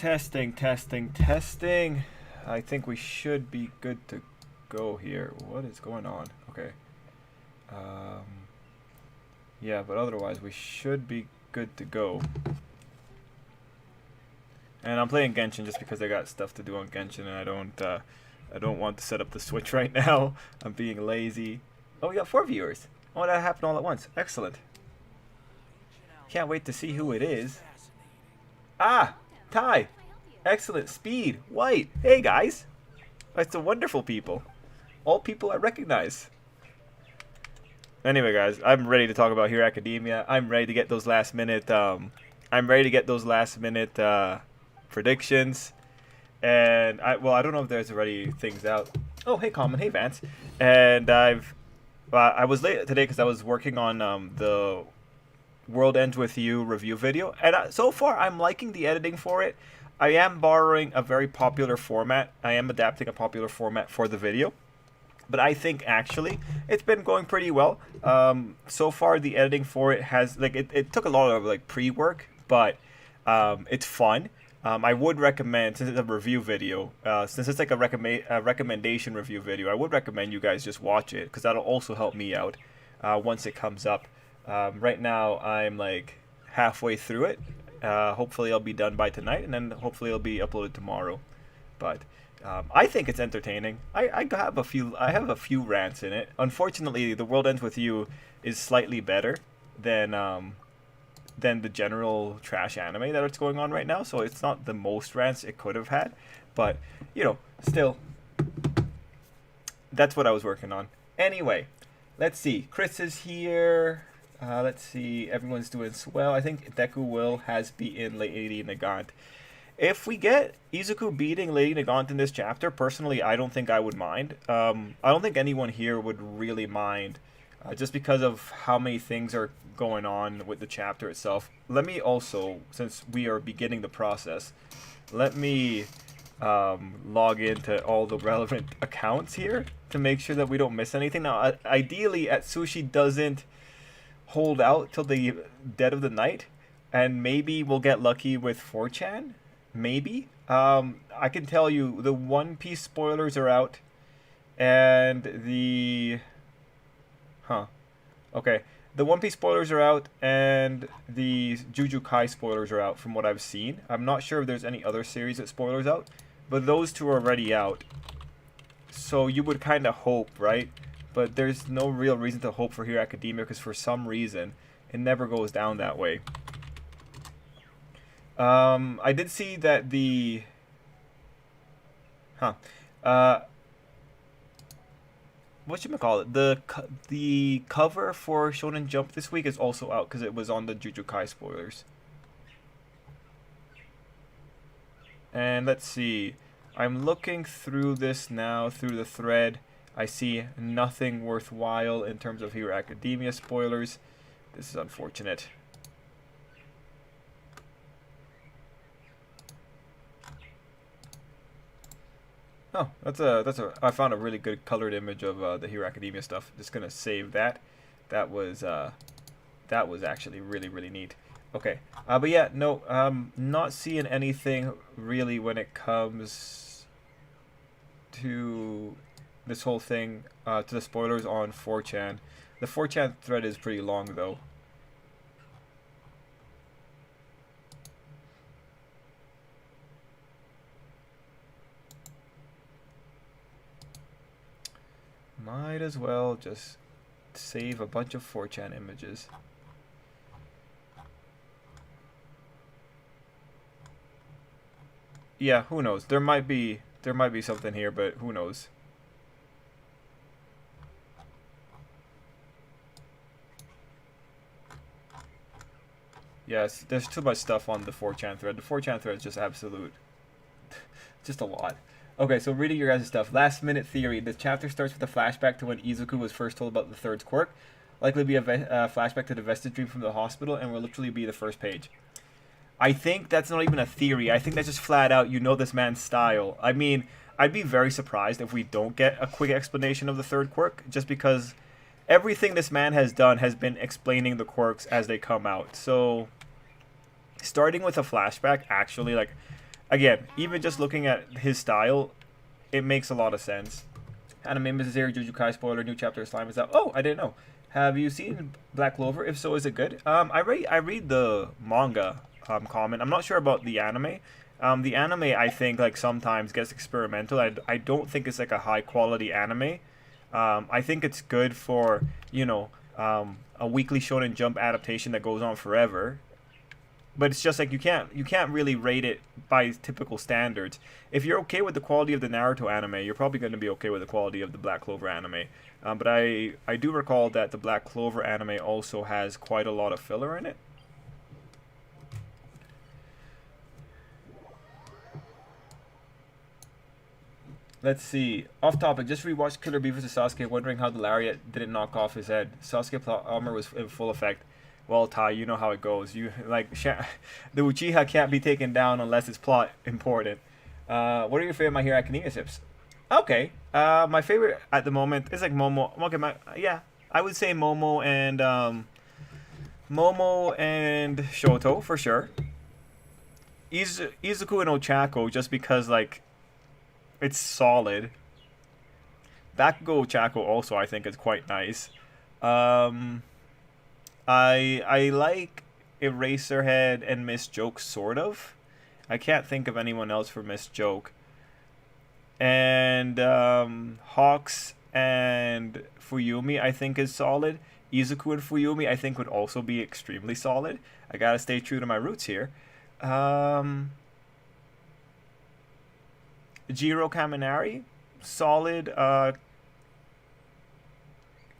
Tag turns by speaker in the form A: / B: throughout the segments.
A: Testing, testing, testing. I think we should be good to go here. What is going on? Okay. Yeah, but otherwise we should be good to go. And I'm playing Genshin just because I got stuff to do on Genshin, and I don't want to set up the Switch right now. I'm being lazy. Oh, we got 4 viewers. Oh, that happened all at once. Excellent. Can't wait to see who it is. Ah, Ty. Excellent. Speed. White. Hey, guys. That's the wonderful people. All people I recognize. Anyway, guys, I'm ready to talk about Hero Academia. I'm ready to get those last minute. Predictions. And I don't know if there's already things out. Oh, hey, Common. Hey, Vance. And I was late today because I was working on the World Ends With You review video, and so far I'm liking the editing for it. I am borrowing a very popular format. I am adapting a popular format for the video, but I think actually it's been going pretty well. So far the editing for it has it took a lot of pre-work, but it's fun. I would recommend, since it's a review video, since it's like a recommendation review video, I would recommend you guys just watch it, because that'll also help me out once it comes up. Right now I'm like halfway through it. Hopefully I'll be done by tonight, and then hopefully it'll be uploaded tomorrow. But I think it's entertaining. I have a few rants in it. Unfortunately, The World Ends With You is slightly better than the general trash anime that's going on right now, so it's not the most rants it could have had, but still, that's what I was working on. Anyway, let's see. Chris is here. Let's see. Everyone's doing swell. I think Deku has beaten Lady Nagant. If we get Izuku beating Lady Nagant in this chapter, personally, I don't think I would mind. I don't think anyone here would really mind, just because of how many things are going on with the chapter itself. Let me also, since we are beginning the process, let me log into all the relevant accounts here to make sure that we don't miss anything. Now, ideally, Atsushi doesn't hold out till the dead of the night, and maybe we'll get lucky with 4chan. Maybe. I can tell you the One Piece spoilers are out, and the the One Piece spoilers are out, and the Jujutsu Kai spoilers are out from what I've seen. I'm not sure if there's any other series that spoilers out, but those two are already out. So you would kind of hope, right? But there's no real reason to hope for Hero Academia, because for some reason it never goes down that way. I did see that the whatchamacallit, the cover for Shonen Jump this week is also out, because it was on the Jujutsu Kai spoilers. And let's see, I'm looking through this now, through the thread. I see nothing worthwhile in terms of Hero Academia spoilers. This is unfortunate. Oh, I found a really good colored image of the Hero Academia stuff. Just gonna save that. That was actually really, really neat. Okay, but yeah, no, not seeing anything really when it comes to this whole thing, to the spoilers on 4chan. The 4chan thread is pretty long, though. Might as well just save a bunch of 4chan images. Yeah, who knows? There might be something here, but who knows? Yes, there's too much stuff on the 4chan thread. The 4chan thread is just absolute, just a lot. Okay, so reading your guys' stuff. Last minute theory. The chapter starts with a flashback to when Izuku was first told about the third's quirk. Likely be a flashback to the vestige dream from the hospital, and will literally be the first page. I think that's not even a theory. I think that's just flat out, you know this man's style. I mean, I'd be very surprised if we don't get a quick explanation of the third quirk, just because everything this man has done has been explaining the quirks as they come out. So, starting with a flashback, actually, like, again, even just looking at his style, it makes a lot of sense. Anime Mrs. Air Jujutsu Kai spoiler, new chapter of Slime is out. Oh, I didn't know. Have you seen Black Clover? If so, is it good? I read the manga comment. I'm not sure about the anime. The anime, I think, like, sometimes gets experimental. I don't think it's like a high quality anime. I think it's good for, you know, a weekly Shonen Jump adaptation that goes on forever. But it's just like you can't really rate it by typical standards. If you're okay with the quality of the Naruto anime, you're probably going to be okay with the quality of the Black Clover anime. But I do recall that the Black Clover anime also has quite a lot of filler in it. Let's see. Off topic. Just rewatched Killer Bee vs Sasuke, wondering how the lariat didn't knock off his head. Sasuke plot armor was in full effect. Well, Ty, you know how it goes. You like the Uchiha can't be taken down unless it's plot important. What are your favorite My Hero Academia tips? Okay. My favorite at the moment is like Momo. Okay, yeah, I would say Momo and Shoto for sure. Izuku and Ochako just because like it's solid. Bakugo Ochako also I think is quite nice. I like Eraserhead and Miss Joke sort of. I can't think of anyone else for Miss Joke. And Hawks and Fuyumi I think is solid. Izuku and Fuyumi I think would also be extremely solid. I gotta stay true to my roots here. Jiro Kaminari, solid.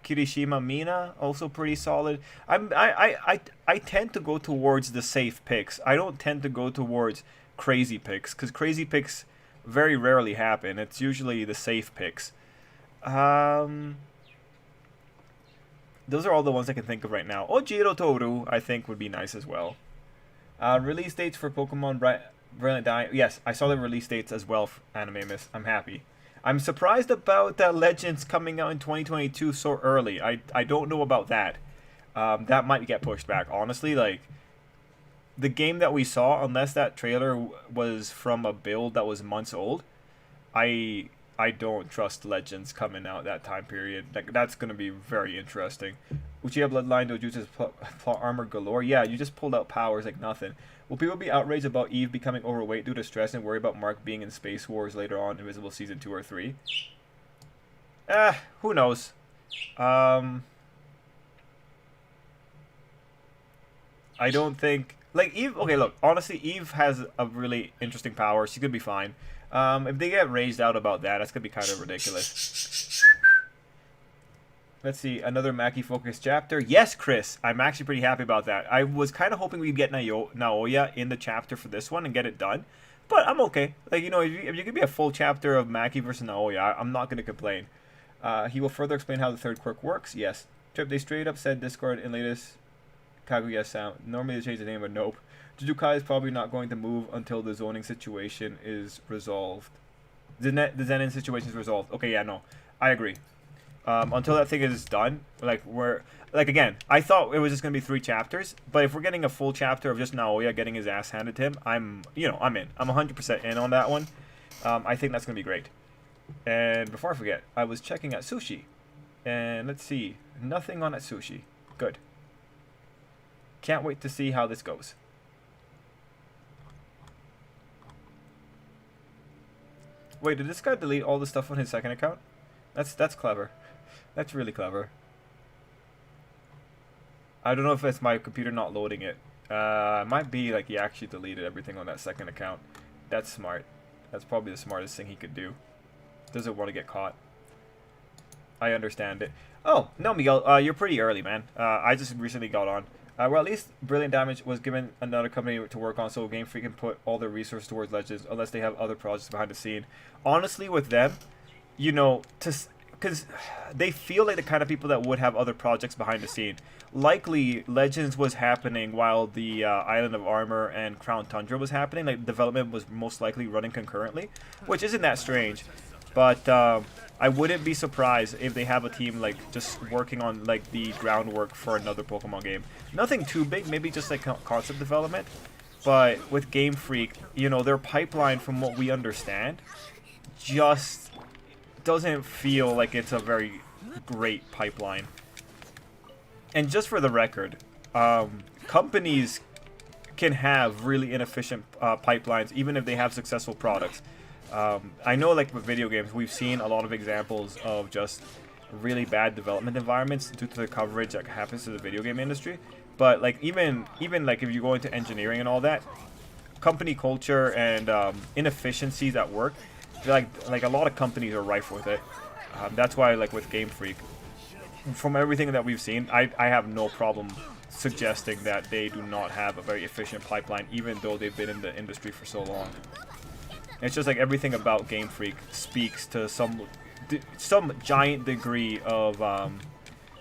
A: Kirishima Mina, also pretty solid. I tend to go towards the safe picks. I don't tend to go towards crazy picks, because crazy picks very rarely happen. It's usually the safe picks. Those are all the ones I can think of right now. Ojiro Toru, I think, would be nice as well. Release dates for Pokemon Brilliant Diamond. Yes, I saw the release dates as well, Anime Miss. I'm happy. I'm surprised about Legends coming out in 2022 so early. I don't know about that. That might get pushed back. Honestly, like, the game that we saw, unless that trailer was from a build that was months old, I don't trust Legends coming out that time period. That's going to be very interesting. Uchiha Bloodline Dojutsu's plot armor galore. Yeah, you just pulled out powers like nothing. Will people be outraged about Eve becoming overweight due to stress and worry about Mark being in Space Wars later on, Invisible Season 2 or 3? Who knows? I don't think... Like, Eve... Okay, look. Honestly, Eve has a really interesting power. She's gonna be fine. If they get raised out about that, that's gonna be kind of ridiculous. Let's see, another Maki-focused chapter. Yes, Chris, I'm actually pretty happy about that. I was kind of hoping we'd get Naoya in the chapter for this one and get it done. But I'm okay. Like, you know, if you give me a full chapter of Maki versus Naoya, I'm not going to complain. He will further explain how the third quirk works. Yes. Trip, they straight up said Discord in latest Kaguya sound. Normally they change the name, but nope. Jujutsu Kai is probably not going to move until the zoning situation is resolved. The Zenin situation is resolved. Okay, yeah, no. I agree. Until that thing is done, again, I thought it was just gonna be 3 chapters, but if we're getting a full chapter of just Naoya getting his ass handed to him, I'm in. I'm 100% in on that one. I think that's gonna be great. And before I forget, I was checking at sushi, and let's see, nothing on at sushi. Good. Can't wait to see how this goes. Wait, did this guy delete all the stuff on his second account? That's clever. That's really clever. I don't know if it's my computer not loading it. It might be like he actually deleted everything on that second account. That's smart. That's probably the smartest thing he could do. Doesn't want to get caught. I understand it. Oh, no, Miguel, you're pretty early, man. I just recently got on. Well, at least Brilliant Damage was given another company to work on, so Game Freak can put all their resources towards Legends, unless they have other projects behind the scene. Honestly, with them, you know, because they feel like the kind of people that would have other projects behind the scene. Likely, Legends was happening while the Island of Armor and Crown Tundra was happening. Like, development was most likely running concurrently, which isn't that strange. But I wouldn't be surprised if they have a team like just working on like the groundwork for another Pokemon game. Nothing too big, maybe just like concept development. But with Game Freak, you know, their pipeline, from what we understand, just doesn't feel like it's a very great pipeline. And just for the record, companies can have really inefficient pipelines even if they have successful products. I know, like with video games, we've seen a lot of examples of just really bad development environments due to the coverage that happens to the video game industry. But like even like if you go into engineering and all that, company culture and inefficiencies at work, like a lot of companies are rife with it. That's why, like with Game Freak, from everything that we've seen, I have no problem suggesting that they do not have a very efficient pipeline, even though they've been in the industry for so long. It's just like everything about Game Freak speaks to some giant degree of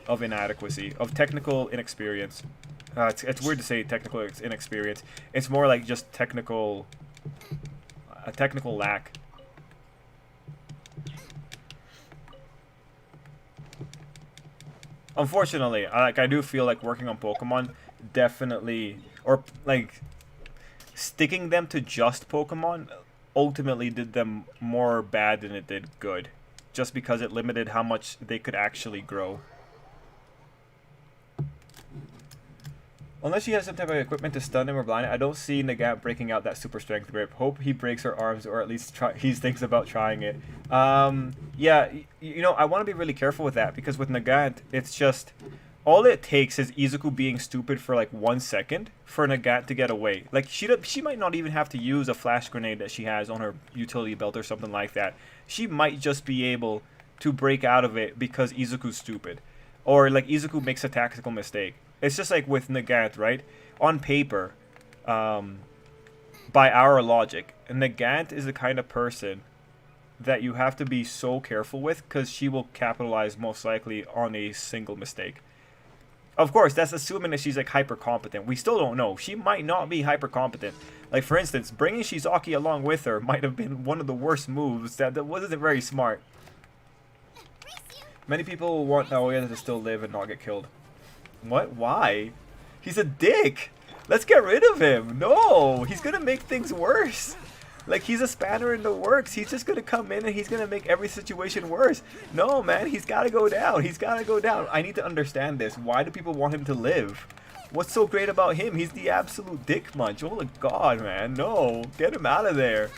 A: inadequacy, of technical inexperience. It's weird to say technical inexperience. It's more like just a technical lack. Unfortunately, I do feel like working on Pokemon definitely, or like sticking them to just Pokemon, ultimately did them more bad than it did good, just because it limited how much they could actually grow. Unless she has some type of equipment to stun him or blind him, I don't see Nagant breaking out that super strength grip. Hope he breaks her arms, or at least he thinks about trying it. Yeah, you know, I want to be really careful with that, because with Nagant, it's just, all it takes is Izuku being stupid for like 1 second for Nagant to get away. Like, she might not even have to use a flash grenade that she has on her utility belt or something like that. She might just be able to break out of it because Izuku's stupid. Or like Izuku makes a tactical mistake. It's just like with Nagant, right? On paper, by our logic, Nagant is the kind of person that you have to be so careful with, because she will capitalize most likely on a single mistake. Of course, that's assuming that she's like hyper competent. We still don't know. She might not be hyper competent. Like, for instance, bringing Shizaki along with her might have been one of the worst moves. That wasn't very smart. Many people want Naoya to still live and not get killed. What? Why? He's a dick. Let's get rid of him. No, he's gonna make things worse. Like, he's a spanner in the works. He's just gonna come in and he's gonna make every situation worse. No, man, he's gotta go down. He's gotta go down. I need to understand this. Why do people want him to live? What's so great about him? He's the absolute dick munch. Oh my god, man. No, get him out of there.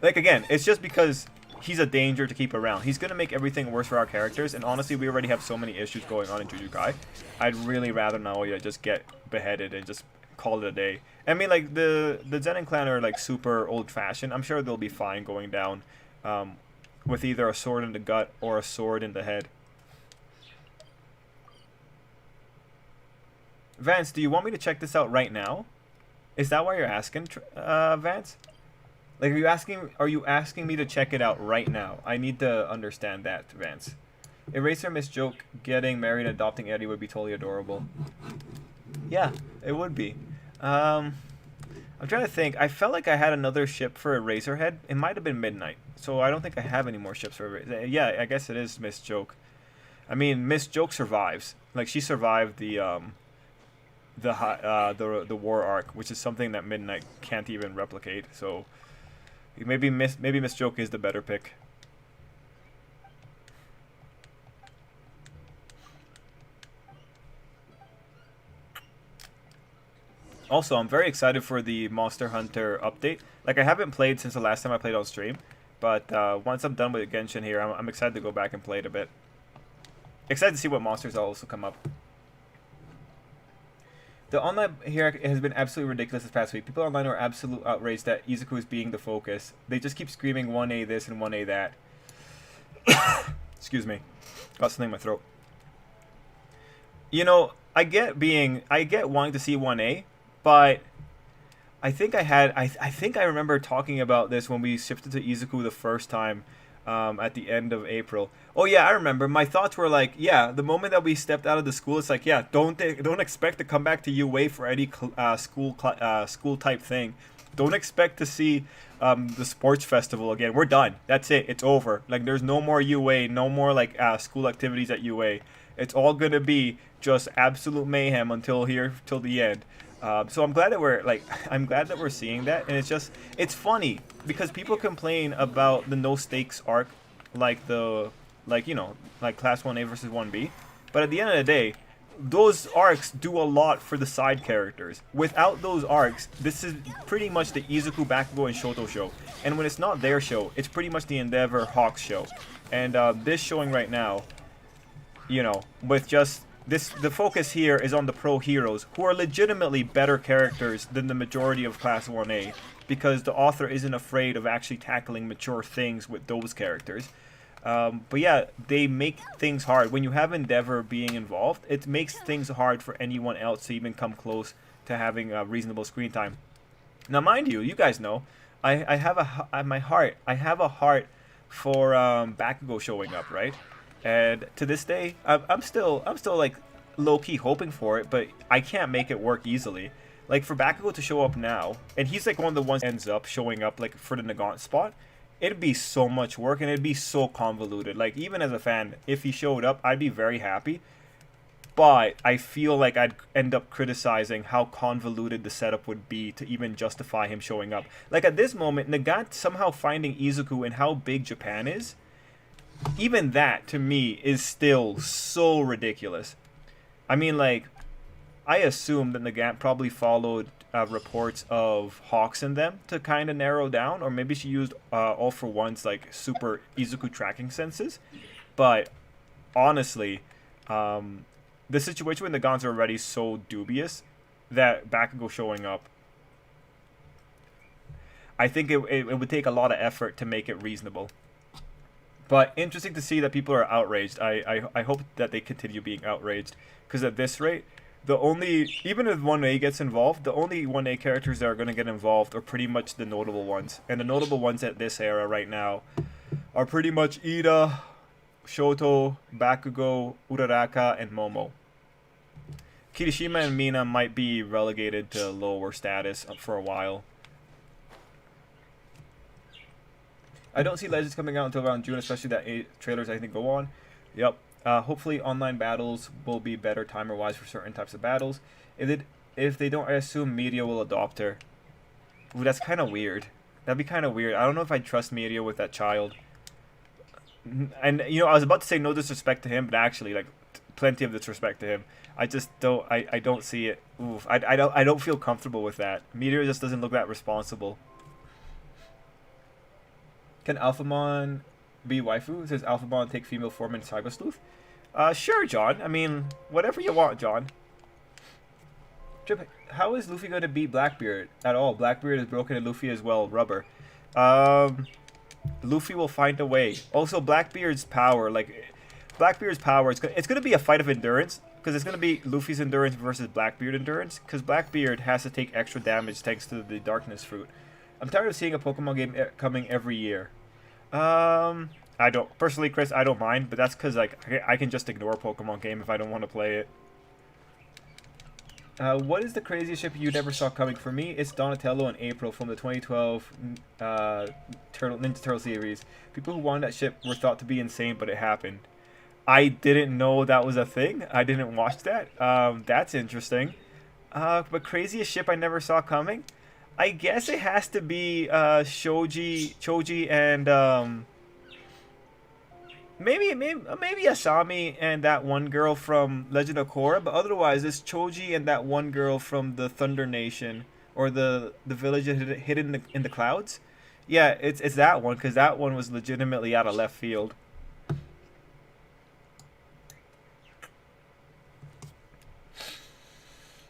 A: Like, again, it's just because he's a danger to keep around. He's going to make everything worse for our characters, and honestly, we already have so many issues going on in Jujukai. I'd really rather Naoya just get beheaded and just call it a day. I mean, like, the Zenin clan are, like, super old-fashioned. I'm sure they'll be fine going down with either a sword in the gut or a sword in the head. Vance, do you want me to check this out right now? Is that why you're asking, Vance? Like, are you asking me to check it out right now? I need to understand that, Vance. Eraser Miss Joke getting married and adopting Eddie would be totally adorable. Yeah, it would be. I'm trying to think. I felt like I had another ship for Eraserhead. It might have been Midnight, so I don't think I have any more ships for Eraser. Yeah, I guess it is Miss Joke. I mean, Miss Joke survives. Like, she survived the war arc, which is something that Midnight can't even replicate. So maybe Miss Joke is the better pick. Also, I'm very excited for the Monster Hunter update. Like, I haven't played since the last time I played on stream, but once I'm done with Genshin here, I'm excited to go back and play it a bit. Excited to see what monsters also come up. The online here has been absolutely ridiculous this past week. People online are absolute outraged that Izuku is being the focus. They just keep screaming 1A this and 1A that. Excuse me. Got something in my throat. You know, I get wanting to see 1A, but I think I think I remember talking about this when we shifted to Izuku the first time at the end of April. Oh yeah, I remember. My thoughts were like, yeah, the moment that we stepped out of the school, it's like, yeah, don't expect to come back to UA for any school type thing. Don't expect to see the sports festival again. We're done. That's it. It's over. Like, there's no more UA, no more like school activities at UA. It's all gonna be just absolute mayhem until the end. So I'm glad that we're like, I'm glad that we're seeing that, and it's funny because people complain about the no stakes arc, like like like Class 1A versus 1B, but at the end of the day, those arcs do a lot for the side characters. Without those arcs, this is pretty much the Izuku, Bakugo, and Shoto show, and when it's not their show, it's pretty much the Endeavor Hawks show, and this showing right now, with just this, the focus here is on the pro heroes, who are legitimately better characters than the majority of Class 1A, because the author isn't afraid of actually tackling mature things with those characters. But yeah, they make things hard. When you have Endeavor being involved, it makes things hard for anyone else to even come close to having a reasonable screen time. Now, mind you, you guys know, I have I have a heart for Bakugo showing up, right? And to this day, I'm still like low key hoping for it, but I can't make it work easily. Like for Bakugo to show up now, and he's like one of the ones that ends up showing up like for the Nagant spot. It'd be so much work and it'd be so convoluted. Like even as a fan, if he showed up, I'd be very happy. But I feel like I'd end up criticizing how convoluted the setup would be to even justify him showing up. Like at this moment, Nagant somehow finding Izuku and how big Japan is, even that to me is still so ridiculous. I mean, like, I assume that Nagant probably followed reports of Hawks in them to kind of narrow down, or maybe she used All for One's like super Izuku tracking senses. But honestly, the situation with Nagant's are already so dubious that Bakugo showing up, I think it would take a lot of effort to make it reasonable. But interesting to see that people are outraged. I hope that they continue being outraged. Because at this rate, even if 1A gets involved, the only 1A characters that are going to get involved are pretty much the notable ones. And the notable ones at this era right now are pretty much Ida, Shoto, Bakugo, Uraraka, and Momo. Kirishima and Mina might be relegated to lower status for a while. I don't see Legends coming out until around June, especially that trailers I think go on. Yep. Hopefully online battles will be better timer-wise for certain types of battles. If they don't, I assume Media will adopt her. Ooh, that's kind of weird. That'd be kind of weird. I don't know if I trust Media with that child. And, I was about to say no disrespect to him, but actually, like, plenty of disrespect to him. I just don't, I don't see it. Oof, I don't feel comfortable with that. Meteor just doesn't look that responsible. Can Alphamon be waifu? Does Alphamon take female form in Cyber Sleuth? Sure, John. I mean, whatever you want, John. Trip, how is Luffy going to beat Blackbeard at all? Blackbeard is broken and Luffy is, well, rubber. Luffy will find a way. Also, Blackbeard's power, it's going to be a fight of endurance. Because it's going to be Luffy's endurance versus Blackbeard endurance. Because Blackbeard has to take extra damage thanks to the Darkness Fruit. I'm tired of seeing a Pokemon game coming every year. I don't personally, Chris. I don't mind, but that's because like I can just ignore a Pokemon game if I don't want to play it. What is the craziest ship you never saw coming? For me, it's Donatello in April from the 2012 Ninja Turtle series. People who wanted that ship were thought to be insane, but it happened. I didn't know that was a thing. I didn't watch that. That's interesting. But craziest ship I never saw coming? I guess it has to be Choji and maybe Asami and that one girl from Legend of Korra, but otherwise it's Choji and that one girl from the Thunder Nation or the village hidden in the clouds. Yeah, it's that one because that one was legitimately out of left field.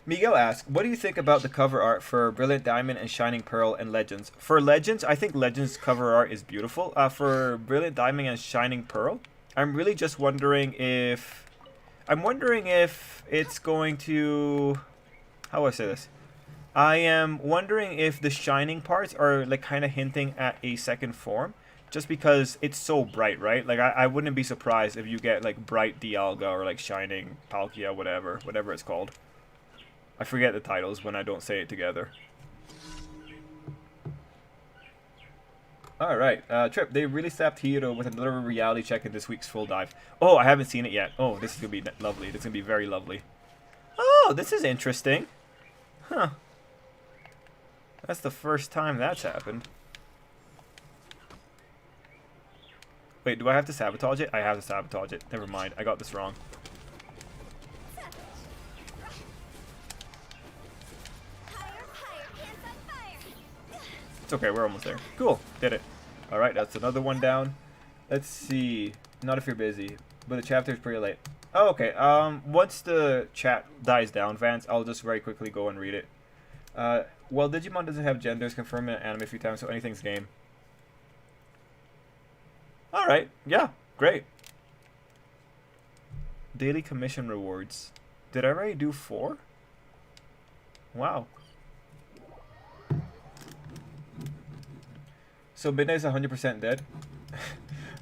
A: Miguel asks, what do you think about the cover art for Brilliant Diamond and Shining Pearl and Legends? For Legends, I think Legends cover art is beautiful. For Brilliant Diamond and Shining Pearl, I'm really just wondering if... I'm wondering if it's going to... How do I say this? I am wondering if the shining parts are like kind of hinting at a second form. Just because it's so bright, right? Like, I wouldn't be surprised if you get like Bright Dialga or like Shining Palkia, whatever it's called. I forget the titles when I don't say it together. Alright, Trip, they really slapped Hiro with another reality check in this week's Full Dive. Oh, I haven't seen it yet. Oh, this is going to be lovely. This is going to be very lovely. Oh, this is interesting. Huh. That's the first time that's happened. Wait, do I have to sabotage it? I have to sabotage it. Never mind. I got this wrong. It's okay. We're almost there. Cool. Did it. Alright, that's another one down. Let's see. Not if you're busy. But the chapter's pretty late. Oh, okay. Once the chat dies down, Vance, I'll just very quickly go and read it. Well, Digimon doesn't have genders confirmed in anime a few times, so anything's game. Alright, yeah, great. Daily commission rewards. Did I already do 4? Wow. So Midnight's 100% dead.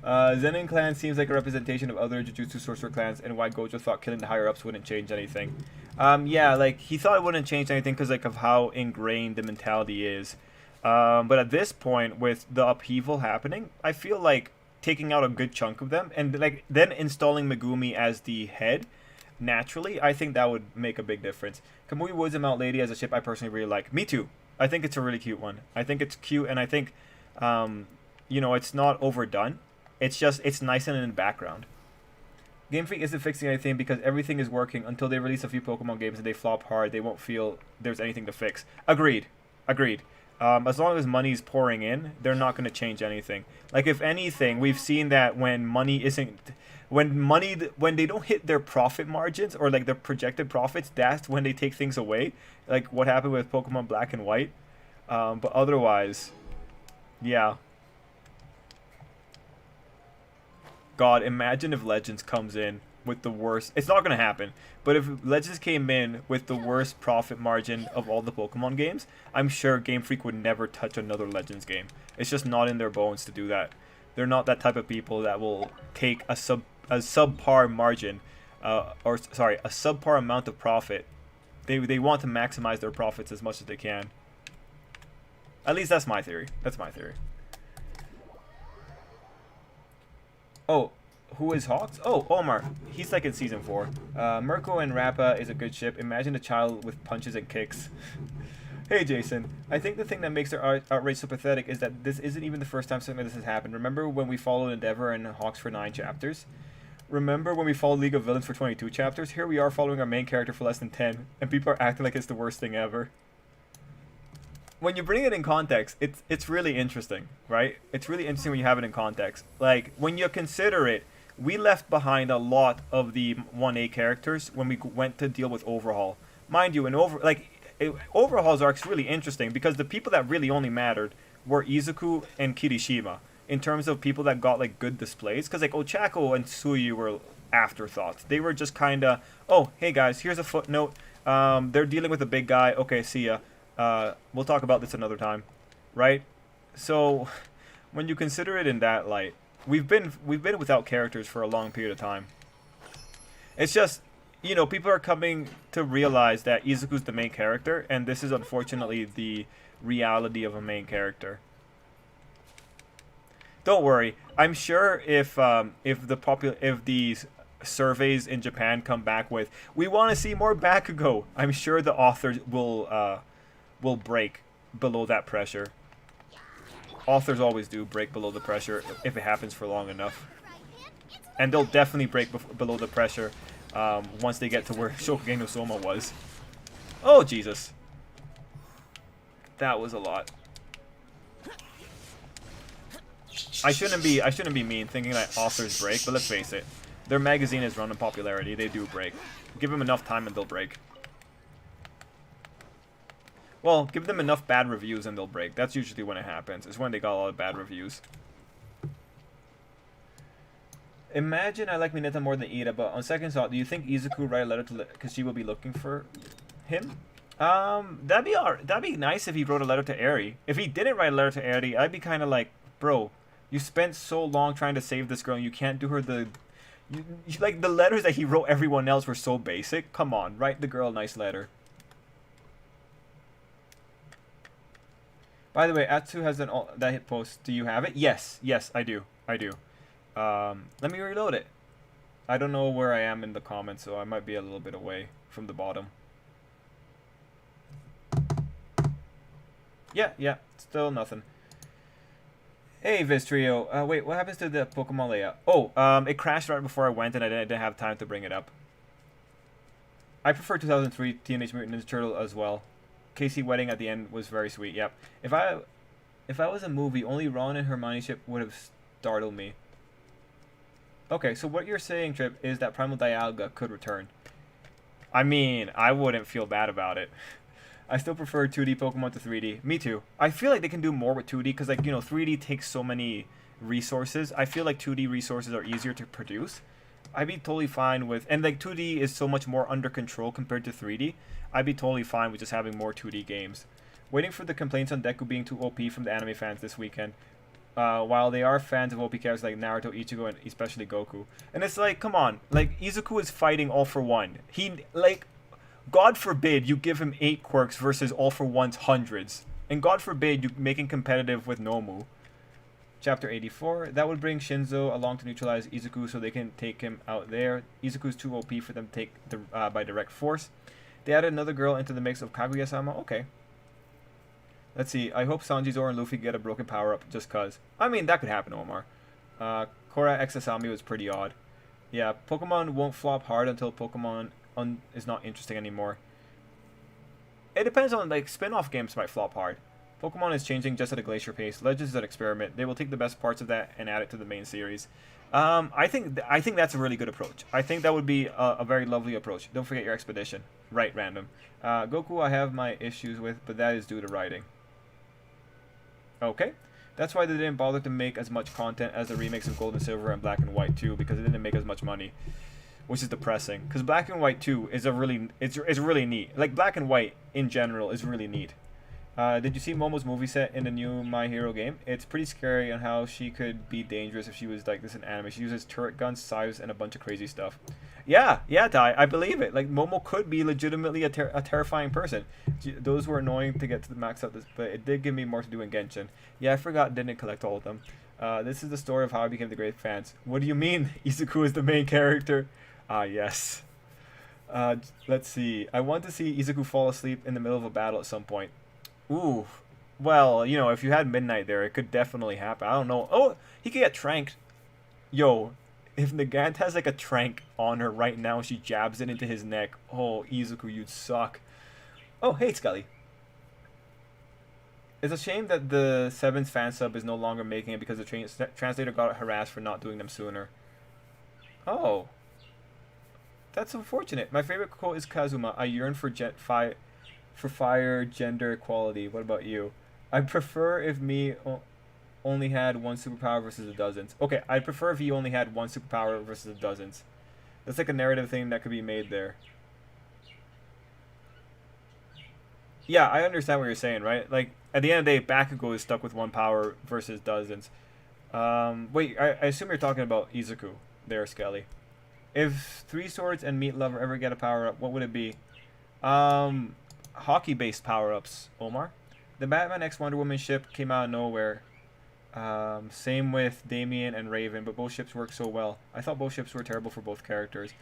A: Zenin clan seems like a representation of other Jujutsu sorcerer clans, and why Gojo thought killing the higher ups wouldn't change anything. Yeah, like he thought it wouldn't change anything because like of how ingrained the mentality is. But at this point, with the upheaval happening, I feel like taking out a good chunk of them and like then installing Megumi as the head, naturally, I think that would make a big difference. Kamui Woods and Mount Lady as a ship, I personally really like. Me too. I think it's a really cute one. I think it's cute, and I think, you know, it's not overdone. It's just, it's nice and in the background. Game Freak isn't fixing anything because everything is working until they release a few Pokemon games and they flop hard. They won't feel there's anything to fix. Agreed. Agreed. As long as money's pouring in, they're not going to change anything. Like, if anything, we've seen that when money isn't... When they don't hit their profit margins or, like, their projected profits, that's when they take things away. Like, what happened with Pokemon Black and White. But otherwise, yeah. God, imagine if Legends comes in with the worst... It's not going to happen. But if Legends came in with the worst profit margin of all the Pokemon games, I'm sure Game Freak would never touch another Legends game. It's just not in their bones to do that. They're not that type of people that will take a subpar margin, a subpar amount of profit. They want to maximize their profits as much as they can. At least that's my theory. That's my theory. Oh, who is Hawks? Oh, Omar. He's like in season 4. Mirko and Rappa is a good ship. Imagine a child with punches and kicks. Hey, Jason. I think the thing that makes their outrage so pathetic is that this isn't even the first time something like this has happened. Remember when we followed Endeavor and Hawks for 9 chapters? Remember when we followed League of Villains for 22 chapters? Here we are following our main character for less than 10, and people are acting like it's the worst thing ever. When you bring it in context, it's really interesting, right? It's really interesting when you have it in context. Like, when you consider it, we left behind a lot of the 1A characters when we went to deal with Overhaul. Mind you, Overhaul's arc's really interesting because the people that really only mattered were Izuku and Kirishima in terms of people that got, like, good displays. Because, like, Ochako and Tsuyu were afterthoughts. They were just kind of, oh, hey, guys, here's a footnote. They're dealing with a big guy. Okay, see ya. We'll talk about this another time, right? So, when you consider it in that light, we've been without characters for a long period of time. It's just, you know, people are coming to realize that Izuku's the main character, and this is unfortunately the reality of a main character. Don't worry, I'm sure if these surveys in Japan come back with, we want to see more Bakugo, I'm sure the authors will break below that pressure. Authors always do break below the pressure if it happens for long enough. And they'll definitely break below the pressure once they get to where Shokugeki no Soma was. Oh, Jesus. That was a lot. I shouldn't be mean thinking that authors break, but let's face it. Their magazine is run on popularity. They do break. Give them enough time and they'll break. Well, give them enough bad reviews and they'll break. That's usually when it happens. It's when they got a lot of bad reviews. Imagine I like Mineta more than Ida, but on second thought, do you think Izuku would write a letter to because she will be looking for him? That'd be nice if he wrote a letter to Eri. If he didn't write a letter to Eri, I'd be kind of like, bro, you spent so long trying to save this girl and you can't do her the... like, the letters that he wrote everyone else were so basic. Come on, write the girl a nice letter. By the way, Atsu has that hit post. Do you have it? Yes, I do. Let me reload it. I don't know where I am in the comments, so I might be a little bit away from the bottom. Yeah, yeah, still nothing. Hey, Vistrio. Wait, what happens to the Pokemon layout? Oh, it crashed right before I went, and I didn't have time to bring it up. I prefer 2003 Teenage Mutant Ninja Turtle as well. Casey wedding at the end was very sweet. Yep. If I was a movie, only Ron and Hermione ship would have startled me. Okay, so what you're saying, Trip, is that Primal Dialga could return. I mean, I wouldn't feel bad about it. I still prefer 2D Pokemon to 3D. Me too. I feel like they can do more with 2D because, like, 3D takes so many resources. I feel like 2D resources are easier to produce. I'd be totally fine with, and like 2D is so much more under control compared to 3D. I'd be totally fine with just having more 2D games. Waiting for the complaints on Deku being too OP from the anime fans this weekend. While they are fans of OP characters like Naruto, Ichigo, and especially Goku. And it's like, come on, like Izuku is fighting All For One. He like, God forbid you give him 8 quirks versus All For One's hundreds, and God forbid you make him competitive with Nomu. Chapter 84. That would bring Shinzo along to neutralize Izuku so they can take him out there. Izuku's too OP for them to take by direct force. They added another girl into the mix of Kaguya-sama. Okay. Let's see. I hope Sanji, Zoro, and Luffy get a broken power-up just cuz. I mean, that could happen, Omar. Korra x Asami was pretty odd. Yeah, Pokemon won't flop hard until Pokemon is not interesting anymore. It depends on, like, spin-off games might flop hard. Pokemon is changing just at a glacier pace. Legends is an experiment. They will take the best parts of that and add it to the main series. I think that's a really good approach. I think that would be a very lovely approach. Don't forget your expedition. Right, random. Goku I have my issues with, but that is due to writing. Okay. That's why they didn't bother to make as much content as the remakes of Gold and Silver and Black and White 2, because it didn't make as much money. Which is depressing. Because Black and White 2 is it's really neat. Like, Black and White in general is really neat. Did you see Momo's movie set in the new My Hero game? It's pretty scary on how she could be dangerous if she was like this in anime. She uses turret guns, scythes, and a bunch of crazy stuff. Yeah, Ty, I believe it. Like, Momo could be legitimately a terrifying person. Those were annoying to get to the max out, but it did give me more to do in Genshin. Yeah, I forgot, didn't collect all of them. This is the story of how I became the great fans. What do you mean Izuku is the main character? Yes. Let's see. I want to see Izuku fall asleep in the middle of a battle at some point. Ooh, well, if you had Midnight there, it could definitely happen. I don't know. Oh, he could get tranked. Yo, if Nagant has like a trank on her right now, she jabs it into his neck. Oh, Izuku, you'd suck. Oh, hey, Scully. It's a shame that the 7th fan sub is no longer making it because the translator got harassed for not doing them sooner. Oh. That's unfortunate. My favorite quote is Kazuma. I yearn for fire, gender equality. What about you? I prefer if me only had one superpower versus the dozens. Okay, I'd prefer if he only had one superpower versus the dozens. That's like a narrative thing that could be made there. Yeah, I understand what you're saying, right? Like, at the end of the day, Bakugo is stuck with one power versus dozens. Wait, I assume you're talking about Izuku there, Skelly. If 3 Swords and Meat Lover ever get a power-up, what would it be? Hockey-based power-ups, Omar. The Batman x Wonder Woman ship came out of nowhere. Same with Damien and Raven, but both ships work so well. I thought both ships were terrible for both characters.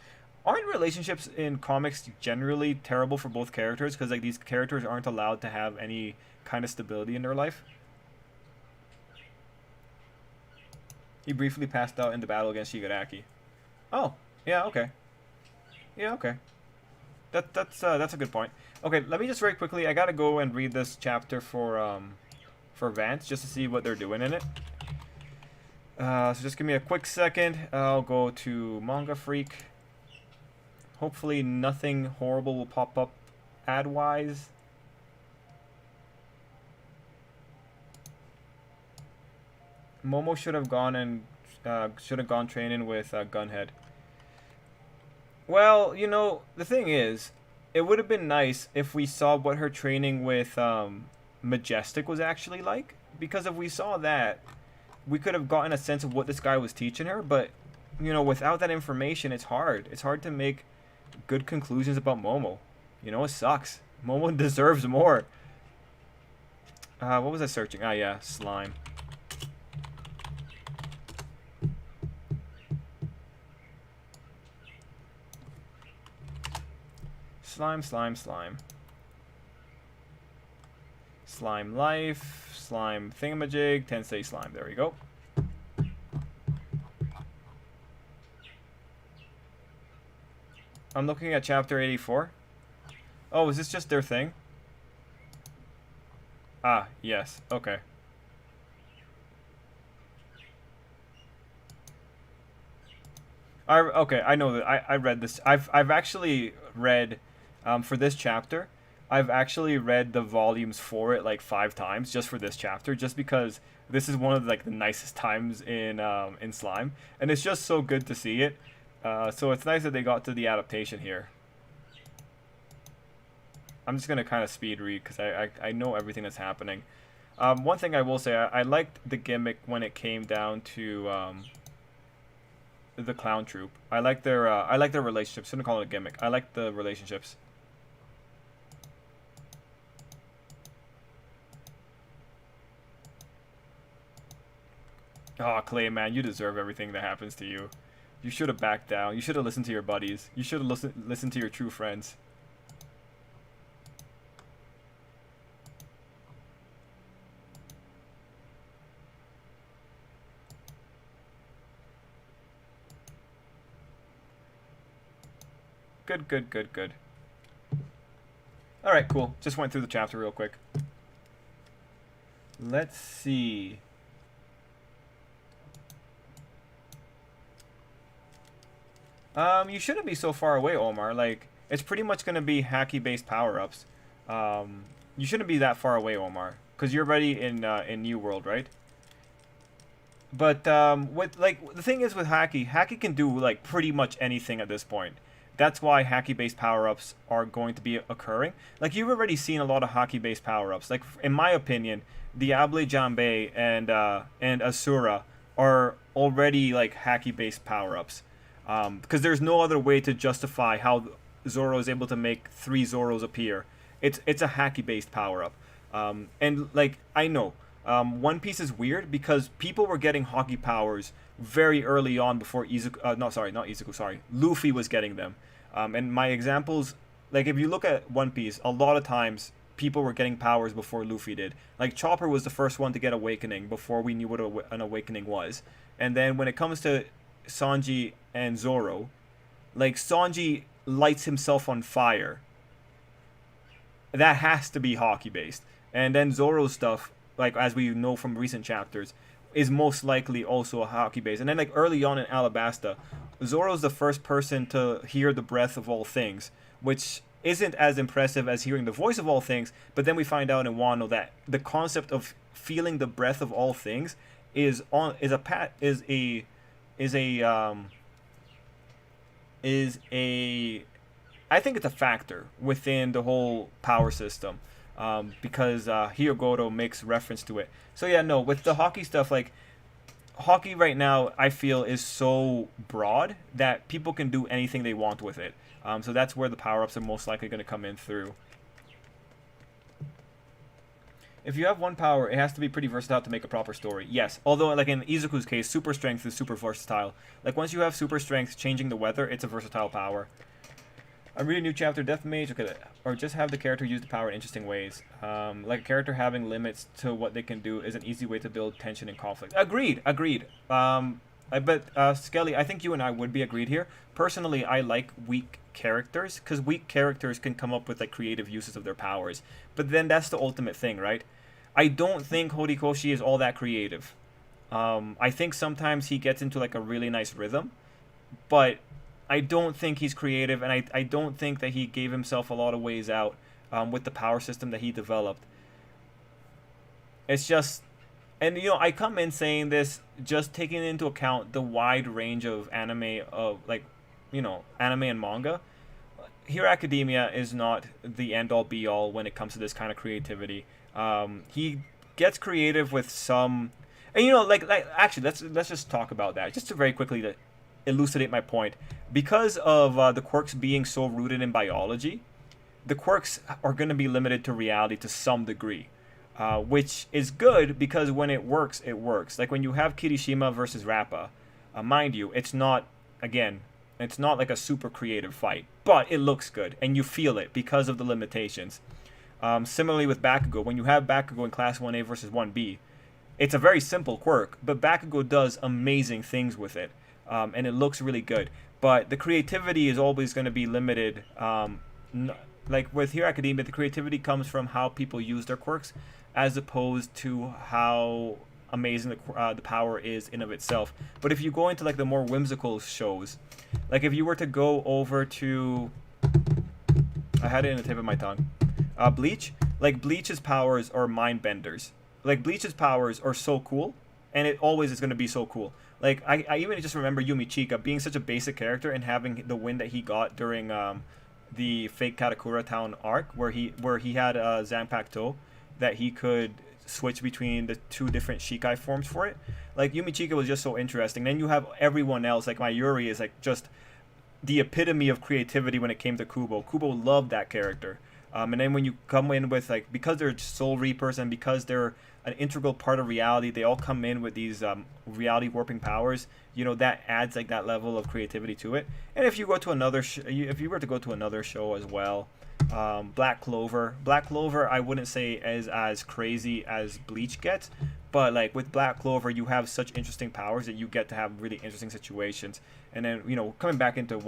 A: Aren't relationships in comics generally terrible for both characters? Because like these characters aren't allowed to have any kind of stability in their life. He briefly passed out in the battle against Shigaraki. Oh, yeah, okay. Yeah, okay. That's a good point. Okay, let me just very quickly. I gotta go and read this chapter for Vance just to see what they're doing in it. So just give me a quick second. I'll go to Manga Freak. Hopefully nothing horrible will pop up ad-wise. Momo should have gone training with Gunhead. Well, the thing is, it would have been nice if we saw what her training with Majestic was actually like. Because if we saw that, we could have gotten a sense of what this guy was teaching her. But, without that information, it's hard. It's hard to make good conclusions about Momo. It sucks. Momo deserves more. What was I searching? Ah, yeah, slime. Slime. Slime life, slime thingamajig, tensei slime. There we go. I'm looking at chapter 84. Oh, is this just their thing? Ah, yes. Okay. Okay, I know that. I read this. I've actually read, for this chapter, I've actually read the volumes for it like 5 times just for this chapter, just because this is one of like the nicest times in slime, and it's just so good to see it. So it's nice that they got to the adaptation here. I'm just gonna kind of speed read because I know everything that's happening. One thing I will say, I liked the gimmick when it came down to the clown troupe. I like their relationships. Shouldn't call it a gimmick. I like the relationships. Oh, Clay, man, you deserve everything that happens to you. You should have backed down. You should have listened to your buddies. You should have listened to your true friends. Good, good, good, good. Alright, cool. Just went through the chapter real quick. Let's see. You shouldn't be so far away, Omar. Like, it's pretty much going to be hacky-based power-ups. You shouldn't be that far away, Omar. Because you're already in New World, right? But, with, like, the thing is with Hacky can do, like, pretty much anything at this point. That's why Hacky-based power-ups are going to be occurring. Like, you've already seen a lot of Hacky-based power-ups. Like, in my opinion, Diable Jambe and Asura are already, like, Hacky-based power-ups. Because there's no other way to justify how Zoro is able to make 3 Zoros appear. It's a Hacky-based power-up. And, like, I know, One Piece is weird because people were getting Haki powers very early on before Izuku, not Izuku, sorry, Luffy was getting them. And my examples, like if you look at One Piece, a lot of times people were getting powers before Luffy did. Like Chopper was the first one to get Awakening before we knew what an Awakening was. And then when it comes to Sanji and Zoro, like Sanji lights himself on fire. That has to be Haki based. And then Zoro's stuff, like as we know from recent chapters, is most likely also a Haki base. And then like early on in Alabasta, Zoro's the first person to hear the breath of all things, which isn't as impressive as hearing the voice of all things. But then we find out in Wano that the concept of feeling the breath of all things is a I think it's a factor within the whole power system. Because Hyogoro makes reference to it. So yeah, no, with the Haki stuff, like, Haki right now, I feel, is so broad that people can do anything they want with it. So that's where the power-ups are most likely going to come in through. If you have one power, it has to be pretty versatile to make a proper story. Yes, although like in Izuku's case, Super Strength is super versatile. Like once you have Super Strength changing the weather, it's a versatile power. I'm reading a new chapter, Death Mage, okay, or just have the character use the power in interesting ways. Like a character having limits to what they can do is an easy way to build tension and conflict. Agreed. I bet, Skelly, I think you and I would be agreed here. Personally, I like weak characters, because weak characters can come up with like creative uses of their powers. But then that's the ultimate thing, right? I don't think Horikoshi is all that creative. I think sometimes he gets into like a really nice rhythm, but I don't think he's creative, and I don't think that he gave himself a lot of ways out with the power system that he developed. It's just, and you know, I come in saying this just taking into account the wide range of anime, of like, you know, anime and manga. Hero Academia is not the end-all be-all when it comes to this kind of creativity. He gets creative with some, and you know, like actually, let's just talk about that just to very quickly to elucidate my point. Because of the quirks being so rooted in biology, the quirks are going to be limited to reality to some degree, which is good because when it works, it works. Like when you have Kirishima versus Rappa, mind you, it's not like a super creative fight, but it looks good and you feel it because of the limitations. Similarly with Bakugo, when you have Bakugo in Class 1A versus 1B, it's a very simple quirk, but Bakugo does amazing things with it, and it looks really good. But the creativity is always going to be limited. Like with Hero Academia, the creativity comes from how people use their quirks, as opposed to how amazing the power is in of itself. But if you go into like the more whimsical shows, like if you were to go over to, I had it in the tip of my tongue, Bleach. Like Bleach's powers are mind benders. Like Bleach's powers are so cool, and it always is going to be so cool. Like I even just remember Yumi Chika being such a basic character and having the win that he got during the fake Katakura Town arc, where he had Zanpakuto that he could switch between the two different Shikai forms for it. Like Yumi Chika was just so interesting. Then you have everyone else. Like Mayuri is like just the epitome of creativity when it came to Kubo. Kubo loved that character. And then when you come in with, like, because they're Soul Reapers and because they're an integral part of reality, they all come in with these reality warping powers. You know, that adds like that level of creativity to it. And if you go to another, if you were to go to another show as well, Black Clover. Black Clover, I wouldn't say is as crazy as Bleach gets, but like with Black Clover, you have such interesting powers that you get to have really interesting situations. And then, you know, coming back into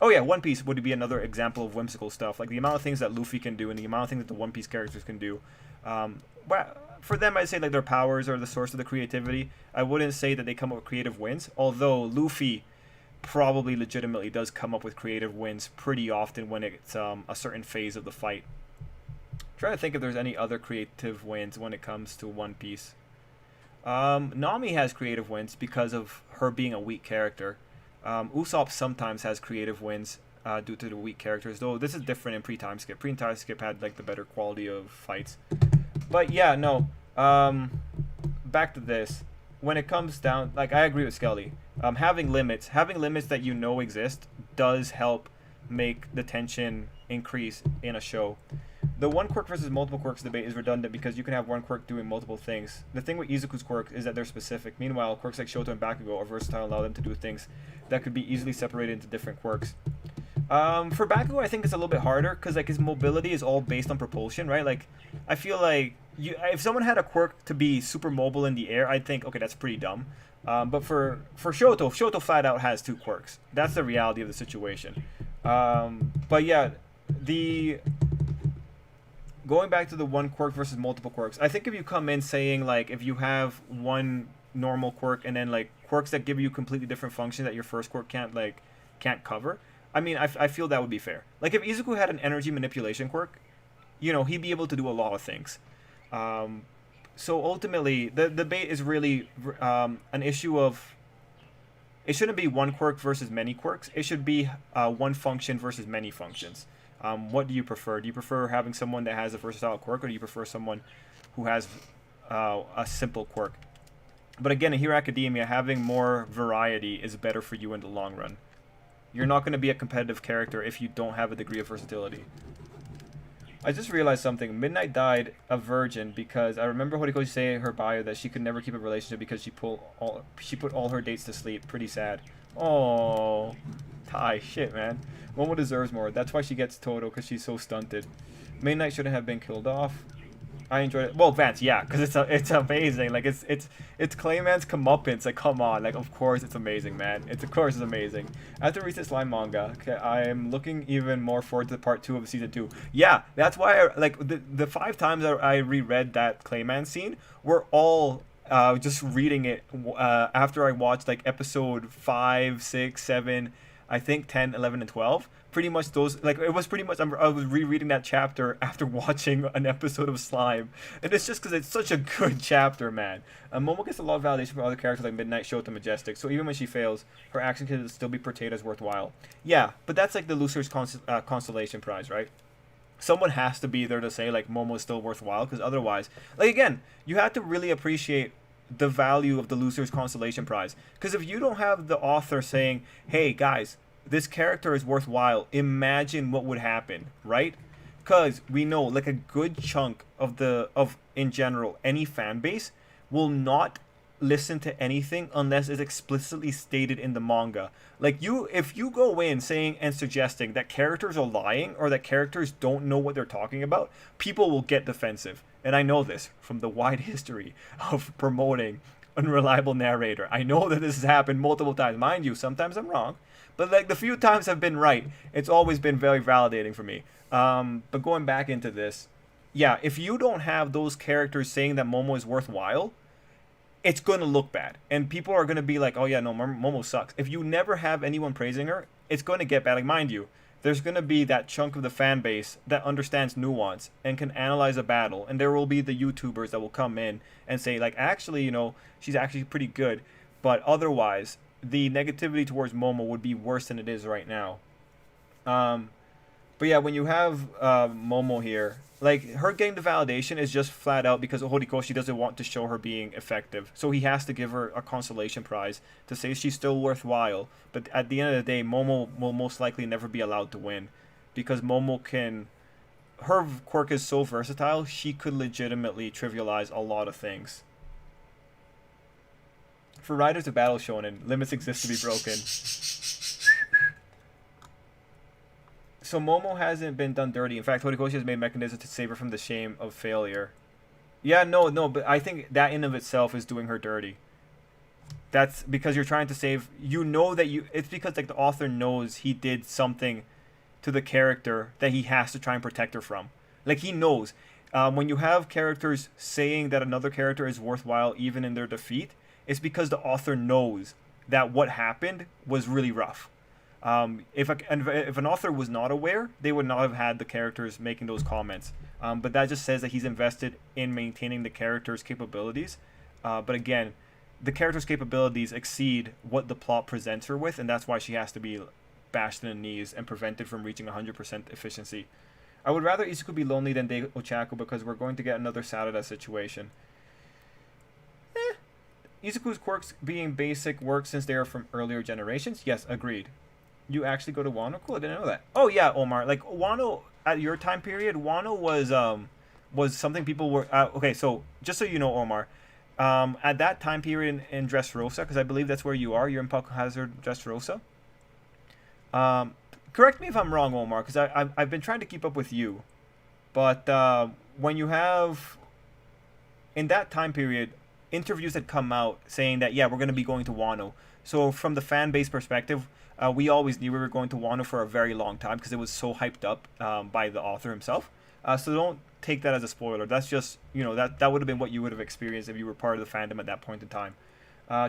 A: Oh yeah, One Piece would be another example of whimsical stuff. Like the amount of things that Luffy can do and the amount of things that the One Piece characters can do. But for them, I'd say like their powers are the source of the creativity. I wouldn't say that they come up with creative wins, although Luffy probably legitimately does come up with creative wins pretty often when it's a certain phase of the fight. I'm trying to think if there's any other creative wins when it comes to One Piece. Nami has creative wins because of her being a weak character. Usopp sometimes has creative wins due to the weak characters, though this is different in pre-time skip. Pre-time skip had like the better quality of fights. But yeah, no. Back to this. When it comes down, like I agree with Skelly. Having limits that you know exist does help make the tension increase in a show. The one quirk versus multiple quirks debate is redundant because you can have one quirk doing multiple things. The thing with Izuku's quirk is that they're specific. Meanwhile, quirks like Shoto and Bakugo are versatile and allow them to do things that could be easily separated into different quirks. For Bakugo, I think it's a little bit harder because like his mobility is all based on propulsion, right? Like I feel like if someone had a quirk to be super mobile in the air, I'd think, okay, that's pretty dumb. But for Shoto flat out has two quirks. That's the reality of the situation. But yeah, going back to the one quirk versus multiple quirks, I think if you come in saying like if you have one normal quirk and then like quirks that give you completely different functions that your first quirk can't cover, I mean I feel that would be fair. Like if Izuku had an energy manipulation quirk, you know, he'd be able to do a lot of things. So ultimately the debate is really an issue of, it shouldn't be one quirk versus many quirks. It should be one function versus many functions. What do you prefer? Do you prefer having someone that has a versatile quirk, or do you prefer someone who has a simple quirk? But again, in Hero Academia, having more variety is better for you in the long run. You're not going to be a competitive character if you don't have a degree of versatility. I just realized something. Midnight died a virgin because I remember Horikoshi saying in her bio that she could never keep a relationship because she put all her dates to sleep. Pretty sad. Oh, Tai, shit, man. Momo deserves more. That's why she gets Toto, because she's so stunted. Midnight shouldn't have been killed off. I enjoyed it. Well, Vance, yeah, because it's amazing. Like it's Clayman's comeuppance. Like, come on. Like, of course it's amazing, man. Of course it's amazing. After recent Slime manga, okay, I am looking even more forward to part 2 of season 2. Yeah, that's why the 5 times I reread that Clayman scene were all just reading it after I watched like episode 5, 6, 7, I think 10, 11, and 12. Pretty much those, like, it was pretty much, I was rereading that chapter after watching an episode of Slime. And it's just because it's such a good chapter, man. Momo gets a lot of validation from other characters like Midnight, Shota, Majestic. So even when she fails, her action can still be portrayed as worthwhile. Yeah, but that's like the loser's consolation prize, right? Someone has to be there to say, like, Momo is still worthwhile, because otherwise, like, again, you have to really appreciate the value of the loser's consolation prize. Because if you don't have the author saying, hey, guys, this character is worthwhile, imagine what would happen, right? Because we know, like, a good chunk of in general, any fan base will not listen to anything unless it's explicitly stated in the manga. Like if you go in saying and suggesting that characters are lying or that characters don't know what they're talking about, people will get defensive. And I know this from the wide history of promoting unreliable narrator. I know that this has happened multiple times. Mind you, sometimes I'm wrong, but like the few times I've been right, it's always been very validating for me. But going back into this, yeah, if you don't have those characters saying that Momo is worthwhile, it's going to look bad. And people are going to be like, oh, yeah, no, Momo sucks. If you never have anyone praising her, it's going to get bad. Like, mind you, there's going to be that chunk of the fan base that understands nuance and can analyze a battle. And there will be the YouTubers that will come in and say, like, actually, she's actually pretty good. But otherwise, the negativity towards Momo would be worse than it is right now. But yeah, when you have Momo here, like her getting the validation is just flat out because Horikoshi doesn't want to show her being effective. So he has to give her a consolation prize to say she's still worthwhile. But at the end of the day, Momo will most likely never be allowed to win because Momo can... Her quirk is so versatile, she could legitimately trivialize a lot of things. For Riders of Battle Shonen, limits exist to be broken. So Momo hasn't been done dirty. In fact, Horikoshi has made mechanisms to save her from the shame of failure. Yeah, no, but I think that in of itself is doing her dirty. That's because you're trying to save... It's because like the author knows he did something to the character that he has to try and protect her from. Like, he knows. When you have characters saying that another character is worthwhile even in their defeat, it's because the author knows that what happened was really rough. If an author was not aware, they would not have had the characters making those comments. But that just says that he's invested in maintaining the character's capabilities. But again, the character's capabilities exceed what the plot presents her with, and that's why she has to be bashed in the knees and prevented from reaching 100% efficiency. I would rather Izuku be lonely than Dei Ochaku because we're going to get another Sarada situation. Izuku's quirks being basic work since they are from earlier generations? Yes, agreed. You actually go to Wano? Cool, I didn't know that. Oh yeah, Omar. Like Wano at your time period, Wano was something people were. Okay, so just so you know, Omar, at that time period in Dressrosa, because I believe that's where you are. You're in Puck Hazard Dressrosa. Correct me if I'm wrong, Omar, because I've been trying to keep up with you, but when you have in that time period, interviews had come out saying that yeah, we're going to be going to Wano. So from the fan base perspective. We always knew we were going to Wano for a very long time because it was so hyped up by the author himself. So don't take that as a spoiler. That's just, that would have been what you would have experienced if you were part of the fandom at that point in time.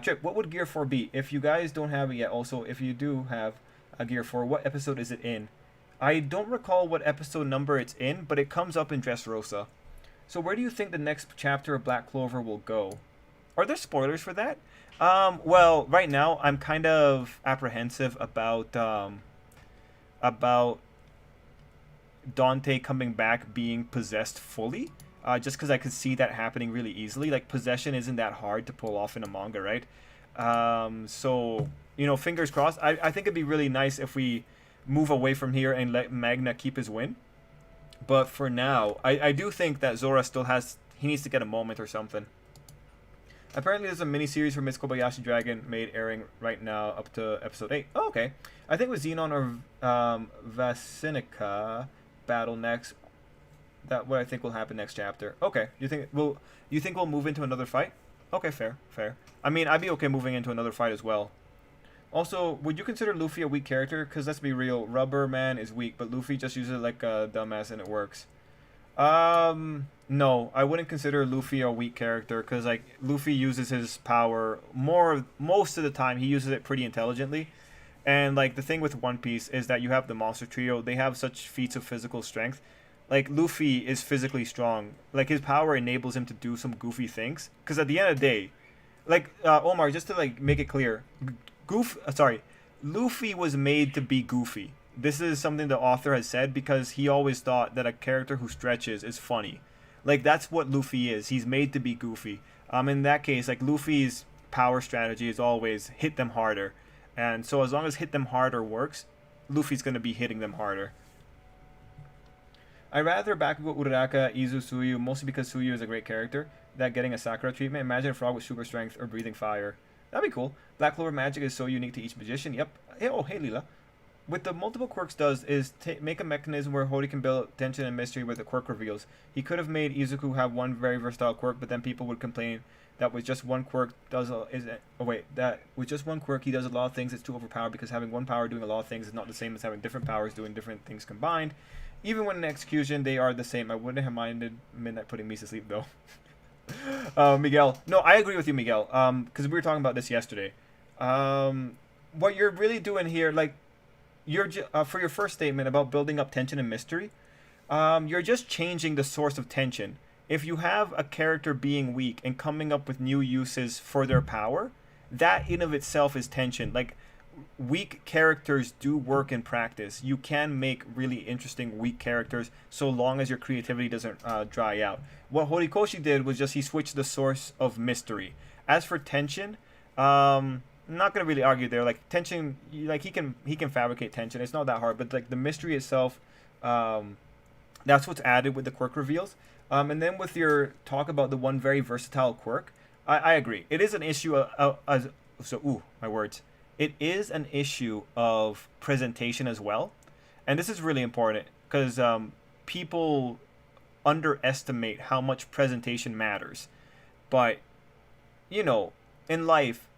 A: Trip, what would Gear 4 be? If you guys don't have it yet, also, if you do have a Gear 4, what episode is it in? I don't recall what episode number it's in, but it comes up in Dressrosa. So where do you think the next chapter of Black Clover will go? Are there spoilers for that? Well, right now I'm kind of apprehensive about Dante coming back being possessed fully. Just because I could see that happening really easily. Like, possession isn't that hard to pull off in a manga, right? So, fingers crossed. I think it'd be really nice if we move away from here and let Magna keep his win. But for now, I do think that Zora still he needs to get a moment or something. Apparently, there's a mini-series for Miss Kobayashi Dragon made airing right now up to episode 8. Oh, okay. I think with Xenon or Vasinica battle next, that what I think will happen next chapter. Okay. You think we'll move into another fight? Okay, fair. I mean, I'd be okay moving into another fight as well. Also, would you consider Luffy a weak character? Because let's be real, Rubber Man is weak, but Luffy just uses it like a dumbass and it works. No, I wouldn't consider Luffy a weak character because like Luffy uses his power most of the time. He uses it pretty intelligently, and like the thing with One Piece is that you have the Monster Trio. They have such feats of physical strength. Like Luffy is physically strong. Like his power enables him to do some goofy things. Because at the end of the day, like Omar, just to like make it clear, Luffy was made to be goofy. This is something the author has said because he always thought that a character who stretches is funny. Like, that's what Luffy is. He's made to be goofy. In that case, like, Luffy's power strategy is always hit them harder. And so as long as hit them harder works, Luffy's going to be hitting them harder. I rather Bakugo Uraraka, Izu, Suyu, mostly because Suyu is a great character. that getting a Sakura treatment. Imagine a frog with super strength or breathing fire. That'd be cool. Black Clover magic is so unique to each magician. Yep. Hey, oh, hey, Leela. What the multiple quirks does is make a mechanism where Hori can build tension and mystery with the quirk reveals. He could have made Izuku have one very versatile quirk, but then people would complain that with just one quirk that with just one quirk he does a lot of things. It's too overpowered because having one power doing a lot of things is not the same as having different powers doing different things combined. Even when in execution they are the same. I wouldn't have minded Midnight putting me to sleep though. Miguel, no, I agree with you, Miguel. Because we were talking about this yesterday. What you're really doing here, like. For your first statement about building up tension and mystery, you're just changing the source of tension. If you have a character being weak and coming up with new uses for their power, that in of itself is tension. Like, weak characters do work in practice. You can make really interesting weak characters so long as your creativity doesn't dry out. What Horikoshi did was just he switched the source of mystery. As for tension, I'm not gonna really argue there. Like tension, like he can fabricate tension. It's not that hard, but like the mystery itself, that's what's added with the quirk reveals. And then with your talk about the one very versatile quirk, I agree. It is an issue my words. It is an issue of presentation as well, and this is really important because people underestimate how much presentation matters. But you know, in life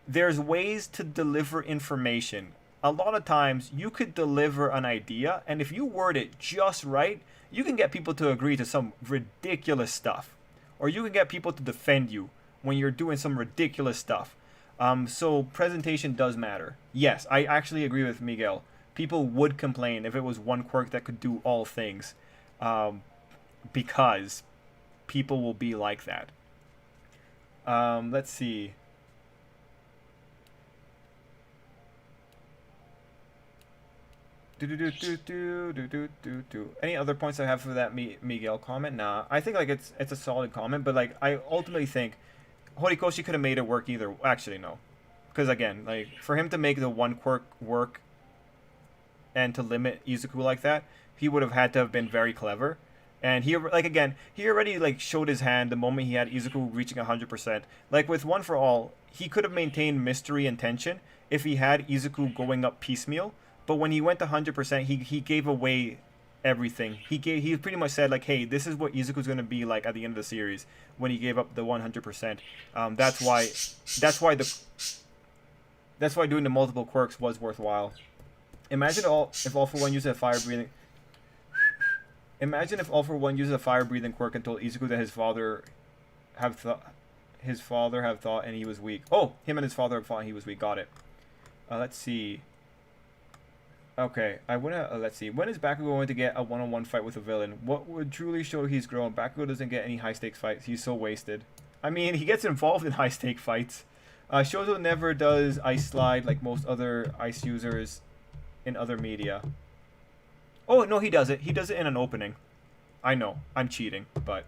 A: there's ways to deliver information. A lot of times you could deliver an idea, and if you word it just right, you can get people to agree to some ridiculous stuff. Or you can get people to defend you when you're doing some ridiculous stuff. So presentation does matter. Yes, I actually agree with Miguel. People would complain if it was one quirk that could do all things. Because people will be like that. Let's see. Any other points I have for that Miguel comment? Nah, I think like it's a solid comment, but like I ultimately think Horikoshi could have made it work either. Actually, no, because again, like for him to make the one quirk work and to limit Izuku like that, he would have had to have been very clever. And he already like showed his hand the moment he had Izuku reaching 100%. Like with One for All, he could have maintained mystery and tension if he had Izuku going up piecemeal. But when he went to 100%, he gave away everything. He pretty much said like, hey, this is what Izuku's gonna be like at the end of the series when he gave up the 100%. That's why doing the multiple quirks was worthwhile. Imagine if All For One uses a fire breathing. Imagine if All For One uses a fire breathing quirk and told Izuku that his father have thought and he was weak. Oh, him and his father have thought and he was weak. Got it. Let's see. Okay, let's see. When is Bakugo going to get a one-on-one fight with a villain? What would truly show he's grown? Bakugo doesn't get any high-stakes fights. He's so wasted. I mean, he gets involved in high-stake fights. Shozo never does Ice Slide like most other Ice users in other media. Oh, no, he does it. He does it in an opening. I know. I'm cheating, but...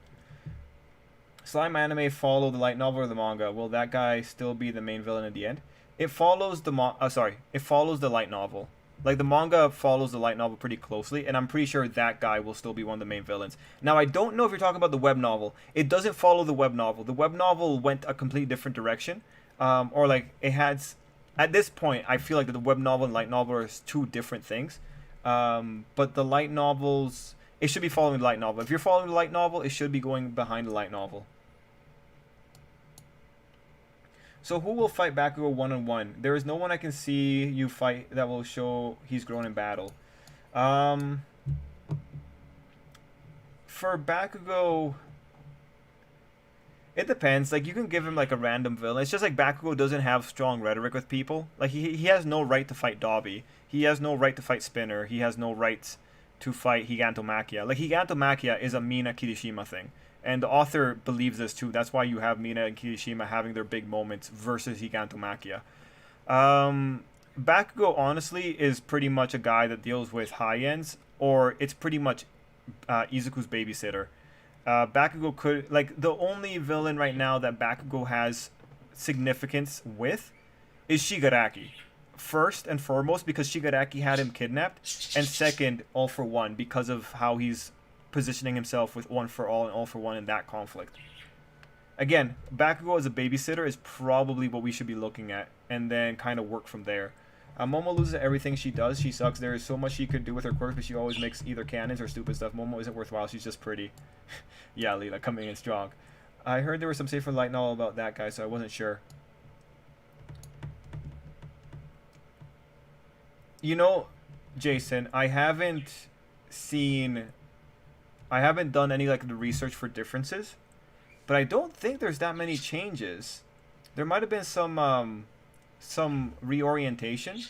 A: Slime anime follow the light novel or the manga. Will that guy still be the main villain at the end? It follows it follows the light novel. Like, the manga follows the light novel pretty closely, and I'm pretty sure that guy will still be one of the main villains. Now, I don't know if you're talking about the web novel. It doesn't follow the web novel. The web novel went a completely different direction. Or, like, it has... At this point, I feel like the web novel and light novel are two different things. But the light novels... It should be following the light novel. If you're following the light novel, it should be going behind the light novel. So who will fight Bakugo one-on-one? There is no one I can see you fight that will show he's grown in battle. For Bakugo, it depends. Like, you can give him like a random villain. It's just like Bakugo doesn't have strong rhetoric with people. Like, he has no right to fight Dobby. He has no right to fight Spinner. He has no right to fight Gigantomachia. Like, Gigantomachia is a Mina Kirishima thing. And the author believes this too. That's why you have Mina and Kirishima having their big moments versus Gigantomachia. Bakugo, honestly, is pretty much a guy that deals with high ends, or it's pretty much Izuku's babysitter. Bakugo could... Like, the only villain right now that Bakugo has significance with is Shigaraki. First and foremost, because Shigaraki had him kidnapped. And second, All For One, because of how he's... positioning himself with One For All and All For One in that conflict. Again, Bakugo as a babysitter is probably what we should be looking at, and then kind of work from there. Momo loses everything she does. She sucks. There is so much she could do with her quirks, but she always makes either cannons or stupid stuff. Momo isn't worthwhile. She's just pretty. Yeah, Leela, coming in strong. I heard there was some safer light novel about that guy, so I wasn't sure. You know, Jason, I haven't done any like the research for differences, but I don't think there's that many changes. There might have been some reorientation,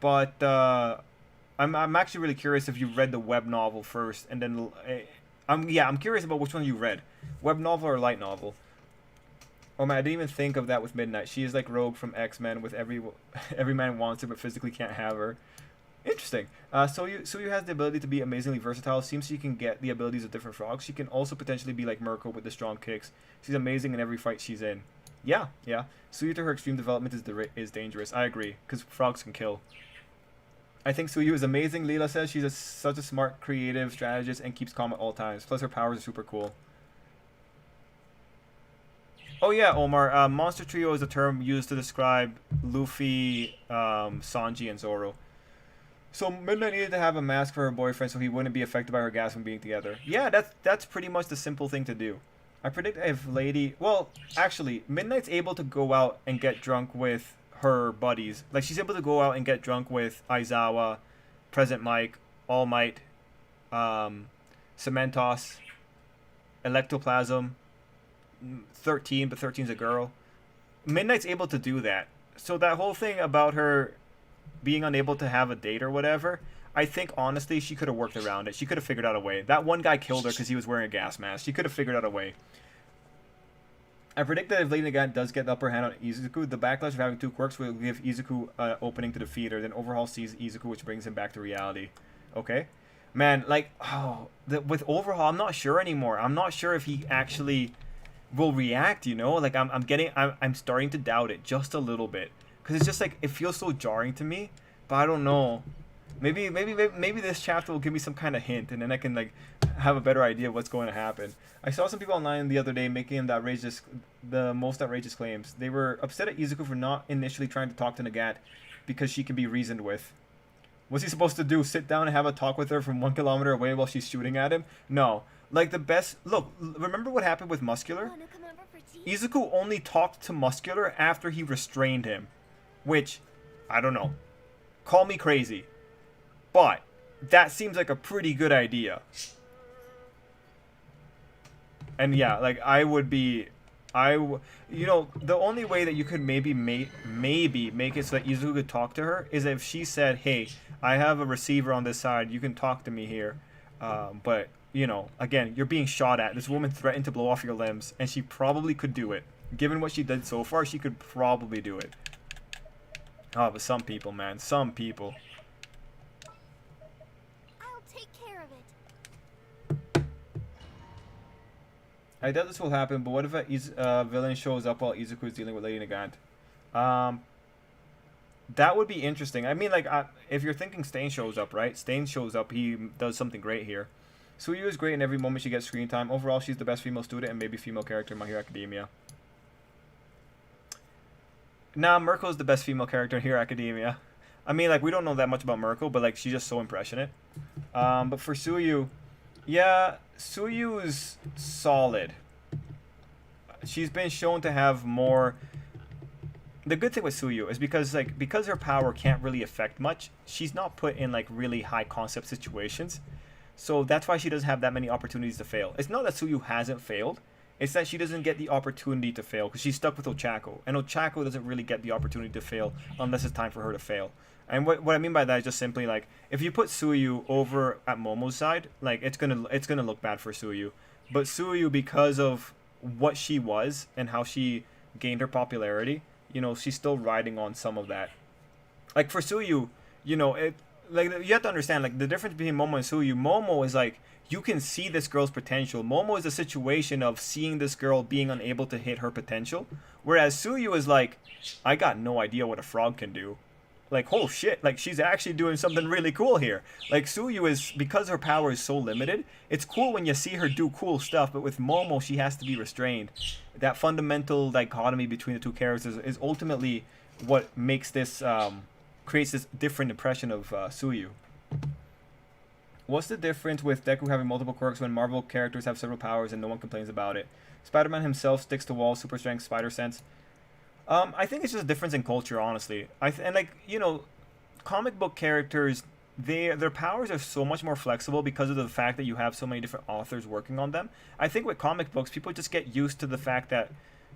A: but I'm actually really curious if you read the web novel first, and then I'm curious about which one you read, web novel or light novel. Oh man, I didn't even think of that with Midnight. She is like Rogue from X-Men, with every man wants her but physically can't have her. Interesting. Suyu has the ability to be amazingly versatile. Seems she can get the abilities of different frogs. She can also potentially be like Mirko with the strong kicks. She's amazing in every fight she's in. Yeah, yeah. Suyu to her extreme development is dangerous. I agree, because frogs can kill. I think Suyu is amazing. Leela says she's such a smart, creative strategist and keeps calm at all times. Plus her powers are super cool. Oh yeah, Omar. Monster Trio is a term used to describe Luffy, Sanji, and Zoro. So Midnight needed to have a mask for her boyfriend so he wouldn't be affected by her gas from being together. Yeah, that's pretty much the simple thing to do. I predict if Lady... Well, actually, Midnight's able to go out and get drunk with her buddies. Like, she's able to go out and get drunk with Aizawa, Present Mike, All Might, Cementos, Electoplasm, 13, but 13's a girl. Midnight's able to do that. So that whole thing about her being unable to have a date or whatever, I think honestly she could have worked around it. She could have figured out a way. That one guy killed her because he was wearing a gas mask. She could have figured out a way. I predict that if Lady Nagant does get the upper hand on Izuku, the backlash of having two quirks will give Izuku an opening to defeat her. Then Overhaul sees Izuku, which brings him back to reality. Okay? Man, like, with Overhaul, I'm not sure anymore. I'm not sure if he actually will react, you know? Like, I'm starting to doubt it just a little bit. Because it's just like, it feels so jarring to me. But I don't know. Maybe this chapter will give me some kind of hint, and then I can like have a better idea of what's going to happen. I saw some people online the other day making the most outrageous claims. They were upset at Izuku for not initially trying to talk to Nagant because she can be reasoned with. What's he supposed to do? Sit down and have a talk with her from 1 kilometer away while she's shooting at him? No. Like the best... Look, remember what happened with Muscular? Izuku only talked to Muscular after he restrained him. Which, I don't know. Call me crazy. But that seems like a pretty good idea. And yeah, like you know, the only way that you could maybe make it so that Izuku could talk to her is if she said, "Hey, I have a receiver on this side. You can talk to me here." But you know, again, you're being shot at. This woman threatened to blow off your limbs, and she probably could do it. Given what she did so far, she could probably do it. Oh, but some people, man, some people. I doubt this will happen, but what if a villain shows up while Izuku is dealing with Lady Nagant? That would be interesting. I mean, like, if you're thinking Stain shows up, right? Stain shows up, he does something great here. Suyu is great in every moment she gets screen time. Overall, she's the best female student and maybe female character in My Hero Academia. Nah, Mirko's the best female character in Hero Academia. I mean, like, we don't know that much about Mirko, but, like, she's just so impressionate. But for Suyu... Yeah, Suyu's solid. She's been shown to have more... The good thing with Suyu is because her power can't really affect much, she's not put in like really high concept situations. So that's why she doesn't have that many opportunities to fail. It's not that Suyu hasn't failed, it's that she doesn't get the opportunity to fail because she's stuck with Ochako. And Ochako doesn't really get the opportunity to fail unless it's time for her to fail. And what I mean by that is just simply like if you put Suyu over at Momo's side, like it's gonna look bad for Suyu. But Suyu, because of what she was and how she gained her popularity, you know, she's still riding on some of that. Like for Suyu, you know, you have to understand like the difference between Momo and Suyu. Momo is like you can see this girl's potential. Momo is a situation of seeing this girl being unable to hit her potential, whereas Suyu is like, I got no idea what a frog can do. like, oh shit, like she's actually doing something really cool here. Like Suyu is, because her power is so limited, it's cool when you see her do cool stuff, but with Momo she has to be restrained. That fundamental dichotomy between the two characters is ultimately what makes this creates this different impression of Suyu. What's the difference with Deku having multiple quirks when Marvel characters have several powers and no one complains about it? Spider-Man himself sticks to walls, super strength, spider sense. I think it's just a difference in culture, honestly. And like, you know, comic book characters, their powers are so much more flexible because of the fact that you have so many different authors working on them. I think with comic books, people just get used to the fact that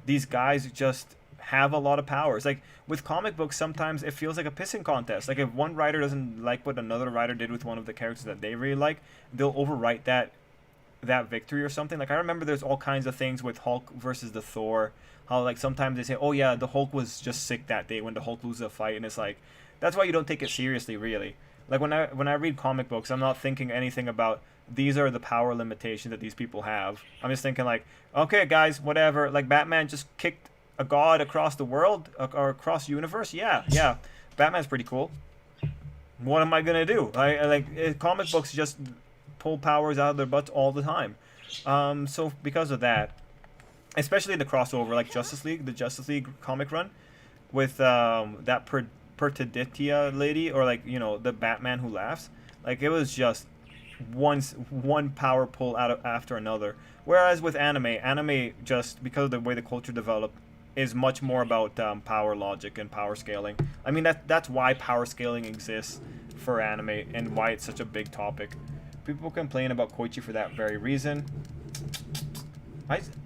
A: these guys just have a lot of powers. Like with comic books, sometimes it feels like a pissing contest. Like if one writer doesn't like what another writer did with one of the characters that they really like, they'll overwrite that victory or something. Like I remember there's all kinds of things with Hulk versus the Thor. How like sometimes they say, oh yeah, the Hulk was just sick that day when the Hulk loses a fight, and it's like that's why you don't take it seriously, really. Like when I read comic books, I'm not thinking anything about these are the power limitations that these people have. I'm just thinking like, okay, guys, whatever. Like Batman just kicked a god across the world or across the universe. Yeah, yeah, Batman's pretty cool. What am I gonna do? I like comic books just pull powers out of their butts all the time. So because of that, especially the crossover, like Justice League, the Justice League comic run with that Pertiditya lady, or like, you know, the Batman who laughs. Like it was just one power pull after another. Whereas with anime just because of the way the culture developed is much more about power logic and power scaling. I mean that's why power scaling exists for anime and why it's such a big topic. People complain about Koichi for that very reason.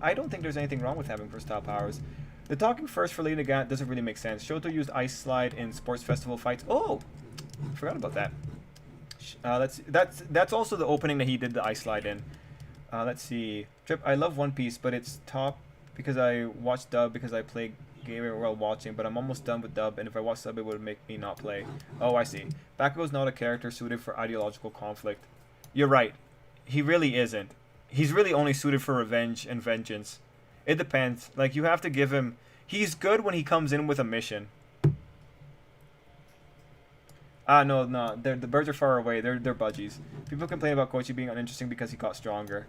A: I don't think there's anything wrong with having versatile powers. The talking first for Lady Nagant doesn't really make sense. Shoto used Ice Slide in sports festival fights. Oh, forgot about that. That's also the opening that he did the Ice Slide in. Let's see. Trip. I love One Piece, but it's top because I watch dub because I play game while watching. But I'm almost done with dub, and if I watch sub, it would make me not play. Oh, I see. Bakugo's not a character suited for ideological conflict. You're right. He really isn't. He's really only suited for revenge and vengeance. It depends. Like, you have to give him... He's good when he comes in with a mission. No. The birds are far away. They're budgies. People complain about Koichi being uninteresting because he got stronger.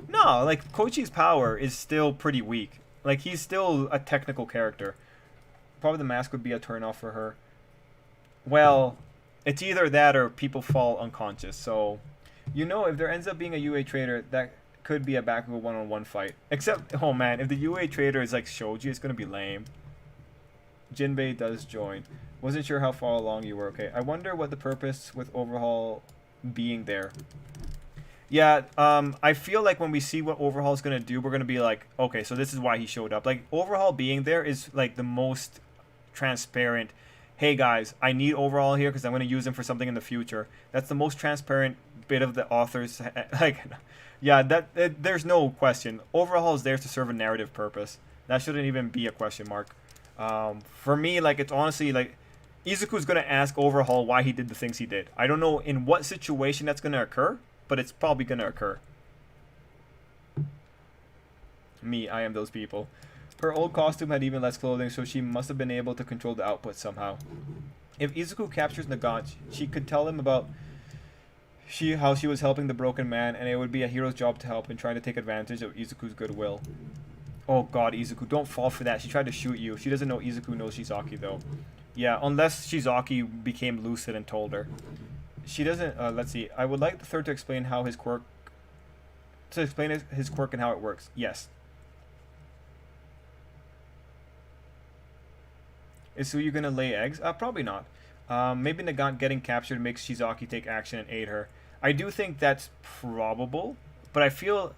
A: No, like, Koichi's power is still pretty weak. Like, he's still a technical character. Probably the mask would be a turnoff for her. Well, it's either that or people fall unconscious, so... You know, if there ends up being a UA trader, that could be a Bakugo one-on-one fight. Except, oh man, if the UA trader is like Shoji, it's gonna be lame. Jinbei does join. Wasn't sure how far along you were. Okay, I wonder what the purpose with Overhaul being there. Yeah, I feel like when we see what Overhaul's gonna do, we're gonna be like, okay, so this is why he showed up. Like, Overhaul being there is like the most transparent. Hey guys, I need Overhaul here because I'm gonna use him for something in the future. That's the most transparent bit of the author's like. Yeah, there's no question. Overhaul is there to serve a narrative purpose. That shouldn't even be a question mark. For me, like, it's honestly like Izuku's gonna ask Overhaul why he did the things he did. I don't know in what situation that's gonna occur, but it's probably gonna occur. Me, I am those people. Her old costume had even less clothing, so she must have been able to control the output somehow. If Izuku captures Nagant, she could tell him about how she was helping the broken man, and it would be a hero's job to help in trying to take advantage of Izuku's goodwill. Oh god, Izuku, don't fall for that. She tried to shoot you. She doesn't know Izuku knows Shizaki, though. Yeah, unless Shizaki became lucid and told her. She doesn't... let's see. I would like the third to explain how his quirk... To explain his quirk and how it works. Yes. Is Suyu gonna lay eggs? Probably not. Maybe Nagant getting captured makes Shizaki take action and aid her. I do think that's probable, but I feel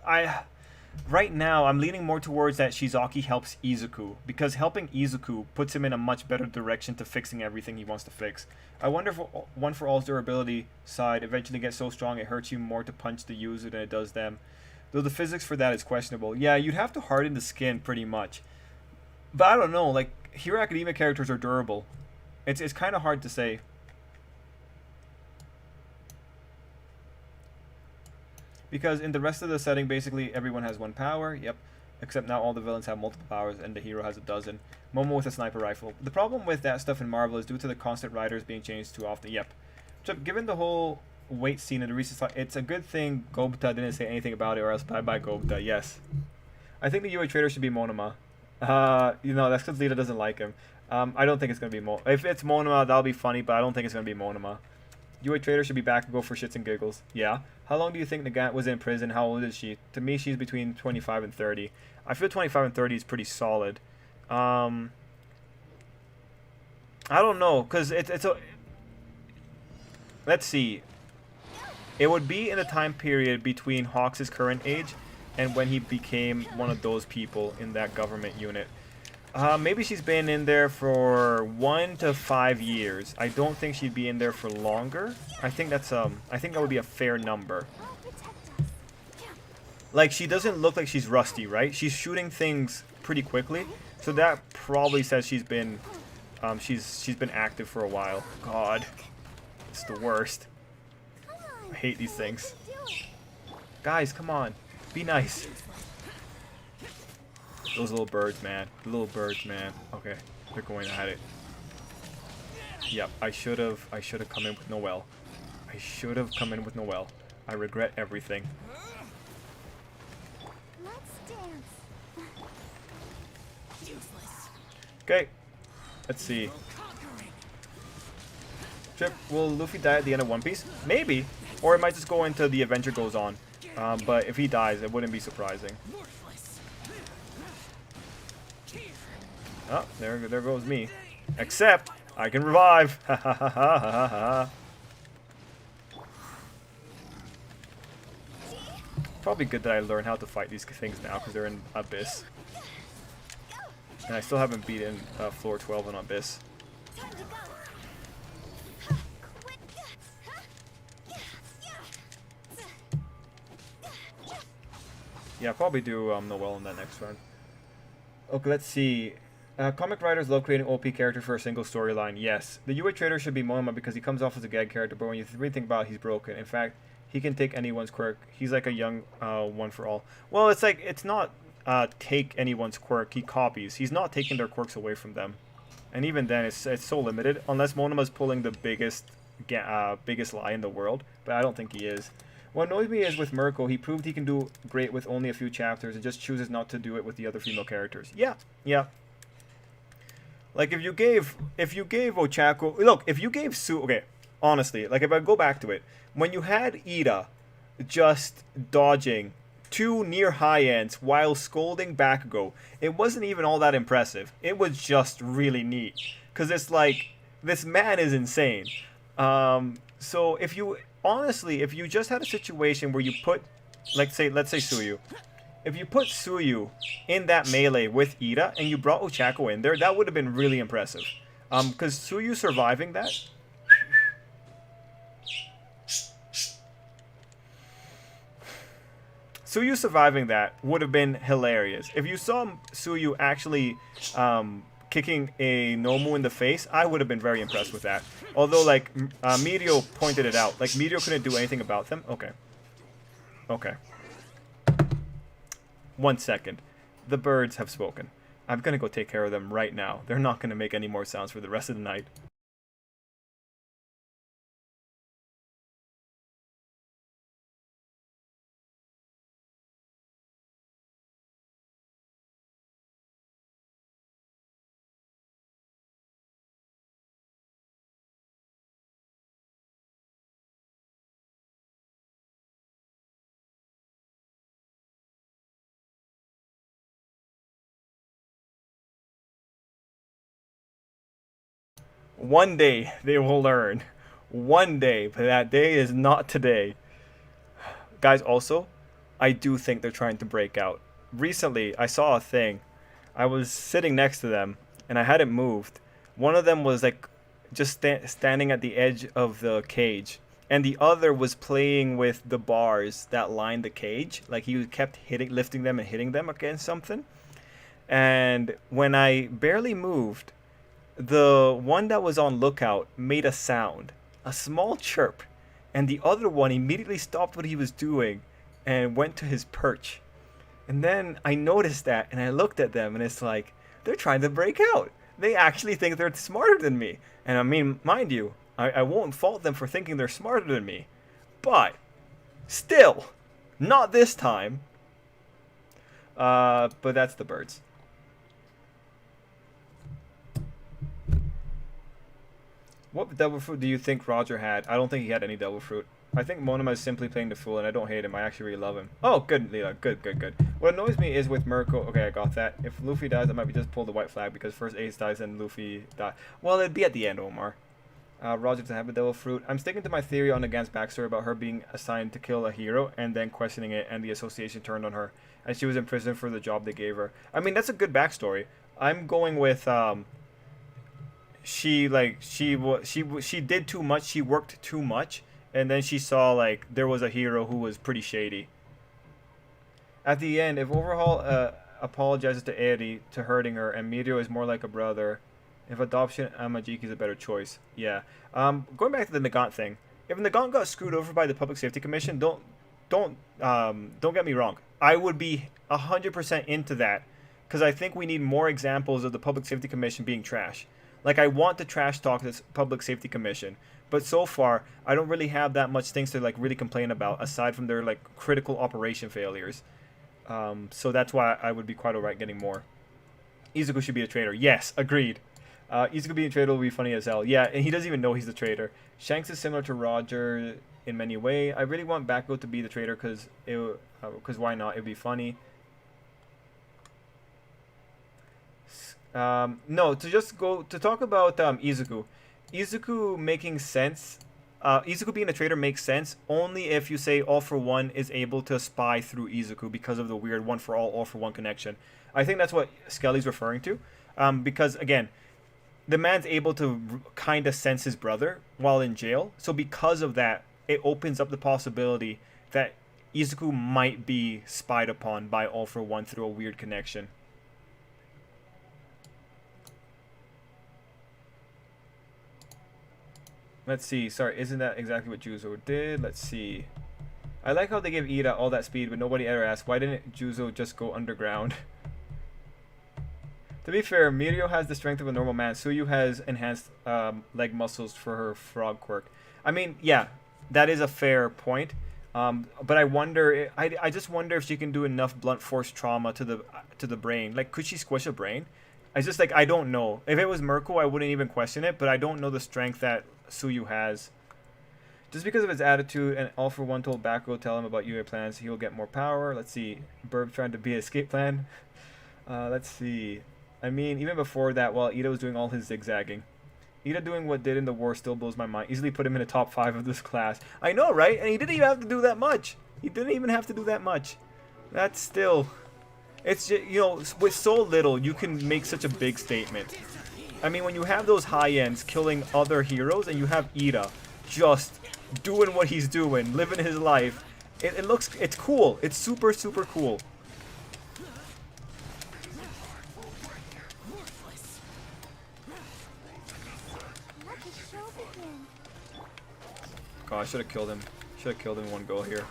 A: right now I'm leaning more towards that Shizaki helps Izuku, because helping Izuku puts him in a much better direction to fixing everything he wants to fix. I wonder if One for All's durability side eventually gets so strong it hurts you more to punch the user than it does them. Though the physics for that is questionable. Yeah, you'd have to harden the skin pretty much. But I don't know, like, Hero Academia characters are durable. It's kind of hard to say. Because in the rest of the setting, basically everyone has one power. Yep. Except now all the villains have multiple powers and the hero has a dozen. Momo with a sniper rifle. The problem with that stuff in Marvel is due to the constant riders being changed too often. Yep. So given the whole wait scene in the recent slide, it's a good thing Gobta didn't say anything about it, or else bye-bye Gobta. Yes. I think the UA trader should be Monoma. That's because Lita doesn't like him. I don't think it's going to be If it's Monoma, that'll be funny, but I don't think it's going to be Monoma. UA trader should be back and go for shits and giggles. Yeah. How long do you think Nagant was in prison? How old is she? To me, she's between 25 and 30. I feel 25 and 30 is pretty solid. I don't know, because it's a... Let's see. It would be in the time period between Hawks' current age and when he became one of those people in that government unit. Maybe she's been in there for 1 to 5 years. I don't think she'd be in there for longer. I think that would be a fair number. Like, she doesn't look like she's rusty, right? She's shooting things pretty quickly, so that probably says she's been active for a while. God, it's the worst. I hate these things. Guys, come on, be nice. Those little birds, man. The little birds, man. Okay, they're going at it. Yep, I should have come in with Noelle. I should have come in with Noelle. I regret everything. Okay, let's see. Trip, will Luffy die at the end of One Piece? Maybe, or it might just go into the adventure goes on. But if he dies, it wouldn't be surprising. Oh, there goes me. Except I can revive. Ha ha ha ha ha ha. Probably good that I learn how to fight these things now because they're in Abyss. And I still haven't beaten floor 12 in Abyss. Yeah, I'll probably do Noelle in that next round. Okay, let's see. Comic writers love creating OP character for a single storyline. Yes. The UA trader should be Moema because he comes off as a gag character, but when you really think about it, he's broken. In fact, he can take anyone's quirk. He's like a young one for all. Well, it's like, it's not take anyone's quirk. He copies. He's not taking their quirks away from them. And even then, it's so limited. Unless Monema's pulling the biggest lie in the world. But I don't think he is. What annoys me is with Mirko, he proved he can do great with only a few chapters and just chooses not to do it with the other female characters. Yeah, yeah. Like if you gave Ochako, look, if you gave Sue, okay, honestly, like if I go back to it, when you had Ida just dodging 2 near high ends while scolding Bakugo, it wasn't even all that impressive. It was just really neat. Because it's like, this man is insane. So if you, honestly, if you just had a situation where you put, let's say Suyu. If you put Suyu in that melee with Ida and you brought Ochako in there, that would have been really impressive. Because Suyu surviving that... Suyu surviving that would have been hilarious. If you saw Suyu actually kicking a Nomu in the face, I would have been very impressed with that. Although, like, Mirio pointed it out. Like, Mirio couldn't do anything about them. Okay. Okay. 1 second. The birds have spoken. I'm gonna go take care of them right now. They're not gonna make any more sounds for the rest of the night. One day they will learn. One day, but that day is not today. Guys, also, I do think they're trying to break out. Recently, I saw a thing. I was sitting next to them, and I hadn't moved. One of them was like just standing at the edge of the cage, and the other was playing with the bars that lined the cage. Like he kept lifting them and hitting them against something. And when I barely moved, the one that was on lookout made a sound, a small chirp, and the other one immediately stopped what he was doing and went to his perch. And then I noticed that, and I looked at them, and it's like, they're trying to break out. They actually think they're smarter than me. And I mean, mind you, I won't fault them for thinking they're smarter than me. But, still, not this time. But that's the birds. What devil fruit do you think Roger had? I don't think he had any devil fruit. I think Monoma is simply playing the fool, and I don't hate him. I actually really love him. Oh, good, Leela. Good, good, good. What annoys me is with Mirko. Okay, I got that. If Luffy dies, I might be just pull the white flag because first Ace dies and Luffy dies. Well, it'd be at the end, Omar. Roger doesn't have a devil fruit. I'm sticking to my theory on the Gant's backstory about her being assigned to kill a hero and then questioning it, and the association turned on her, and she was in prison for the job they gave her. I mean, that's a good backstory. I'm going with she did too much. She worked too much. And then she saw, like, there was a hero who was pretty shady. At the end, if Overhaul apologizes to Eri to hurting her, and Mirio is more like a brother, if adoption, Amajiki is a better choice. Yeah. Going back to the Nagant thing, if Nagant got screwed over by the Public Safety Commission, don't get me wrong. I would be 100% into that, because I think we need more examples of the Public Safety Commission being trash. Like, I want to trash talk this Public Safety Commission. But so far, I don't really have that much things to like really complain about aside from their like critical operation failures. So that's why I would be quite alright getting more. Izuku should be a traitor. Yes, agreed. Izuku being a traitor will be funny as hell. Yeah, and he doesn't even know he's the traitor. Shanks is similar to Roger in many ways. I really want Bakugo to be the traitor because why not? It would be funny. No, to talk about Izuku. Izuku making sense. Izuku being a traitor makes sense only if you say All For One is able to spy through Izuku because of the weird One For All For One connection. I think that's what Skelly's referring to. Because, again, the man's able to kind of sense his brother while in jail. So because of that, it opens up the possibility that Izuku might be spied upon by All For One through a weird connection. Let's see. Sorry, isn't that exactly what Juzo did? Let's see. I like how they give Ida all that speed, but nobody ever asked, why didn't Juzo just go underground? To be fair, Mirio has the strength of a normal man. Suyu has enhanced leg muscles for her frog quirk. I mean, yeah, that is a fair point. But I wonder, I just wonder if she can do enough blunt force trauma to the brain. Like, could she squish a brain? It's just like, I don't know. If it was Mirko, I wouldn't even question it, but I don't know the strength that Suyu has. Just because of his attitude, and All For One told Bakugo, tell him about UA plans, he'll get more power. Let's see. Burb trying to be an escape plan. Let's see. I mean, even before that, while Ida was doing all his zigzagging. Ida doing what did in the war still blows my mind. Easily put him in the top 5 of this class. I know, right? And he didn't even have to do that much. He didn't even have to do that much. That's still... It's just, you know, with so little, you can make such a big statement. I mean, when you have those high ends killing other heroes, and you have Ida just doing what he's doing, living his life, it's cool. It's super, super cool. God, I should have killed him. Should have killed him in one go here.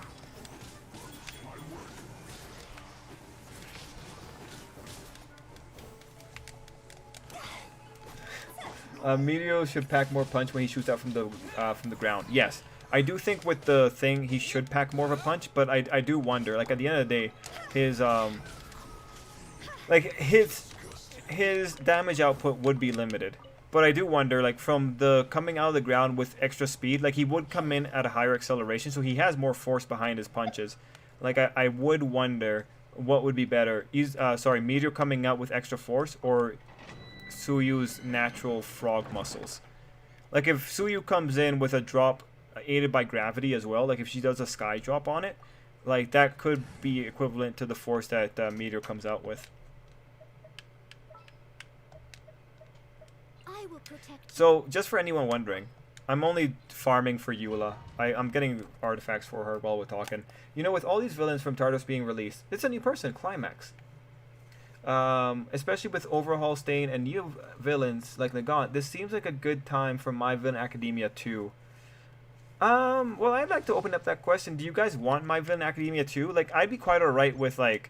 A: Mirio should pack more punch when he shoots out from the ground. Yes, I do think with the thing he should pack more of a punch, but I do wonder. Like at the end of the day, his damage output would be limited. But I do wonder, like from the coming out of the ground with extra speed, like he would come in at a higher acceleration, so he has more force behind his punches. Like I would wonder what would be better. Mirio coming out with extra force or Suyu's natural frog muscles. Like if Suyu comes in with a drop aided by gravity as well, like if she does a sky drop on it, like that could be equivalent to the force that Meteor comes out with. So just for anyone wondering, I'm only farming for Eula. I'm getting artifacts for her while we're talking. You know, with all these villains from Tardos being released, it's a new person, Climax. Especially with Overhaul, Stain, and new villains like Nagant, this seems like a good time for My Villain Academia 2. Well, I'd like to open up that question. Do you guys want My Villain Academia 2? Like, I'd be quite alright with, like,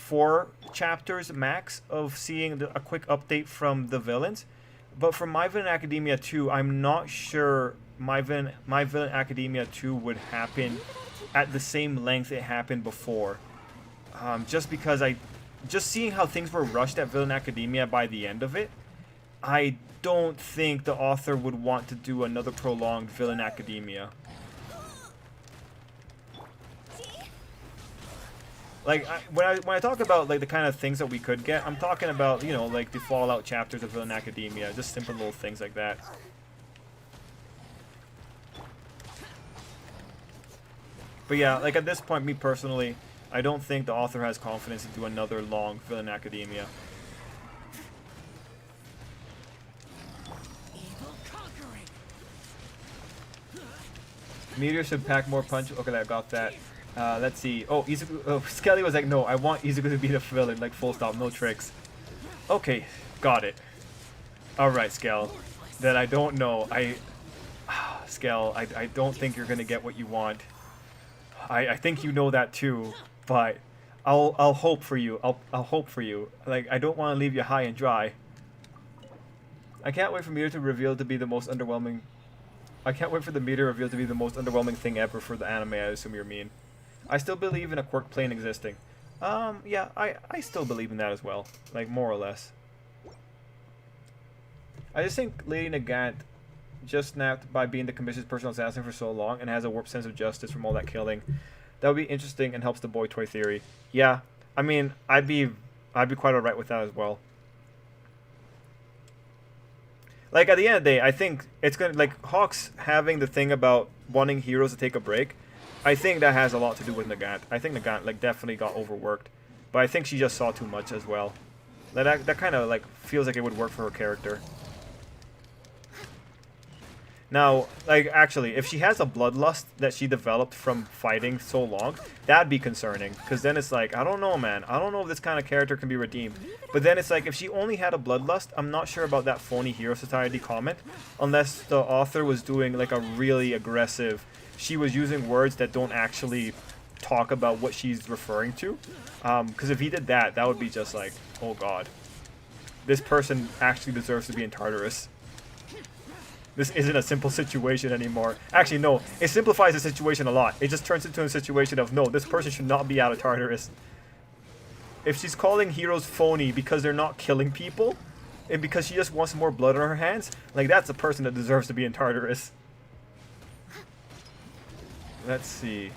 A: 4 chapters max of seeing a quick update from the villains. But for My Villain Academia 2, I'm not sure My Villain Academia 2 would happen at the same length it happened before. Just because just seeing how things were rushed at Villain Academia by the end of it, I don't think the author would want to do another prolonged Villain Academia. Like, when I talk about, like, the kind of things that we could get, I'm talking about, you know, like, the Fallout chapters of Villain Academia. Just simple little things like that. But yeah, like, at this point, me personally, I don't think the author has confidence to do another long Villain Academia. Meteor should pack more punch. Okay, I got that. Let's see. Oh, Izuku. Oh, Skelly was like, no, I want Izuku to be the villain. Like, full stop, no tricks. Okay, got it. Alright, Skell. Then I don't know. Skell, I don't think you're gonna get what you want. I think you know that too, but I'll hope for you. I'll hope for you. Like, I don't want to leave you high and dry. I can't wait for Meteor to reveal to be the most underwhelming. I can't wait for the Meteor reveal to be the most underwhelming thing ever for the anime. I assume you're mean. I still believe in a quirk plane existing. Yeah, I still believe in that as well. Like, more or less. I just think Lady Nagant just snapped by being the Commission's personal assassin for so long and has a warped sense of justice from all that killing. That would be interesting and helps the boy toy theory. Yeah, I mean, I'd be quite alright with that as well. Like, at the end of the day, I think it's gonna, like, Hawks having the thing about wanting heroes to take a break, I think that has a lot to do with Nagant. I think Nagant, like, definitely got overworked. But I think she just saw too much as well. Like, that kind of, like, feels like it would work for her character. Now, like, actually, if she has a bloodlust that she developed from fighting so long, that'd be concerning. Because then it's like, I don't know, man. I don't know if this kind of character can be redeemed. But then it's like, if she only had a bloodlust, I'm not sure about that phony Hero Society comment. Unless the author was doing, like, a really aggressive... She was using words that don't actually talk about what she's referring to. Because if he did that, that would be just like, oh god. This person actually deserves to be in Tartarus. This isn't a simple situation anymore. Actually, no. It simplifies the situation a lot. It just turns into a situation of, no, this person should not be out of Tartarus. If she's calling heroes phony because they're not killing people, and because she just wants more blood on her hands, like, that's a person that deserves to be in Tartarus. Let's see.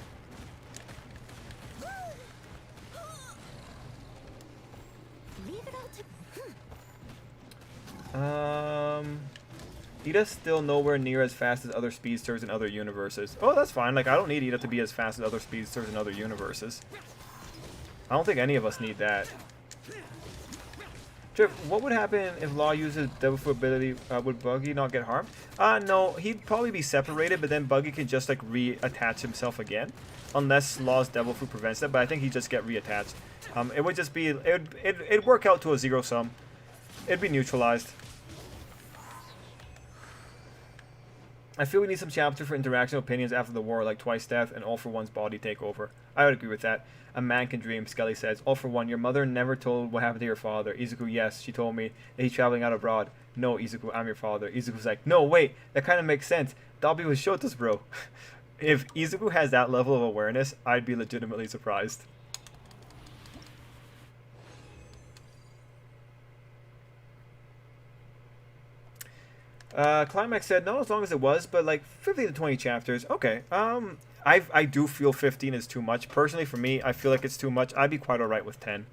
A: Ida's still nowhere near as fast as other speedsters in other universes. Oh, that's fine. Like, I don't need Ida to be as fast as other speedsters in other universes. I don't think any of us need that. Trip, what would happen if Law uses Devil Fruit ability? Would Buggy not get harmed? No, he'd probably be separated, but then Buggy can just, like, reattach himself again. Unless Law's Devil Fruit prevents that, but I think he'd just get reattached. It would just be... It'd work out to a zero sum. It'd be neutralized. I feel we need some chapter for interaction opinions after the war, like Twice Death and All for One's body takeover. I would agree with that. A man can dream, Skelly says. All for One, your mother never told what happened to your father. Izuku, yes, she told me that he's traveling out abroad. No, Izuku, I'm your father. Izuku's like, no, wait, that kind of makes sense. Dobby was Shota's bro. If Izuku has that level of awareness, I'd be legitimately surprised. Climax said, not as long as it was, but like 15 to 20 chapters. Okay. I do feel 15 is too much. Personally, for me, I feel like it's too much. I'd be quite alright with 10.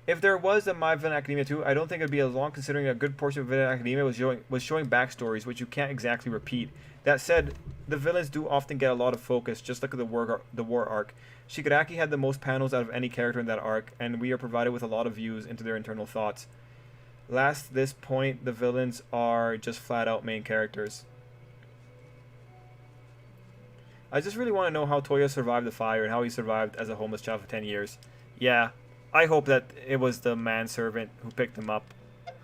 A: If there was a My Villain Academia 2, I don't think it'd be as long, considering a good portion of Villain Academia was showing backstories, which you can't exactly repeat. That said, the villains do often get a lot of focus, just like the war arc. Shigaraki had the most panels out of any character in that arc, and we are provided with a lot of views into their internal thoughts. Last this point, the villains are just flat out main characters. I just really want to know how Toya survived the fire and how he survived as a homeless child for 10 years. Yeah, I hope that it was the manservant who picked him up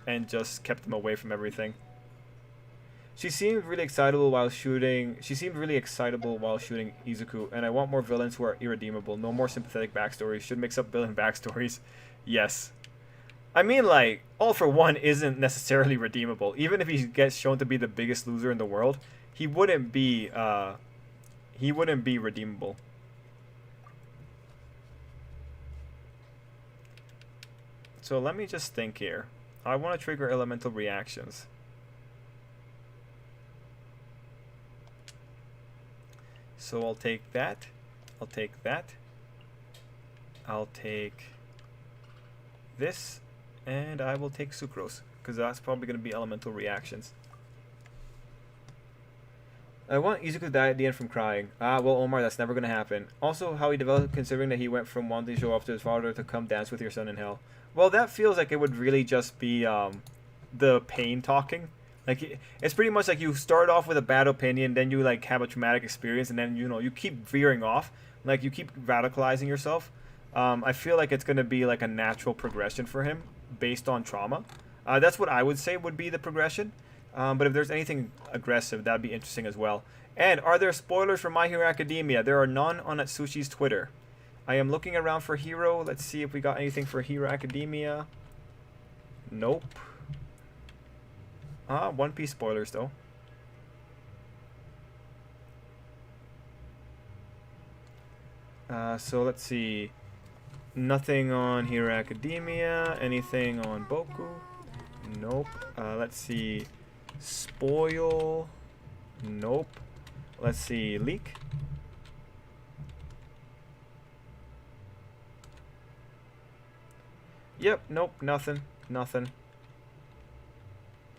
A: and just kept him away from everything. She seemed really excitable while shooting. She seemed really excitable while shooting Izuku, and I want more villains who are irredeemable. No more sympathetic backstories. Should mix up villain backstories. Yes. I mean, like, All for One isn't necessarily redeemable. Even if he gets shown to be the biggest loser in the world, he wouldn't be redeemable. So let me just think here. I want to trigger elemental reactions. So I'll take that. I'll take that. I'll take this. And I will take sucrose, because that's probably going to be elemental reactions. I want Izuku to die at the end from crying. Ah, well, Omar, that's never going to happen. Also, how he developed, considering that he went from wanting to show off to his father to come dance with your son in hell. Well, that feels like it would really just be the pain talking. Like, it's pretty much like you start off with a bad opinion, then you like have a traumatic experience, and then you keep veering off. Like, you keep radicalizing yourself. I feel like it's going to be like a natural progression for him based on trauma. That's what I would say would be the progression. But if there's anything aggressive, that'd be interesting as well. And are there spoilers for My Hero Academia? There are none on Atsushi's Twitter. I am looking around for Hero. Let's see if we got anything for Hero Academia. Nope. One Piece spoilers though. So let's see. Nothing on Hero Academia. Anything on Boku? Nope. Let's see. Spoil. Nope. Let's see. Leak. Yep. Nope. Nothing. Nothing.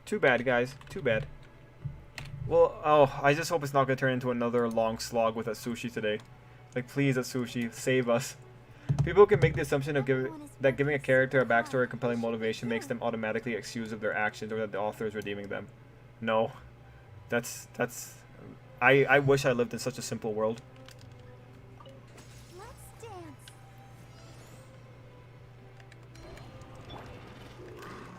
A: Too bad, guys. Too bad. Well, oh, I just hope it's not going to turn into another long slog with Atsushi today. Like, please, Atsushi, save us. People can make the assumption of that giving a character a backstory or compelling motivation makes them automatically excused of their actions or that the author is redeeming them. No. That's... I wish I lived in such a simple world.
B: Let's dance.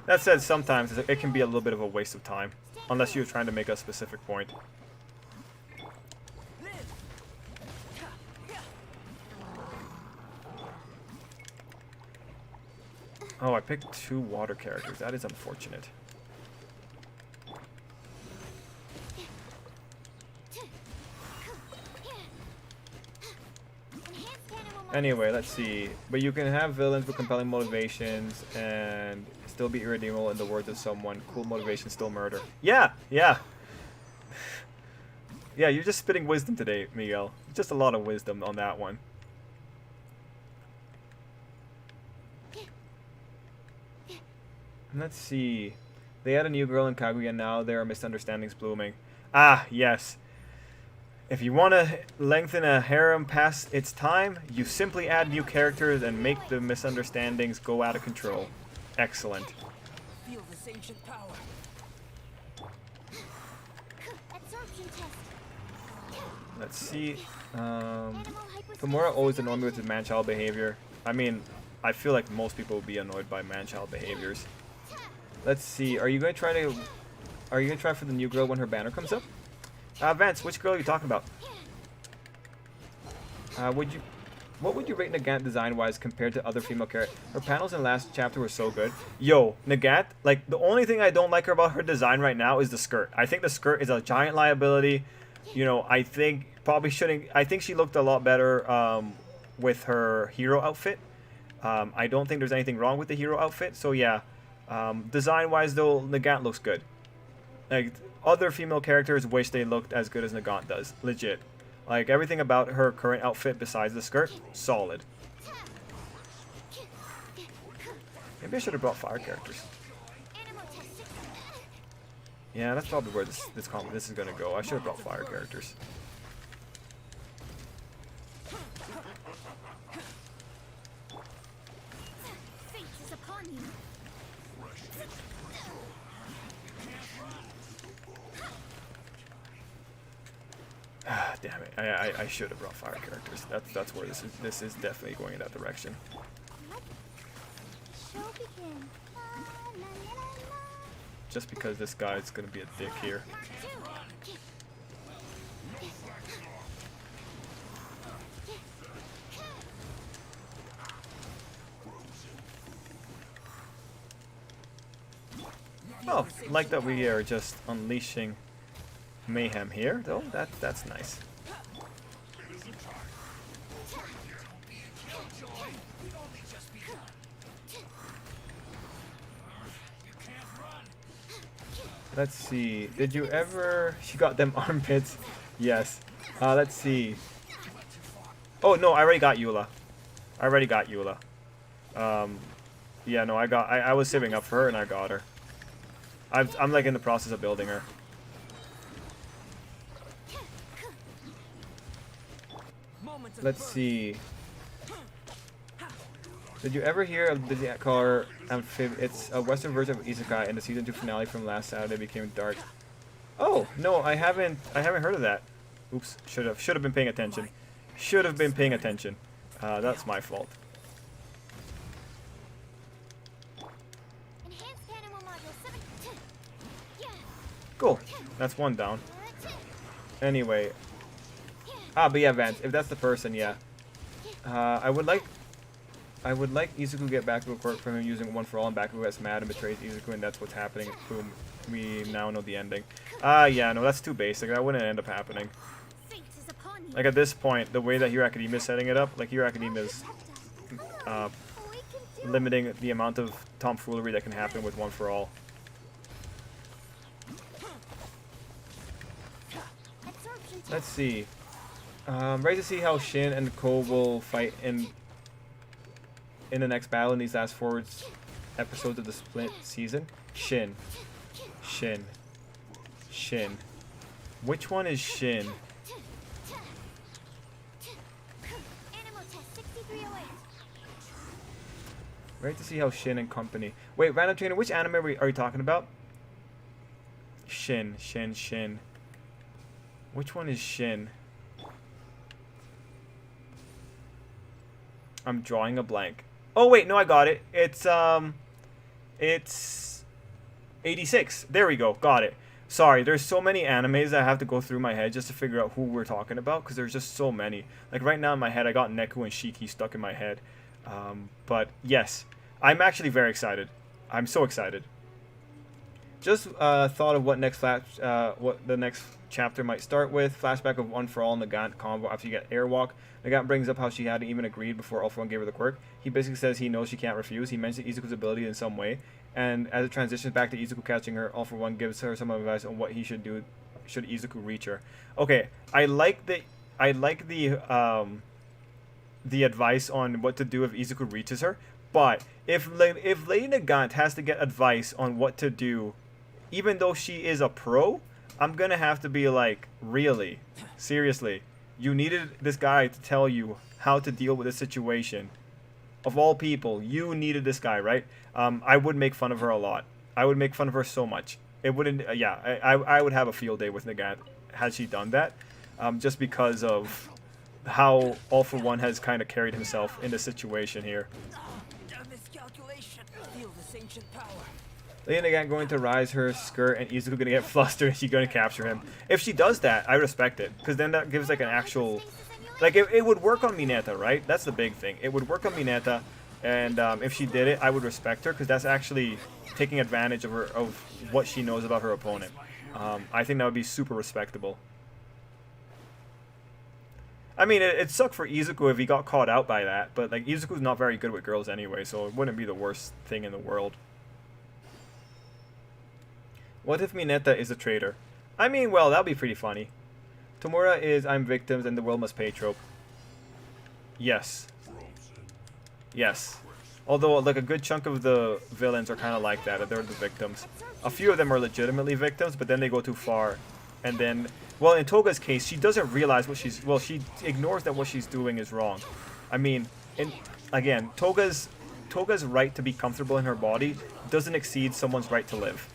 A: That said, sometimes it can be a little bit of a waste of time. Unless you're trying to make a specific point. Oh, I picked 2 water characters. That is unfortunate. Anyway, let's see. But you can have villains with compelling motivations and still be irredeemable in the words of someone. Cool motivation, still murder. Yeah, yeah. Yeah, you're just spitting wisdom today, Miguel. Just a lot of wisdom on that one. Let's see. They had a new girl in Kaguya, now there are misunderstandings blooming. Ah, yes. If you want to lengthen a harem past its time, you simply add new characters and make the misunderstandings go out of control. Excellent.
C: Feel this ancient power.
B: Absorption test.
A: Let's see. Gamora always annoyed me with his man-child behavior. I mean, I feel like most people would be annoyed by man-child behaviors. Let's see. Are you going to try for the new girl when her banner comes up? Vance, which girl are you talking about? What would you rate Nagant design-wise compared to other female characters? Her panels in last chapter were so good. Yo, Nagant, like, the only thing I don't like her about her design right now is the skirt. I think the skirt is a giant liability. You know, I think probably shouldn't... I think she looked a lot better with her hero outfit. I don't think there's anything wrong with the hero outfit. So, yeah. Design-wise, though, Nagant looks good. Like, other female characters wish they looked as good as Nagant does. Legit. Like, everything about her current outfit besides the skirt, solid. Maybe I should have brought fire characters. Yeah, that's probably where this is going to go. I should have brought fire characters.
B: Fate is upon you.
A: Ah, damn it. I should have brought fire characters. That's where this is definitely going in that direction.
B: Show begin. La, la, la, la, la.
A: just because this guy's gonna be a dick here. Oh, like that we are just unleashing mayhem here, though. That's nice. Let's see. Did you ever... She got them armpits. Yes. Let's see. Oh, no, I already got Eula. I already got Eula. Yeah, no, I was saving up for her and I got her. I'm like in the process of building her. Let's see. Did you ever hear of the car amphib? It's a Western version of Isekai, and the season 2 finale from last Saturday became dark. Oh no, I haven't heard of that. Oops, should have been paying attention. Should have been paying attention. That's my fault.
B: Enhanced animal module 7. Yeah.
A: Cool. That's one down. Anyway. But yeah, Vance, if that's the person, yeah. I would like Izuku to get Bakugo quirk from him using One for All, and Bakugo gets mad and betrays Izuku, and that's what's happening. Boom. We now know the ending. Yeah, no, that's too basic. That wouldn't end up happening.
B: Fate is upon you.
A: Like, at this point, the way that Hero Academia is setting it up, like, Hero Academia is limiting the amount of tomfoolery that can happen with One for All. Let's see. Ready to see how Shin and Ko will fight in the next battle in these last 4 episodes of the split season. Shin. Which one is Shin?
B: Animal test 6308.
A: Ready to see how Shin and company. Wait, Random Trainer, which anime are you talking about? Shin. Which one is Shin? I'm drawing a blank. Oh wait, no, I got it. It's 86. There we go. Got it. Sorry, there's so many animes that I have to go through my head just to figure out who we're talking about, because there's just so many. Like right now in my head, I got Neku and Shiki stuck in my head. But yes, I'm actually very excited. I'm so excited. Just thought of what what the next chapter might start with. Flashback of One for All and Nagant combo after you get Airwalk. Nagant brings up how she hadn't even agreed before All for One gave her the quirk. He basically says he knows she can't refuse. He mentions Izuku's ability in some way. And as it transitions back to Izuku catching her, All for One gives her some advice on what he should do should Izuku reach her. Okay, I like the advice on what to do if Izuku reaches her. But if Lady Nagant has to get advice on what to do, even though she is a pro, I'm gonna have to be like, really? Seriously? You needed this guy to tell you how to deal with this situation. Of all people, you needed this guy, right? I would make fun of her a lot. I would make fun of her so much. It wouldn't, yeah, I would have a field day with Nagant had she done that. Just because of how All for One has kind of carried himself in the situation here.
C: Miscalculation. Feel this ancient power.
A: Lady Nagant going to rise her skirt and Izuku gonna get flustered and she's gonna capture him. If she does that, I respect it. Because then that gives like an actual... Like, it would work on Mineta, right? That's the big thing. It would work on Mineta, and if she did it, I would respect her, because that's actually taking advantage of what she knows about her opponent. I think that would be super respectable. I mean, it sucked for Izuku if he got caught out by that, but like Izuku's not very good with girls anyway, so it wouldn't be the worst thing in the world. What if Mineta is a traitor? I mean, well, that'd be pretty funny. Tomura is I'm victims and the world must pay trope. Yes. Yes. Although, like, a good chunk of the villains are kind of like that. They're the victims. A few of them are legitimately victims, but then they go too far. And then, well, in Toga's case, she doesn't realize what she's... Well, she ignores that what she's doing is wrong. I mean, again, Toga's right to be comfortable in her body doesn't exceed someone's right to live.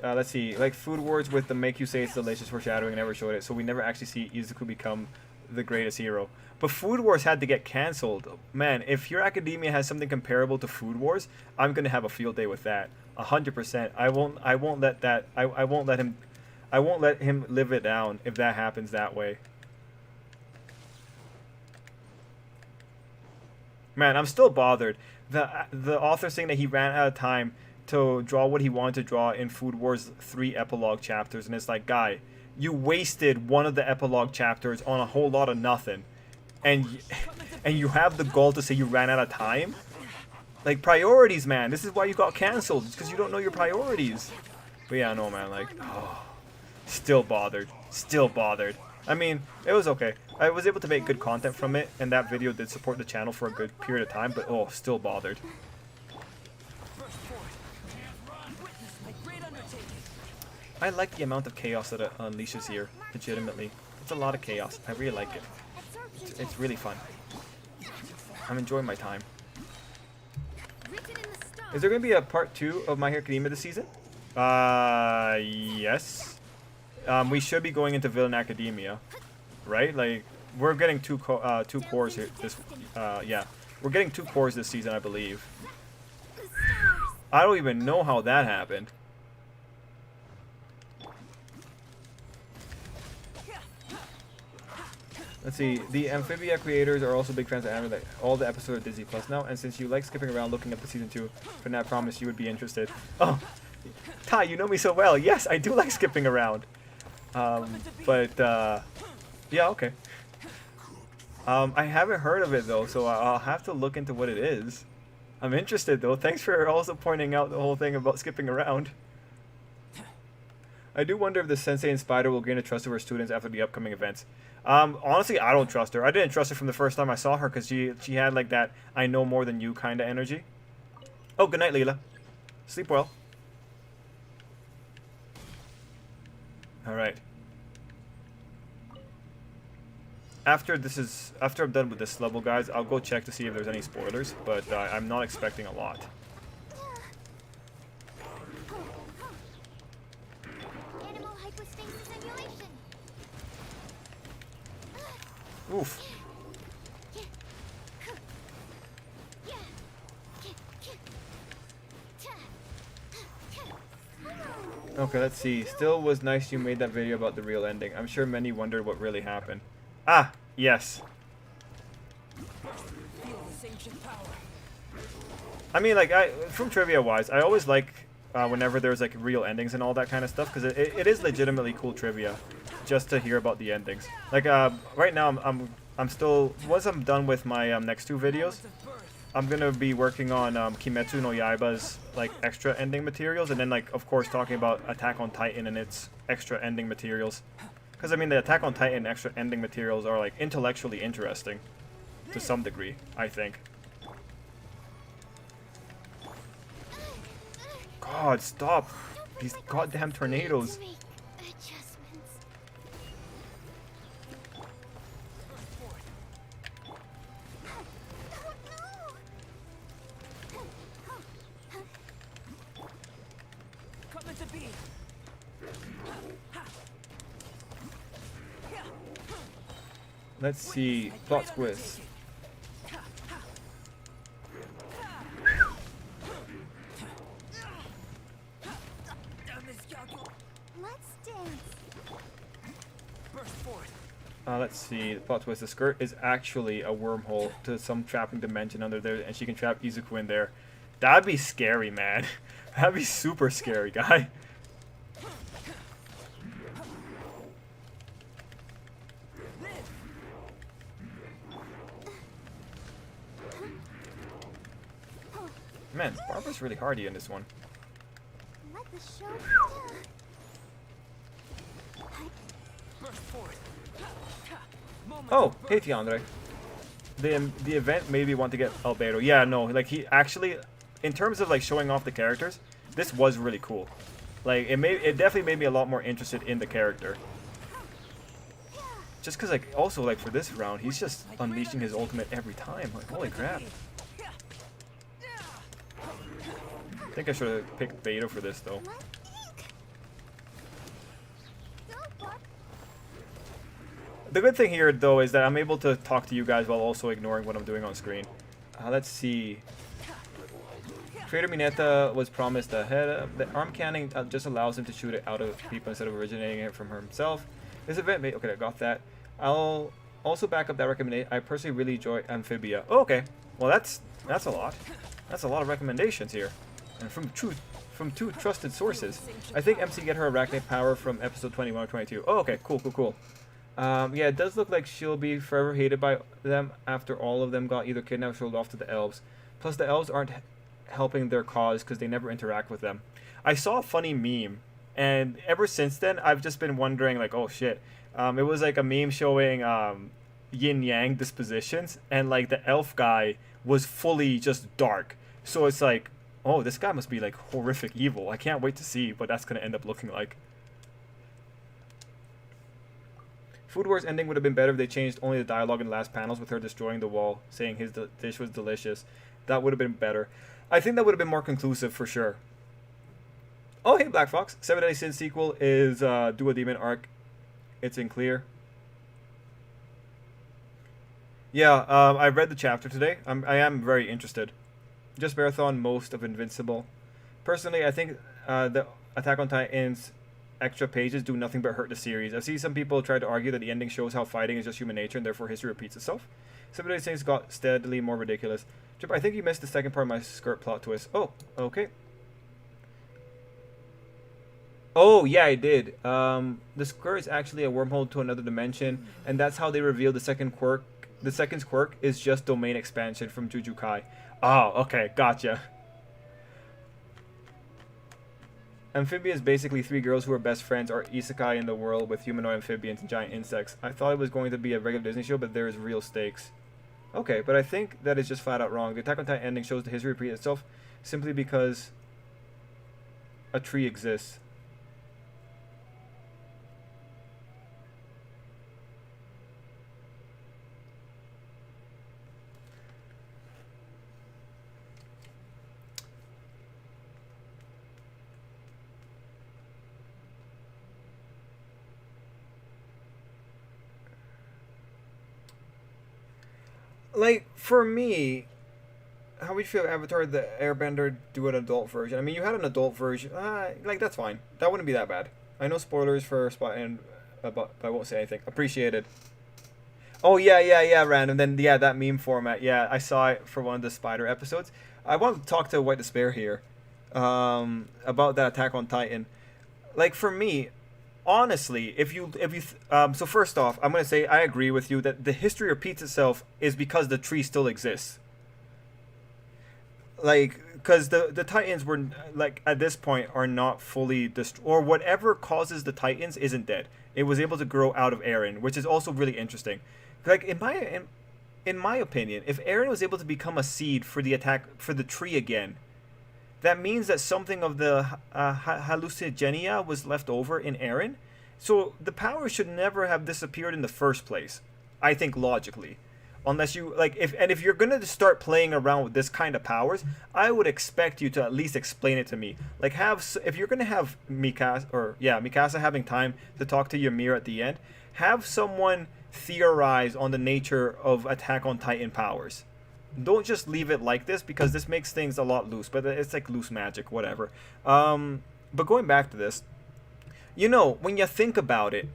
A: let's see, like Food Wars with the make you say it's delicious foreshadowing never showed it, so we never actually see Izuku become the greatest hero. But Food Wars had to get cancelled. Man, if Your Academia has something comparable to Food Wars, I'm gonna have a field day with that. 100%. I won't let that. I won't let him. I won't let him live it down if that happens that way. Man, I'm still bothered. The author saying that he ran out of time to draw what he wanted to draw in Food Wars 3 epilogue chapters, and it's like, guy, you wasted one of the epilogue chapters on a whole lot of nothing, and you have the goal to say you ran out of time. Like, priorities, man. This is why you got canceled. It's because you don't know your priorities. But yeah, no, man. Like, oh, still bothered. Still bothered. I mean, it was okay. I was able to make good content from it, and that video did support the channel for a good period of time, but oh, still bothered. I like the amount of chaos that it unleashes here, legitimately. It's a lot of chaos. I really like it. It's really fun. I'm enjoying my time. Is there going to be a part 2 of My Hero Academia this season? Yes. We should be going into Villain Academia, right? Like, we're getting two cores here. Yeah, we're getting 2 cores this season, I believe. I don't even know how that happened. Let's see. The Amphibia creators are also big fans of anime. Like, all the episodes are Disney Plus now, and since you like skipping around looking up the season 2, for now, I promise you would be interested. Oh, Ty, you know me so well. Yes, I do like skipping around. Yeah, okay. I haven't heard of it though, so I'll have to look into what it is. I'm interested though. Thanks for also pointing out the whole thing about skipping around. I do wonder if the sensei and Spider will gain the trust of her students after the upcoming events. Honestly, I don't trust her. I didn't trust her from the first time I saw her because she had like that I know more than you kind of energy. Oh, good night, Leela. Sleep well. All right. After I'm done with this level, guys, I'll go check to see if there's any spoilers, but I'm not expecting a lot. Oof. Okay, let's see. Still was nice you made that video about the real ending. I'm sure many wondered what really happened. Ah, yes. I mean, like, from trivia-wise, I always like whenever there's like real endings and all that kind of stuff, because it is legitimately cool trivia, just to hear about the endings. Like, right now I'm still, once I'm done with my next 2 videos, I'm gonna be working on Kimetsu no Yaiba's like extra ending materials, and then like of course talking about Attack on Titan and its extra ending materials. Because I mean the Attack on Titan extra ending materials are like intellectually interesting, to some degree, I think. God, stop these goddamn tornadoes. Let's see, plot twist. Let's see, the plot twist. The skirt is actually a wormhole to some trapping dimension under there, and she can trap Izuku in there. That'd be scary, man. That'd be super scary, guy. Man, Barbara's really hardy in this one. Oh, hey Tiandre. The event made me want to get Albedo. Yeah, no, like he actually, in terms of like showing off the characters, this was really cool. Like it definitely made me a lot more interested in the character. Just cause like also like for this round, he's just unleashing his ultimate every time. Like holy crap. I think I should have picked Beto for this though. The good thing here, though, is that I'm able to talk to you guys while also ignoring what I'm doing on screen. Let's see. Creator Mineta was promised a head. The arm cannon just allows him to shoot it out of people instead of originating it from himself. This event made... Okay, I got that. I'll also back up that recommendation. I personally really enjoy Amphibia. Oh, okay. Well, that's a lot. That's a lot of recommendations here. And from two trusted sources. I think MC get her arachnid power from episode 21 or 22. Oh, okay. Cool, cool, cool. Yeah, it does look like she'll be forever hated by them after all of them got either kidnapped or sold off to the elves. Plus, the elves aren't helping their cause because they never interact with them. I saw a funny meme, and ever since then, I've just been wondering, like, oh shit. It was like a meme showing yin-yang dispositions, and like the elf guy was fully just dark. So it's like, oh, this guy must be like horrific evil. I can't wait to see what that's going to end up looking like. Food Wars ending would have been better if they changed only the dialogue in the last panels with her destroying the wall, saying his dish was delicious. That would have been better. I think that would have been more conclusive for sure. Oh, hey, Black Fox. 7 Deadly Sins sequel is Duo Demon arc. It's in clear. Yeah, I read the chapter today. I am very interested. Just marathon most of Invincible. Personally, I think the Attack on Titan's extra pages do nothing but hurt the series. I've seen some people try to argue that the ending shows how fighting is just human nature and therefore history repeats itself. Some of these things got steadily more ridiculous. Trip, I think you missed the second part of my skirt plot twist. Oh, okay. Oh, yeah, I did. The skirt is actually a wormhole to another dimension, and that's how they reveal the second quirk. The second's quirk is just domain expansion from Jujutsu. Oh, okay, gotcha. Amphibia is basically 3 girls who are best friends are isekai in the world with humanoid amphibians and giant insects. I thought it was going to be a regular Disney show, but there is real stakes. Okay, but I think that is just flat out wrong. The Attack on Titan ending shows the history repeat itself simply because a tree exists. Like, for me, how would you feel Avatar the Airbender do an adult version? I mean, you had an adult version. Like, that's fine. That wouldn't be that bad. I know spoilers for Spot, and but I won't say anything. Appreciated. Oh, yeah, random. Then, yeah, that meme format. Yeah, I saw it for one of the Spider episodes. I want to talk to White Despair here about that Attack on Titan. Like, for me, honestly, so first off, I'm going to say I agree with you that the history repeats itself is because the tree still exists. Like, because the Titans were, like, at this point are not fully destroyed, or whatever causes the Titans isn't dead. It was able to grow out of Eren, which is also really interesting. Like, in my opinion, if Eren was able to become a seed for the tree again, that means that something of the hallucinogenia was left over in Eren. So the power should never have disappeared in the first place, I think, logically. Unless you, like, if you're going to start playing around with this kind of powers, I would expect you to at least explain it to me. Like, if you're going to have Mikasa having time to talk to Ymir at the end, have someone theorize on the nature of Attack on Titan powers. Don't just leave it like this, because this makes things a lot loose. But it's like loose magic, whatever. But going back to this, when you think about it,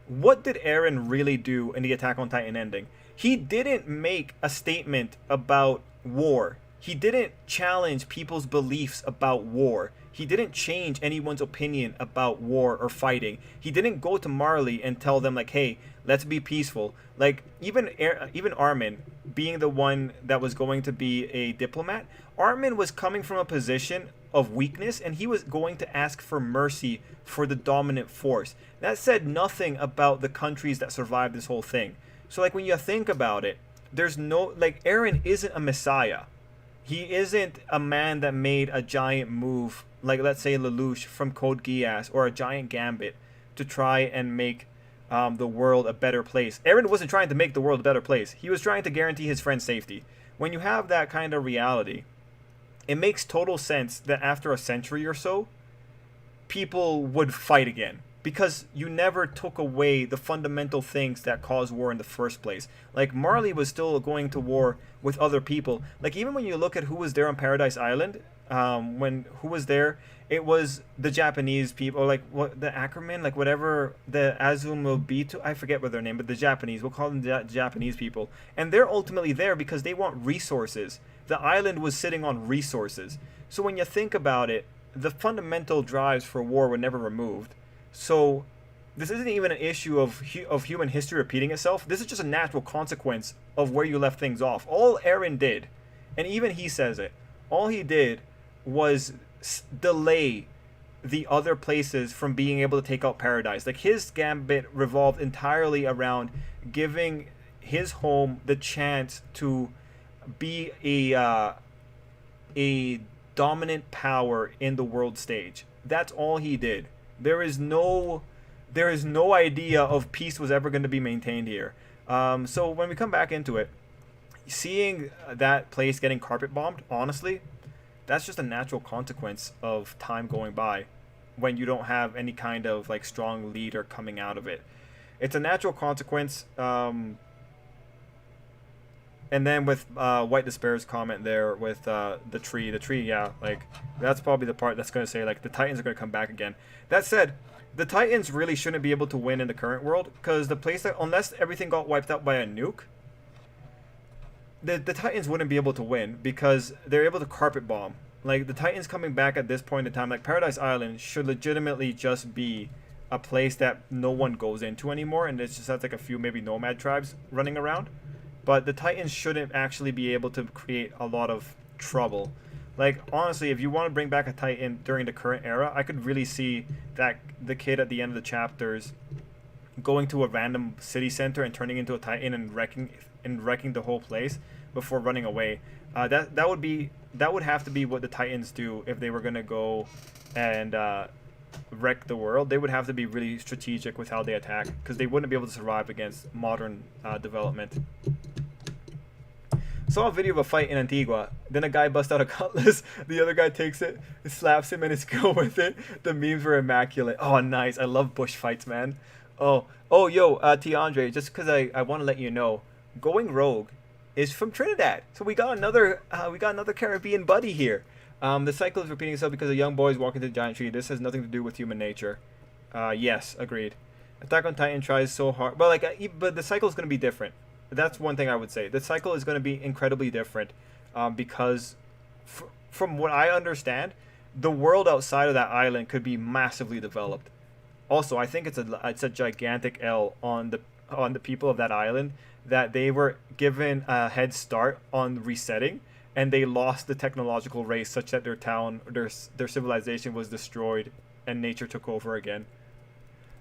A: what did Eren really do in the Attack on Titan ending? He didn't make a statement about war. He didn't challenge people's beliefs about war. He didn't change anyone's opinion about war or fighting. He didn't go to Marley and tell them, like, hey, let's be peaceful. Like, even Armin, being the one that was going to be a diplomat, Armin was coming from a position of weakness, and he was going to ask for mercy for the dominant force. That said nothing about the countries that survived this whole thing. So, like, when you think about it, there's no, like, Eren isn't a messiah. He isn't a man that made a giant move, like, let's say, Lelouch from Code Geass, or a giant gambit to try and make the world a better place. Eren wasn't trying to make the world a better place. He was trying to guarantee his friend's safety. When you have that kind of reality, it makes total sense that after a century or so, people would fight again. because you never took away the fundamental things that cause war in the first place. Like, Marley was still going to war with other people. Like, even when you look at who was there on Paradise Island, when who was there, it was the Japanese people, or like what the Ackerman, like whatever the Azumabito, I forget what their name, but the Japanese, we'll call them the Japanese people, and they're ultimately there because they want resources. The island was sitting on resources. So when you think about it, the fundamental drives for war were never removed. So this isn't even an issue of human history repeating itself. This is just a natural consequence of where you left things off. All Eren did, and even he says it, all he did was delay the other places from being able to take out Paradise. Like, his gambit revolved entirely around giving his home the chance to be a dominant power in the world stage. That's all he did. There is no idea of peace was ever going to be maintained here. So when we come back into it, seeing that place getting carpet bombed, honestly, that's just a natural consequence of time going by when you don't have any kind of like strong leader coming out of it. It's a natural consequence. And then with White Despair's comment there with the tree, yeah, like that's probably the part that's going to say like the Titans are going to come back again. That said, the Titans really shouldn't be able to win in the current world, because the place that, unless everything got wiped out by a nuke, the Titans wouldn't be able to win because they're able to carpet bomb. Like, the Titans coming back at this point in time, like Paradise Island should legitimately just be a place that no one goes into anymore, and it just has like a few maybe nomad tribes running around. But the Titans shouldn't actually be able to create a lot of trouble. Like, honestly, if you want to bring back a Titan during the current era, I could really see that the kid at the end of the chapters going to a random city center and turning into a Titan and wrecking the whole place before running away. That would have to be what the Titans do if they were gonna go and wreck the world. They would have to be really strategic with how they attack, because they wouldn't be able to survive against modern development. Saw a video of a fight in Antigua. Then a guy busts out a cutlass. The other guy takes it, slaps him, and is go with it. The memes were immaculate. Oh, nice. I love bush fights, man. Yo, T. Andre, just because I want to let you know, Going Rogue is from Trinidad. So we got another Caribbean buddy here. The cycle is repeating itself because a young boy is walking to the giant tree. This has nothing to do with human nature. Yes, agreed. Attack on Titan tries so hard, but but the cycle is going to be different. That's one thing I would say. The cycle is going to be incredibly different, because from what I understand, the world outside of that island could be massively developed. Also, I think it's a gigantic L on the people of that island, that they were given a head start on resetting, and they lost the technological race such that their town, their civilization was destroyed, and nature took over again.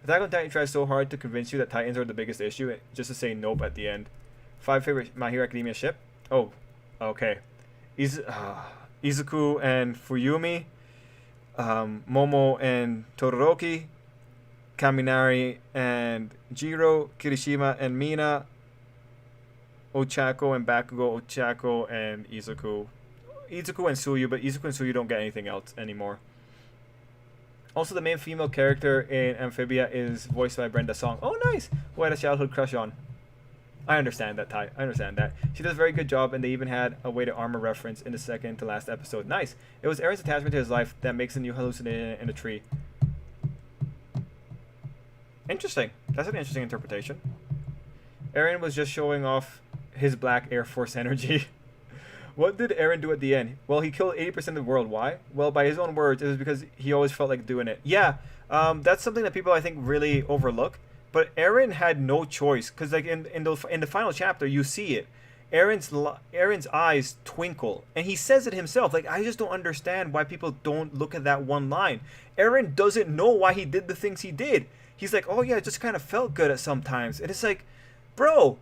A: Attack on Titan tries so hard to convince you that Titans are the biggest issue, just to say nope at the end. 5 favorite My Hero Academia ship? Oh, okay. Izuku and Fuyumi, Momo and Todoroki, Kaminari and Jiro, Kirishima and Mina, Ochako and Bakugo, Ochako and Izuku. Izuku and Suyu, but Izuku and Suyu don't get anything else anymore. Also, the main female character in Amphibia is voiced by Brenda Song. Oh, nice! Who I had a childhood crush on. I understand that, Ty. I understand that. She does a very good job, and they even had a weighted armor reference in the second to last episode. Nice! It was Eren's attachment to his life that makes a new hallucination in a tree. Interesting. That's an interesting interpretation. Eren was just showing off his black Air Force energy. What did Eren do at the end? Well, he killed 80% of the world. Why? Well, by his own words, it was because he always felt like doing it. Yeah, that's something that people, I think, really overlook. But Eren had no choice, because like in the final chapter, you see it. Eren's eyes twinkle, and he says it himself. Like, I just don't understand why people don't look at that one line. Eren doesn't know why he did the things he did. He's like, oh yeah, it just kind of felt good at sometimes. And it's like, bro,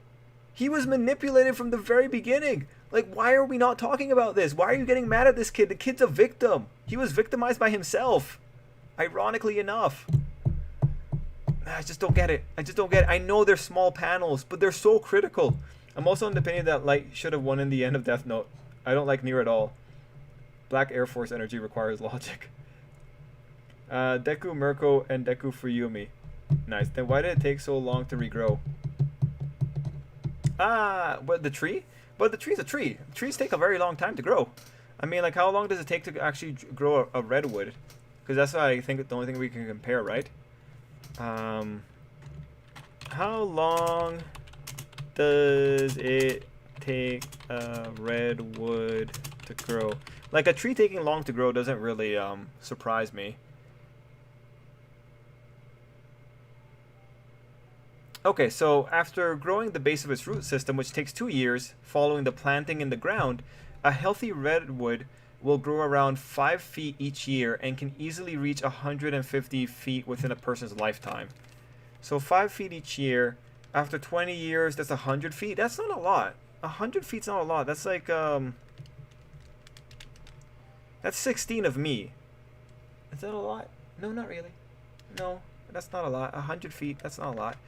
A: he was manipulated from the very beginning. Like, why are we not talking about this? Why are you getting mad at this kid? The kid's a victim. He was victimized by himself. Ironically enough. I just don't get it. I know they're small panels, but they're so critical. I'm also in the opinion that Light should have won in the end of Death Note. I don't like Nier at all. Black Air Force energy requires logic. Deku Mirko and Deku Fuyumi. Nice. Then why did it take so long to regrow? Ah, but the tree? But the tree's a tree. Trees take a very long time to grow. I mean, like, how long does it take to actually grow a redwood? Because that's I think the only thing we can compare, right? How long does it take a redwood to grow? Like, a tree taking long to grow doesn't really surprise me. Okay, so after growing the base of its root system, which takes 2 years, following the planting in the ground, a healthy redwood will grow around 5 feet each year and can easily reach 150 feet within a person's lifetime. So 5 feet each year. After 20 years, that's 100 feet. That's not a lot. 100 feet's not a lot. That's like, that's 16 of me. Is that a lot? No, not really. No, that's not a lot. 100 feet, that's not a lot.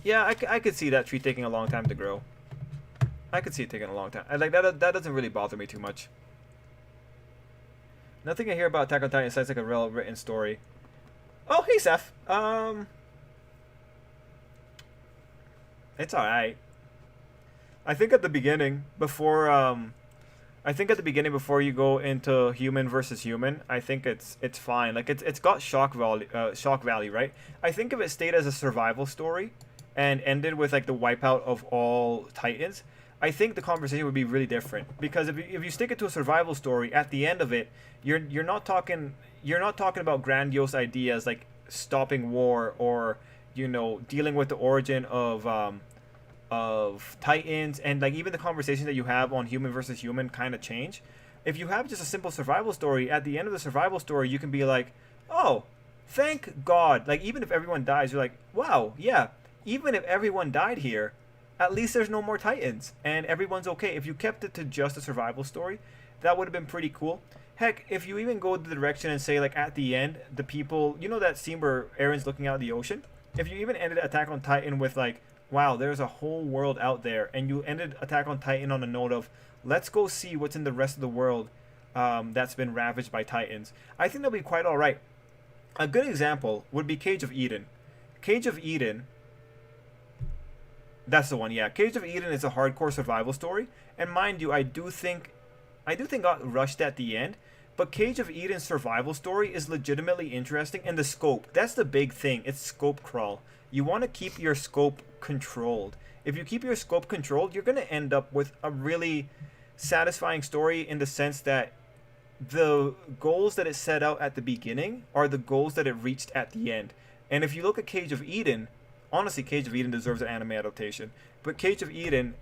A: Yeah, I could see that tree taking a long time to grow. I could see it taking a long time. Like that doesn't really bother me too much. Nothing I hear about Attack on Titan sounds like a well-written story. Oh, hey, Seth. It's alright. I think at the beginning, before before you go into human versus human, I think it's fine. Like it's got shock value, right? I think if it stayed as a survival story and ended with like the wipeout of all Titans, I think the conversation would be really different. Because if you stick it to a survival story, at the end of it, you're not talking about grandiose ideas like stopping war or dealing with the origin of Titans, and like even the conversation that you have on human versus human kind of change. If you have just a simple survival story, at the end of the survival story, you can be like, oh, thank God. Like even if everyone dies, you're like, wow, yeah. Even if everyone died here, at least there's no more Titans and everyone's okay. If you kept it to just a survival story, that would have been pretty cool. Heck, if you even go the direction and say like at the end, the people, that scene where Aaron's looking out at the ocean. If you even ended Attack on Titan with like, wow, there's a whole world out there, and you ended Attack on Titan on a note of, let's go see what's in the rest of the world that's been ravaged by Titans, I think that'll be quite alright. A good example would be Cage of Eden. Cage of Eden, that's the one, yeah. Cage of Eden is a hardcore survival story, and mind you, I do think got rushed at the end, but Cage of Eden's survival story is legitimately interesting, and the scope, that's the big thing, it's scope crawl. You want to keep your scope controlled. If you keep your scope controlled, you're going to end up with a really satisfying story in the sense that the goals that it set out at the beginning are the goals that it reached at the end. And if you look at Cage of Eden, honestly, Cage of Eden deserves an anime adaptation. But Cage of Eden,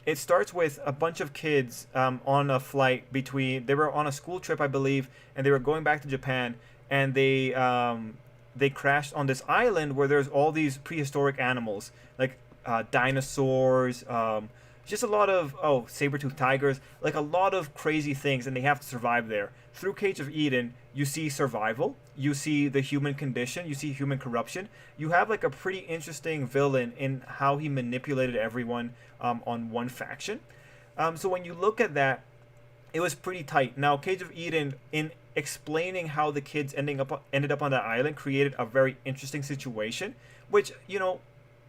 A: it starts with a bunch of kids on a flight they were on a school trip, I believe, and they were going back to Japan, and they crashed on this island where there's all these prehistoric animals, like dinosaurs, just a lot of, saber-toothed tigers, like a lot of crazy things, and they have to survive there. Through Cage of Eden, you see survival, you see the human condition, you see human corruption. You have like a pretty interesting villain in how he manipulated everyone on one faction. So when you look at that, it was pretty tight. Now, Cage of Eden, in explaining how the kids ended up on that island, created a very interesting situation, which,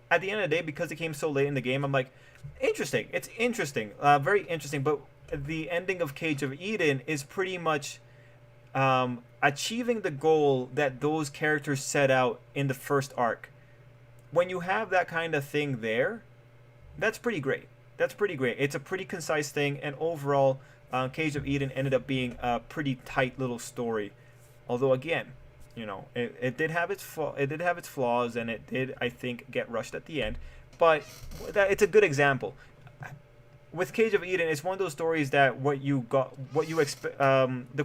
A: at the end of the day, because it came so late in the game, I'm like, interesting. It's interesting, very interesting. But the ending of Cage of Eden is pretty much achieving the goal that those characters set out in the first arc. When you have that kind of thing there, that's pretty great. That's pretty great. It's a pretty concise thing, and overall, Cage of Eden ended up being a pretty tight little story. Although again, it did have its flaws, and it did, I think, get rushed at the end. But it's a good example. With Cage of Eden, it's one of those stories that the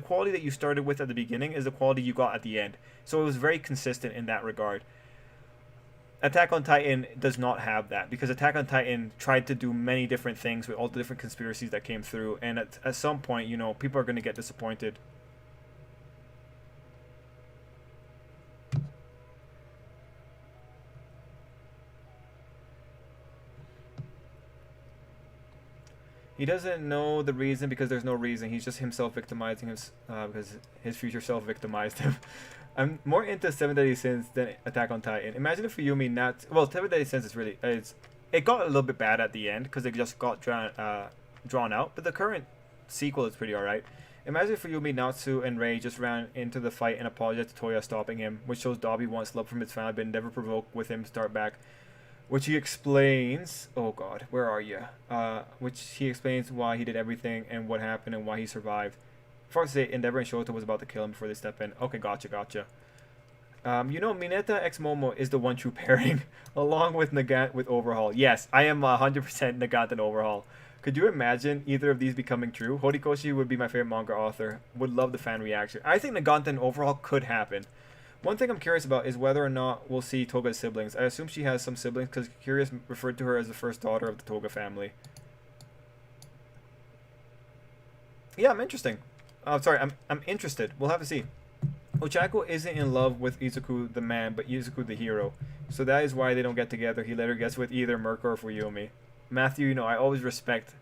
A: quality that you started with at the beginning is the quality you got at the end. So it was very consistent in that regard. Attack on Titan does not have that, because Attack on Titan tried to do many different things with all the different conspiracies that came through, and at some point, people are going to get disappointed. He He doesn't know the reason because there's no reason. He's just himself victimizing him because his future self victimized him. I'm more into Seven Deadly Sins than Attack on Titan. Imagine if Yumi not well. Seven Deadly Sins is really it got a little bit bad at the end because it just got drawn out. But the current sequel is pretty alright. Imagine if Yumi, Natsu, and Rei just ran into the fight and apologized to Toya stopping him, which shows Dobby wants love from his family but never provoked with him to start back. Which he explains. Oh God, where are you? Which he explains why he did everything and what happened and why he survived. Before I say, Endeavor and Shota was about to kill him before they step in. Okay, gotcha. You know, Mineta x Momo is the one true pairing, along with Nagant with Overhaul. Yes, I am 100% Nagant and Overhaul. Could you imagine either of these becoming true? Horikoshi would be my favorite manga author. Would love the fan reaction. I think Nagant and Overhaul could happen. One thing I'm curious about is whether or not we'll see Toga's siblings. I assume she has some siblings because Curious referred to her as the first daughter of the Toga family. Yeah, I'm interested. I'm interested. We'll have to see. Ochako isn't in love with Izuku the man, but Izuku the hero. So that is why they don't get together. He later gets with either Mirko or Fuyumi. Matthew, you know, I always respect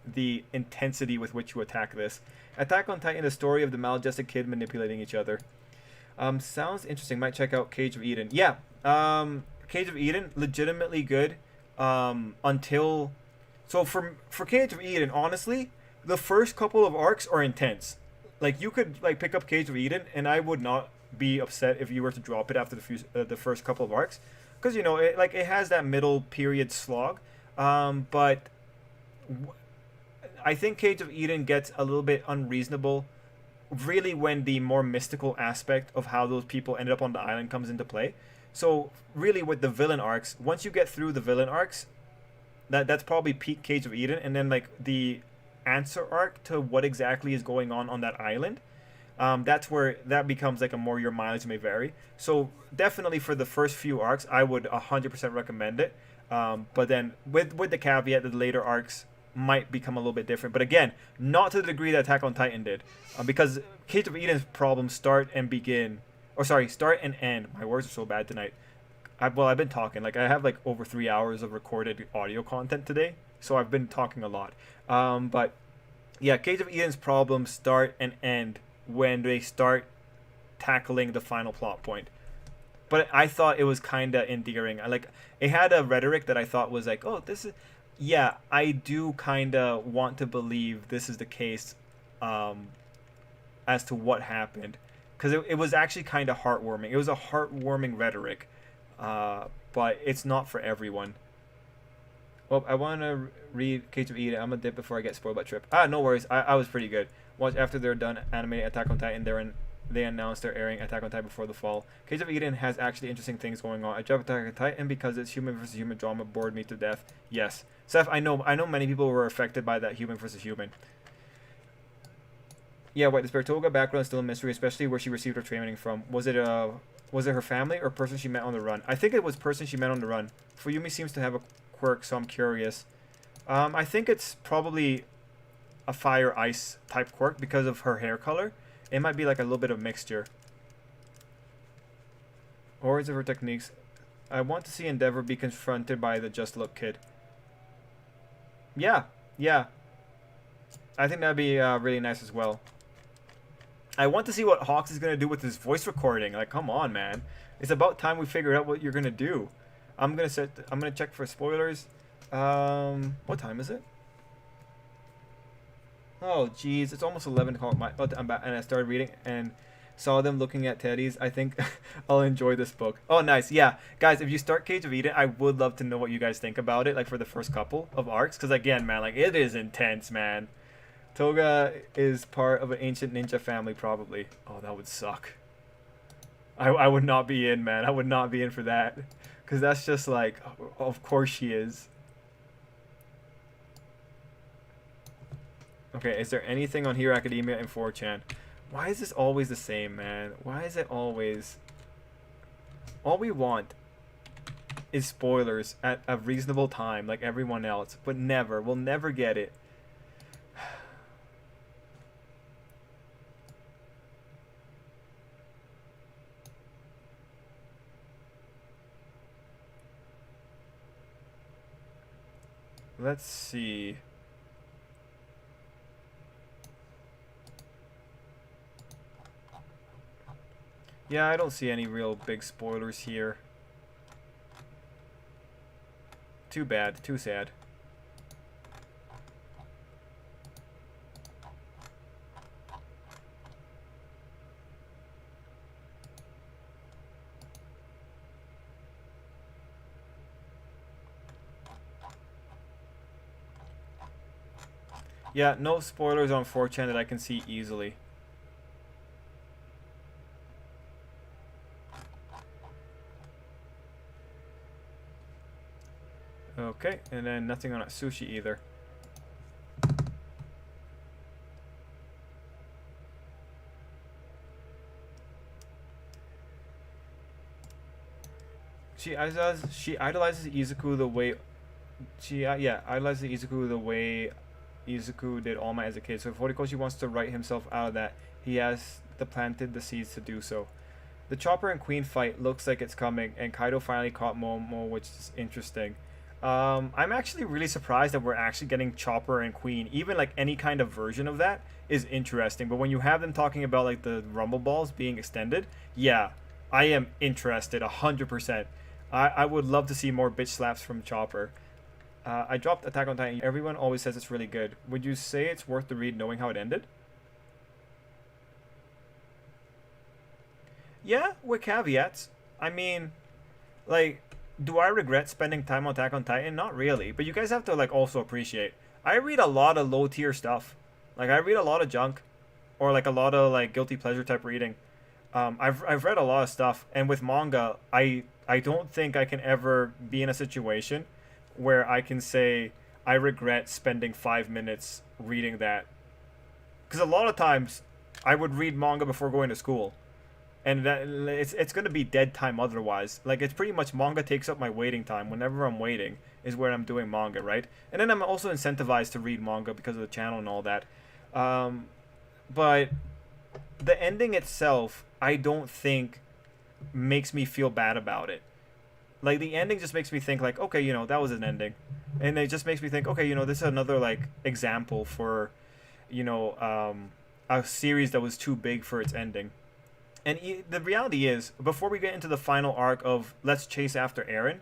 A: the intensity with which you attack this. Attack on Titan, the story of the maladjusted kid manipulating each other. Sounds interesting. Might check out Cage of Eden. Yeah, Cage of Eden, legitimately good. Until, so for Cage of Eden, honestly, the first couple of arcs are intense. Like you could like pick up Cage of Eden, and I would not be upset if you were to drop it after the first couple of arcs, because you know it has that middle period slog. But I think Cage of Eden gets a little bit unreasonable really when the more mystical aspect of how those people ended up on the island comes into play. So really with the villain arcs, once you get through the villain arcs, that's probably peak Cage of Eden, and then like the answer arc to what exactly is going on that island, that's where that becomes like a more your mileage may vary. So definitely for the first few arcs, I would 100% recommend it. But then with the caveat that the later arcs might become a little bit different. But again, not to the degree that Attack on Titan did. Because Cage of Eden's problems start and end. My words are so bad tonight. I've been talking. Like I have like over 3 hours of recorded audio content today. So I've been talking a lot. But yeah, Cage of Eden's problems start and end when they start tackling the final plot point. But I thought it was kind of endearing. It had a rhetoric that I thought was like, oh, this is... Yeah, I do kind of want to believe this is the case as to what happened. Because it was actually kind of heartwarming. It was a heartwarming rhetoric. But it's not for everyone. Well, I want to read Cage of Eden. I'm going to dip before I get spoiled by Trip. No worries. I was pretty good. Watch after they're done animating Attack on Titan, they announced they're airing Attack on Titan before the fall. Cage of Eden has actually interesting things going on. I dropped Attack on Titan because its human versus human drama bored me to death. Yes. Seth, I know many people were affected by that human versus human. Yeah, wait, the Spartoga background is still a mystery, especially where she received her training from. Was it her family or person she met on the run? I think it was person she met on the run. Fuyumi seems to have a quirk, so I'm curious. I think it's probably a fire ice type quirk because of her hair color. It might be like a little bit of mixture. Horrors of her techniques. I want to see Endeavor be confronted by the Just Look kid. Yeah. I think that'd be really nice as well. I want to see what Hawks is going to do with his voice recording. Like, come on, man. It's about time we figure out what you're going to do. I'm going to check for spoilers. What time is it? Oh, jeez. It's almost 11 o'clock. I'm back, and I started reading and saw them looking at teddies. I think I'll enjoy this book. Oh, nice. Yeah. Guys, if you start Cage of Eden, I would love to know what you guys think about it, like for the first couple of arcs. Because, again, man, like, it is intense, man. Toga is part of an ancient ninja family, probably. Oh, that would suck. I would not be in, man. I would not be in for that. Because that's just like, of course she is. Okay, is there anything on Hero Academia and 4chan? Why is this always the same, man? Why is it always... All we want is spoilers at a reasonable time, like everyone else. But never. We'll never get it. Let's see. Yeah, I don't see any real big spoilers here. Too bad. Too sad. Yeah, no spoilers on 4chan that I can see easily. Okay, and then nothing on Sushi either. She idolizes Izuku the way idolizes Izuku the way Izuku did All Might as a kid. So if Horikoshi wants to write himself out of that, he has planted the seeds to do so. The Chopper and Queen fight looks like it's coming, and Kaido finally caught Momo, which is interesting. I'm actually really surprised that we're actually getting Chopper and Queen. Even like any kind of version of that is interesting. But when you have them talking about like the Rumble Balls being extended, yeah, I am interested 100%. I would love to see more bitch slaps from Chopper. I dropped Attack on Titan. Everyone always says it's really good. Would you say it's worth the read knowing how it ended? Yeah, with caveats. I mean, like, do I regret spending time on Attack on Titan? Not really. But you guys have to like also appreciate. I read a lot of low tier stuff. Like I read a lot of junk, or like a lot of like guilty pleasure type reading. I've read a lot of stuff, and with manga, I don't think I can ever be in a situation where I can say I regret spending 5 minutes reading that. Because a lot of times I would read manga before going to school, and that it's gonna be dead time otherwise. Like it's pretty much manga takes up my waiting time. Whenever I'm waiting is where I'm doing manga, right? And then I'm also incentivized to read manga because of the channel and all that. But the ending itself, I don't think makes me feel bad about it. Like the ending just makes me think like, okay, that was an ending, and it just makes me think, okay, this is another like example for, a series that was too big for its ending. And the reality is, before we get into the final arc of Let's Chase After Eren,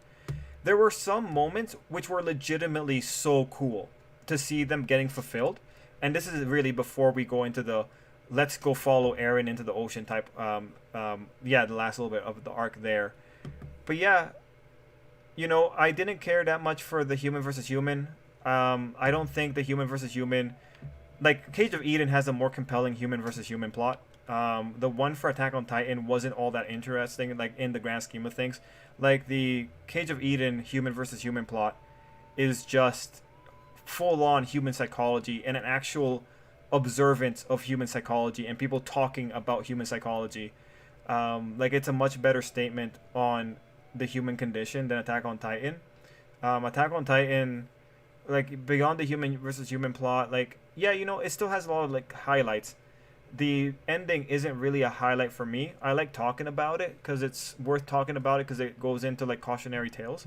A: there were some moments which were legitimately so cool to see them getting fulfilled. And this is really before we go into the let's go follow Eren into the ocean type. The last little bit of the arc there. But yeah, I didn't care that much for the human versus human. I don't think the human versus human, like Cage of Eden, has a more compelling human versus human plot. The one for Attack on Titan wasn't all that interesting, like in the grand scheme of things. Like the Cage of Eden human versus human plot is just full on human psychology and an actual observance of human psychology and people talking about human psychology. Like it's a much better statement on the human condition than Attack on Titan. Attack on Titan, like beyond the human versus human plot, like yeah, it still has a lot of like highlights. The ending isn't really a highlight for me. I like talking about it because it's worth talking about it because it goes into like cautionary tales.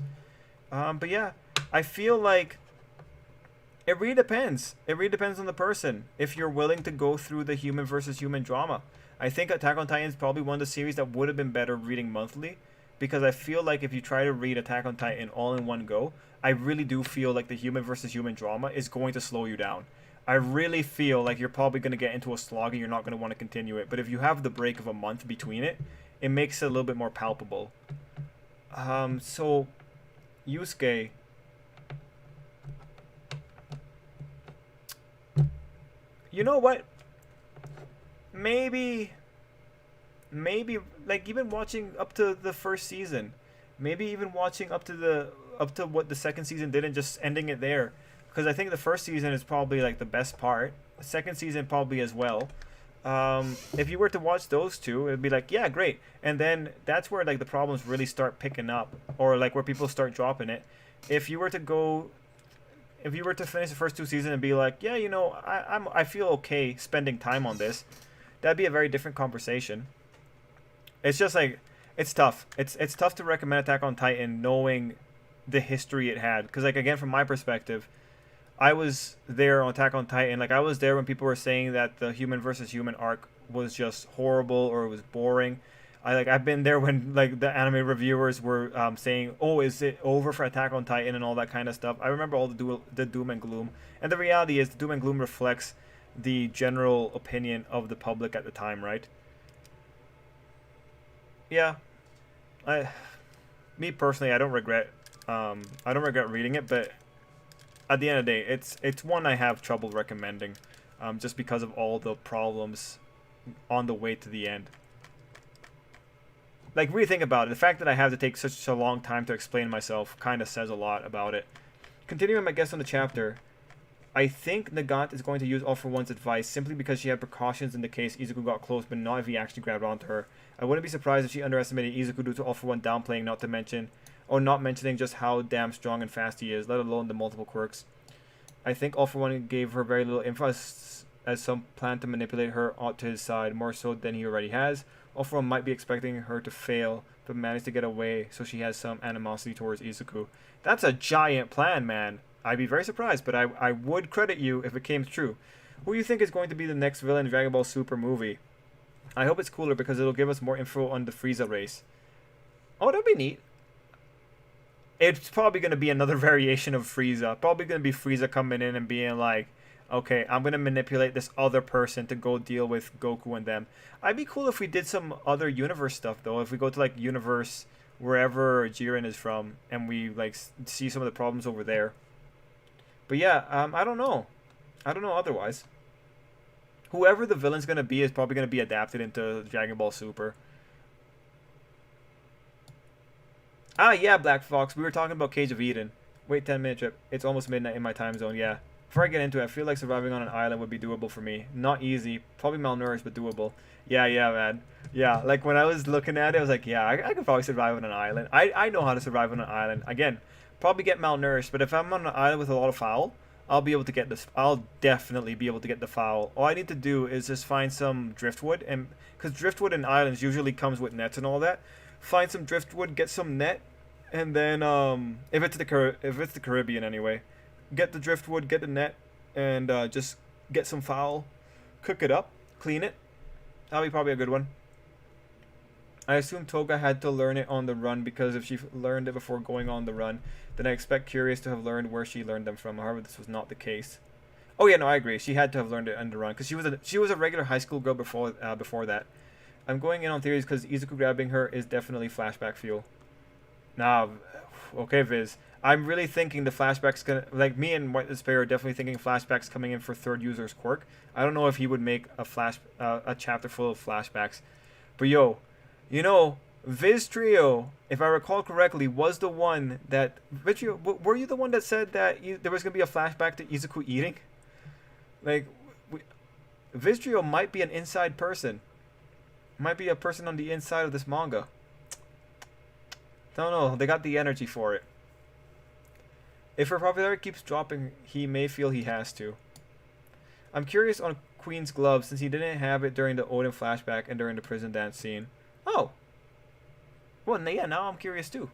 A: But yeah, I feel like it really depends. It really depends on the person. If you're willing to go through the human versus human drama, I think Attack on Titan is probably one of the series that would have been better reading monthly, because I feel like if you try to read Attack on Titan all in one go, I really do feel like the human versus human drama is going to slow you down. I really feel like you're probably going to get into a slog and you're not going to want to continue it. But if you have the break of a month between it, it makes it a little bit more palpable. So, Yusuke. You know what? Maybe like even watching up to the first season, maybe even watching up to what the second season did and just ending it there, because I think the first season is probably like the best part. The second season probably as well. If you were to watch those two, it'd be like, yeah, great. And then that's where like the problems really start picking up, or like where people start dropping it. If you were to finish the first two seasons and be like, yeah, I feel okay spending time on this, that'd be a very different conversation. It's just like, it's tough. It's tough to recommend Attack on Titan knowing the history it had, because like again from my perspective, I was there on Attack on Titan. Like I was there when people were saying that the human versus human arc was just horrible or it was boring. I've been there when like the anime reviewers were saying, "Oh, is it over for Attack on Titan?" and all that kind of stuff. I remember all the doom and gloom, and the reality is the doom and gloom reflects the general opinion of the public at the time, right? Yeah, I, me personally, I don't regret reading it, but at the end of the day, it's one I have trouble recommending, just because of all the problems on the way to the end. Like, really think about it. The fact that I have to take such a long time to explain myself kind of says a lot about it. Continuing my guess on the chapter, I think Nagant is going to use All For One's advice simply because she had precautions in the case Izuku got close, but not if he actually grabbed onto her. I wouldn't be surprised if she underestimated Izuku due to All For One downplaying, not mentioning just how damn strong and fast he is, let alone the multiple quirks. I think All For One gave her very little info as some plan to manipulate her onto his side, more so than he already has. All For One might be expecting her to fail, but manage to get away, so she has some animosity towards Izuku. That's a giant plan, man. I'd be very surprised, but I would credit you if it came true. Who do you think is going to be the next villain in Dragon Ball Super movie? I hope it's cooler because it'll give us more info on the Frieza race. Oh, that'd be neat. It's probably going to be another variation of Frieza. Probably going to be Frieza coming in and being like, okay, I'm going to manipulate this other person to go deal with Goku and them. I'd be cool if we did some other universe stuff, though. If we go to, like, universe wherever Jiren is from and we, like, see some of the problems over there. But yeah, I don't know. I don't know otherwise. Whoever the villain's going to be is probably going to be adapted into Dragon Ball Super. Ah, yeah, Black Fox. We were talking about Cage of Eden. Wait 10-minute trip. It's almost midnight in my time zone, yeah. Before I get into it, I feel like surviving on an island would be doable for me. Not easy. Probably malnourished, but doable. Yeah, man. Yeah, like when I was looking at it, I was like, yeah, I could probably survive on an island. I know how to survive on an island. Again, probably get malnourished, but if I'm on an island with a lot of fowl, I'll be able to get this. I'll definitely be able to get the fowl. All I need to do is just find some driftwood, and because driftwood in islands usually comes with nets and all that. Find some driftwood, get some net, and then if it's the Caribbean anyway, get the driftwood, get the net, and just get some fowl, cook it up, clean it. That'll be probably a good one. I assume Toga had to learn it on the run because if she learned it before going on the run, then I expect Curious to have learned where she learned them from. However, this was not the case. Oh yeah, no, I agree. She had to have learned it on the run because she was a regular high school girl before that. I'm going in on theories because Izuku grabbing her is definitely flashback fuel. Nah, okay, Viz. I'm really thinking the flashbacks gonna, like, me and White Despair are definitely thinking flashbacks coming in for third user's quirk. I don't know if he would make a chapter full of flashbacks, but yo, you know, Viz Trio, if I recall correctly, was the one that Viz Trio, were you the one that said that there was gonna be a flashback to Izuku eating? Like, Viz Trio might be an inside person. Might be a person on the inside of this manga. Don't know. They got the energy for it. If her popularity keeps dropping, he may feel he has to. I'm curious on Queen's glove since he didn't have it during the Odin flashback and during the prison dance scene. Oh. Well, yeah, now I'm curious too.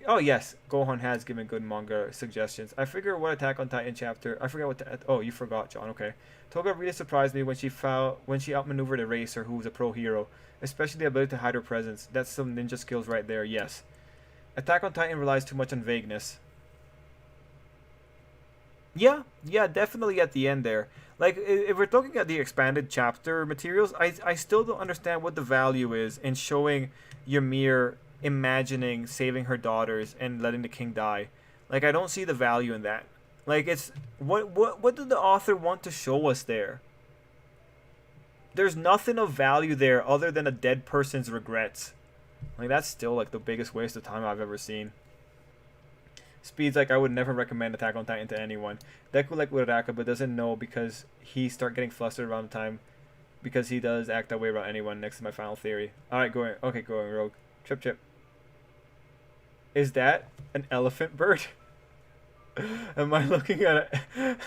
A: Oh, yes. Gohan has given good manga suggestions. I figure what Attack on Titan chapter... I forget what... Oh, you forgot, John. Okay. Toga really surprised me when she outmaneuvered a racer who was a pro hero. Especially the ability to hide her presence. That's some ninja skills right there, yes. Attack on Titan relies too much on vagueness. Yeah, definitely at the end there. Like, if we're looking at the expanded chapter materials, I still don't understand what the value is in showing Ymir imagining saving her daughters and letting the king die. Like, I don't see the value in that. Like, it's... What did the author want to show us there? There's nothing of value there other than a dead person's regrets. Like, that's still, like, the biggest waste of time I've ever seen. Speed's like, I would never recommend Attack on Titan to anyone. Deku like Uraraka, but doesn't know because he start getting flustered around the time. Because he does act that way about anyone, next to my final theory. Alright, going Rogue. Chip. Is that an elephant bird? Am I looking at an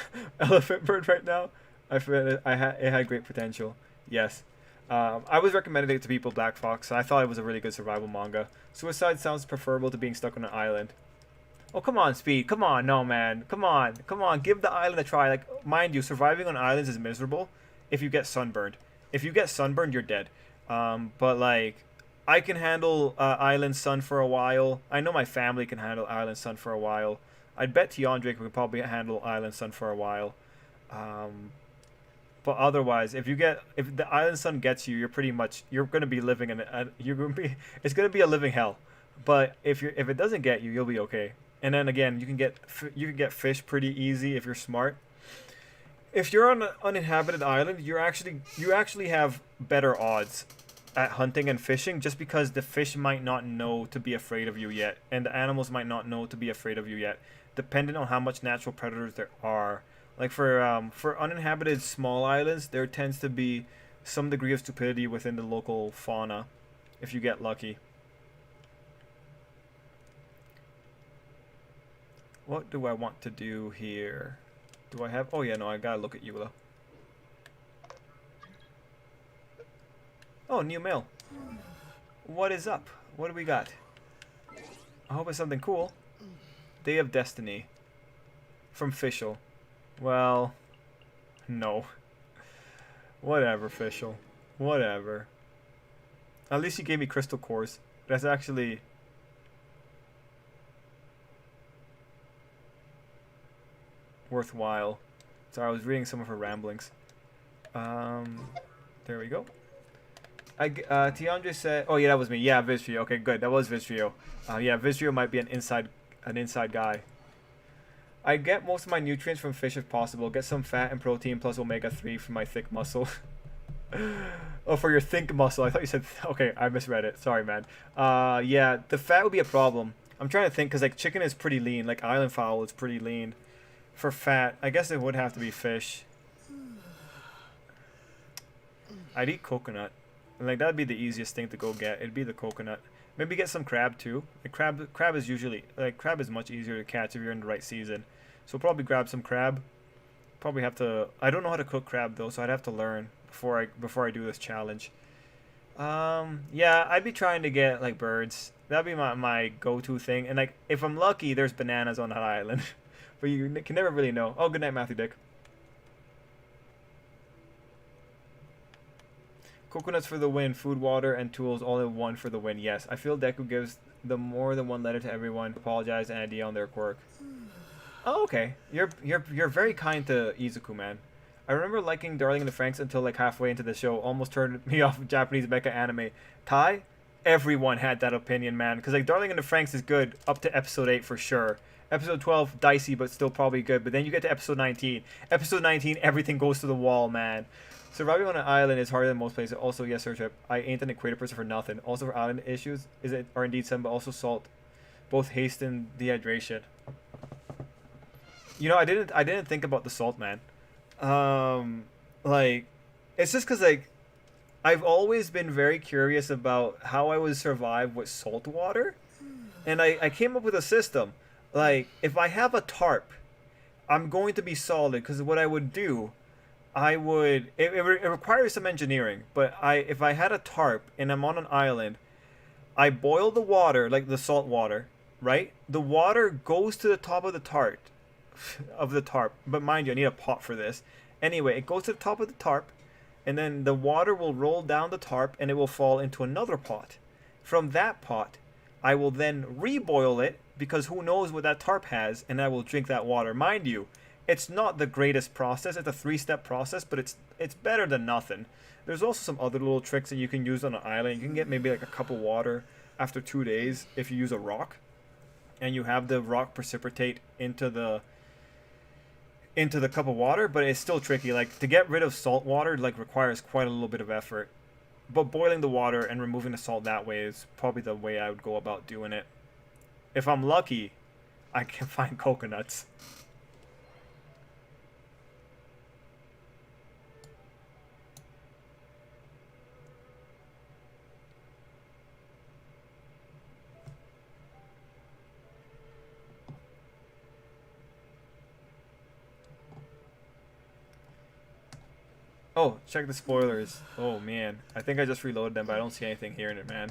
A: elephant bird right now? I feel it had great potential. Yes. I was recommending it to people, Black Fox, so I thought it was a really good survival manga. Suicide sounds preferable to being stuck on an island. Oh, come on, Speed. Come on. No, man. Come on. Give the island a try. Like, mind you, surviving on islands is miserable if you get sunburned. If you get sunburned, you're dead. But like, I can handle island sun for a while. I know my family can handle island sun for a while. I'd bet Tiandre could probably handle island sun for a while. Um, but otherwise, if the island sun gets you, you're gonna be living in you're gonna be it's gonna be a living hell. But if it doesn't get you, you'll be okay. And then again, you can get fish pretty easy if you're smart. If you're on an uninhabited island, you actually have better odds at hunting and fishing, just because the fish might not know to be afraid of you yet, and the animals might not know to be afraid of you yet, depending on how much natural predators there are. Like for uninhabited small islands, there tends to be some degree of stupidity within the local fauna, if you get lucky. What do I want to do here? Do I have? Oh yeah, no, I gotta look at Eula. Oh, new mail. What is up? What do we got? I hope it's something cool. Day of Destiny. From Fischl. Well, no. Whatever, Fischl. Whatever. At least you gave me crystal cores. That's actually... worthwhile. Sorry, I was reading some of her ramblings. There we go. Tiandre said, oh yeah, that was me. Yeah, Vistrio. Okay, good. That was Vistrio. Yeah, Vistrio might be an inside guy. I get most of my nutrients from fish if possible. Get some fat and protein plus omega-3 for my thick muscle. Oh, for your think muscle. I thought you said... Okay, I misread it. Sorry, man. Yeah, the fat would be a problem. I'm trying to think, because like chicken is pretty lean. Like island fowl is pretty lean. For fat, I guess it would have to be fish. I'd eat coconut. Like that'd be the easiest thing to go get. It'd be the coconut. Maybe get some crab too. Like crab is much easier to catch if you're in the right season. So probably grab some crab. Probably have to. I don't know how to cook crab though, so I'd have to learn before I do this challenge. Yeah, I'd be trying to get like birds. That'd be my go-to thing. And like if I'm lucky, there's bananas on that island. But you can never really know. Oh, good night, Matthew Dick. Coconuts for the win, food, water, and tools all in one for the win. Yes, I feel Deku gives the more than one letter to everyone. Apologize and idea on their quirk. Oh, okay. You're very kind to Izuku, man. I remember liking Darling in the Franxx until like halfway into the show. Almost turned me off of Japanese mecha anime. Tai, everyone had that opinion, man. Because like Darling in the Franxx is good up to episode 8 for sure. Episode 12, dicey, but still probably good. But then you get to episode 19. Episode 19, everything goes to the wall, man. Surviving on an island is harder than most places. Also, yes, sir, Trip. I ain't an equator person for nothing. Also, for island issues, are indeed some, but also salt. Both hasten dehydration. You know, I didn't think about the salt, man. Like, it's just because, like, I've always been very curious about how I would survive with salt water. And I came up with a system. Like, if I have a tarp, I'm going to be solid, because what I would do... it requires some engineering, but if I had a tarp and I'm on an island, I boil the water, like the salt water, right? The water goes to the top of the tarp, but mind you, I need a pot for this. Anyway, it goes to the top of the tarp, and then the water will roll down the tarp and it will fall into another pot. From that pot, I will then reboil it, because who knows what that tarp has, and I will drink that water. Mind you, it's not the greatest process. It's a 3-step process, but it's better than nothing. There's also some other little tricks that you can use on an island. You can get maybe like a cup of water after 2 days if you use a rock, and you have the rock precipitate into the cup of water. But it's still tricky. Like to get rid of salt water, like requires quite a little bit of effort. But boiling the water and removing the salt that way is probably the way I would go about doing it. If I'm lucky, I can find coconuts. Oh, check the spoilers. Oh, man. I think I just reloaded them, but I don't see anything here in it, man.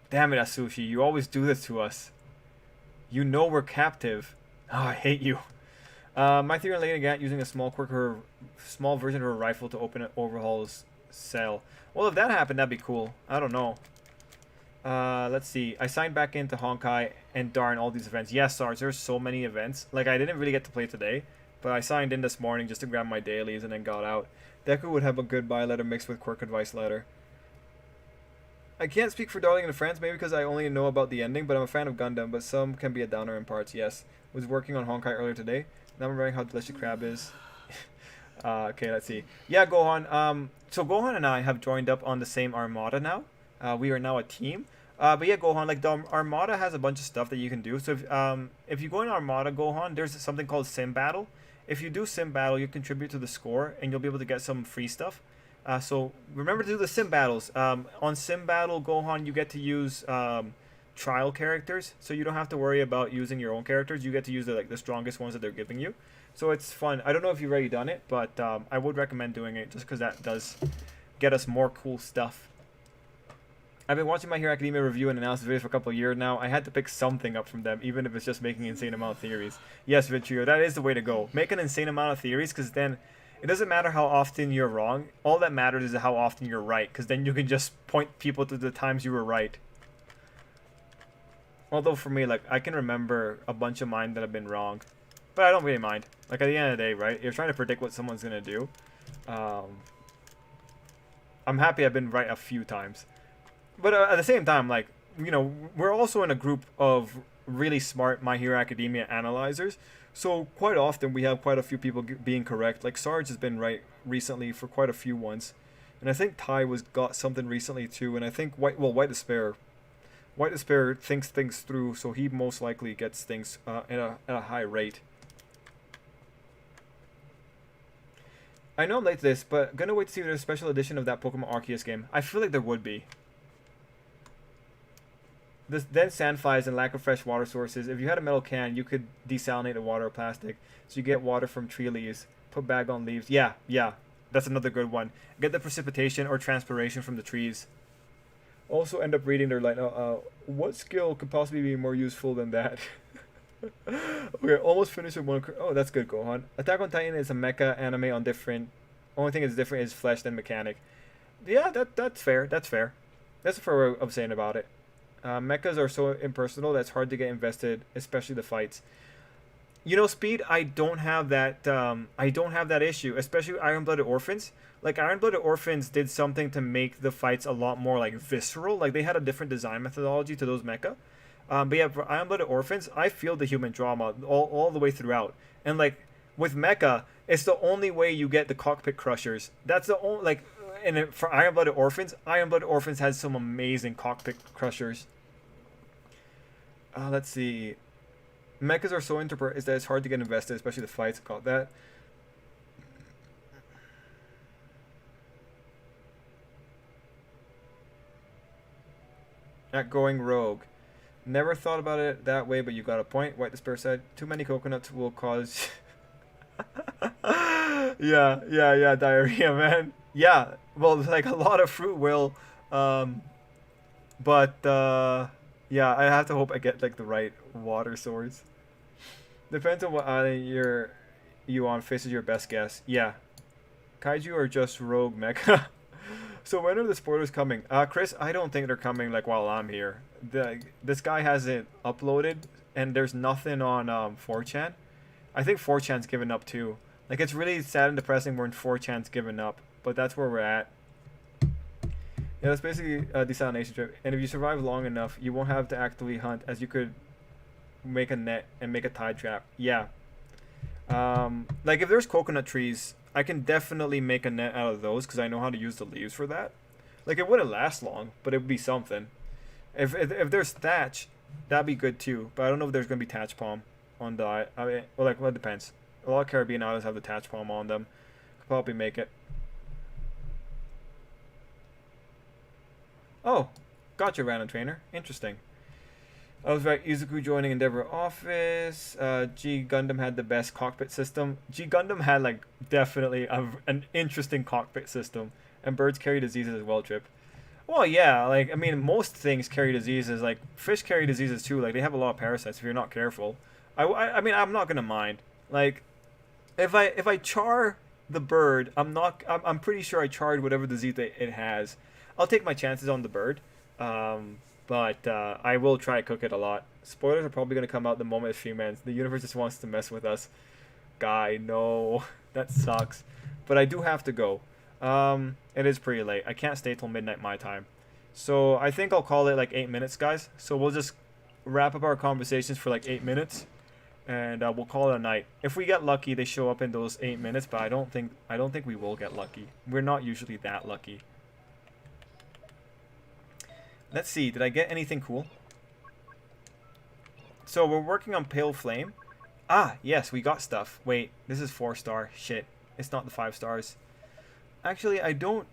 A: Damn it, Asushi. You always do this to us. You know we're captive. Oh, I hate you. My theory on Lady Gant using a small version of her rifle to open an overhaul's cell. Well, if that happened, that'd be cool. I don't know. Let's see. I signed back into Honkai, and darn, all these events. Yes, Sarge, there's so many events. Like, I didn't really get to play today, but I signed in this morning just to grab my dailies and then got out. Deku would have a goodbye letter mixed with quirk advice letter. I can't speak for Darling and Friends, maybe because I only know about the ending, but I'm a fan of Gundam, but some can be a downer in parts, yes. Was working on Honkai earlier today. Now I'm remembering how delicious crab is. Okay, let's see. Yeah, Gohan. So Gohan and I have joined up on the same armada now. We are now a team. But yeah, Gohan, like the armada has a bunch of stuff that you can do. So if you go in armada, Gohan, there's something called Sim Battle. If you do Sim Battle, you contribute to the score, and you'll be able to get some free stuff. So remember to do the Sim Battles. On Sim Battle, Gohan, you get to use trial characters, so you don't have to worry about using your own characters. You get to use the strongest ones that they're giving you. So it's fun. I don't know if you've already done it, but I would recommend doing it just because that does get us more cool stuff. I've been watching My Hero Academia review and analysis videos for a couple of years now. I had to pick something up from them, even if it's just making an insane amount of theories. Yes, Vitrio, that is the way to go. Make an insane amount of theories, because then it doesn't matter how often you're wrong. All that matters is how often you're right, because then you can just point people to the times you were right. Although for me, like, I can remember a bunch of mine that have been wrong. But I don't really mind. Like, at the end of the day, right? You're trying to predict what someone's going to do. I'm happy I've been right a few times. But at the same time, like, you know, we're also in a group of really smart My Hero Academia analyzers. So quite often we have quite a few people being correct. Like, Sarge has been right recently for quite a few ones. And I think Ty got something recently too. And I think White Despair thinks things through, so he most likely gets things at a high rate. I know I'm late to this, but gonna wait to see if there's a special edition of that Pokemon Arceus game. I feel like there would be. Then sandflies and lack of fresh water sources. If you had a metal can, you could desalinate the water or plastic. So you get water from tree leaves. Put bag on leaves. Yeah. That's another good one. Get the precipitation or transpiration from the trees. Also end up reading their line. What skill could possibly be more useful than that? Okay, almost finished with one. Oh, that's good, Gohan. Attack on Titan is a mecha anime on different. Only thing that's different is flesh than mechanic. Yeah, that's fair. That's fair. That's a fair way of saying about it. Mechas are so impersonal that's hard to get invested, especially the fights. You know, Speed, I don't have that. I don't have that issue, especially with Iron-Blooded Orphans. Like, Iron-Blooded Orphans did something to make the fights a lot more like visceral. Like, they had a different design methodology to those mecha. But yeah, for Iron-Blooded Orphans, I feel the human drama all the way throughout. And like with mecha, it's the only way you get the cockpit crushers. That's the only like. And for Iron-Blooded Orphans has some amazing cockpit crushers. Let's see. Mechas are so is that it's hard to get invested, especially the fights. Got that. At going rogue. Never thought about it that way, but you got a point. White Despair said, too many coconuts will cause... yeah, diarrhea, man. Yeah, well, like, a lot of fruit will. Yeah, I have to hope I get, like, the right water source. Depends on what island you on, faces your best guess. Yeah. Kaiju or just rogue mecha? So when are the spoilers coming? Chris, I don't think they're coming like while I'm here. This guy hasn't uploaded, and there's nothing on 4chan. I think 4chan's given up too. Like, it's really sad and depressing when 4chan's given up, but that's where we're at. Yeah, that's basically a desalination trip. And if you survive long enough, you won't have to actively hunt, as you could make a net and make a tide trap. Yeah. Like, if there's coconut trees, I can definitely make a net out of those because I know how to use the leaves for that. Like, it wouldn't last long, but it would be something. If there's thatch, that'd be good too. But I don't know if there's gonna be thatch palm on the. I mean, well, it depends. A lot of Caribbean islands have the thatch palm on them. Could probably make it. Oh, gotcha, random trainer. Interesting. I was right. Izuku joining Endeavor office. G Gundam had the best cockpit system. G Gundam had like definitely an interesting cockpit system, and birds carry diseases as well. Trip. Well, yeah. Like, I mean, most things carry diseases. Like, fish carry diseases too. Like, they have a lot of parasites if you're not careful. I mean, I'm not gonna mind. Like, If I char the bird, I'm pretty sure I charred whatever disease it has. I'll take my chances on the bird, but I will try to cook it a lot. Spoilers are probably gonna come out the moment it's females. The universe just wants to mess with us. Guy, no, that sucks. But I do have to go. It is pretty late. I can't stay till midnight my time. So I think I'll call it like 8 minutes, guys. So we'll just wrap up our conversations for like 8 minutes, and we'll call it a night. If we get lucky, they show up in those 8 minutes, but I don't think we will get lucky. We're not usually that lucky. Let's see. Did I get anything cool? So we're working on Pale Flame. Ah, yes, we got stuff. Wait, this is 4-star. Shit, it's not the 5 stars. Actually, I don't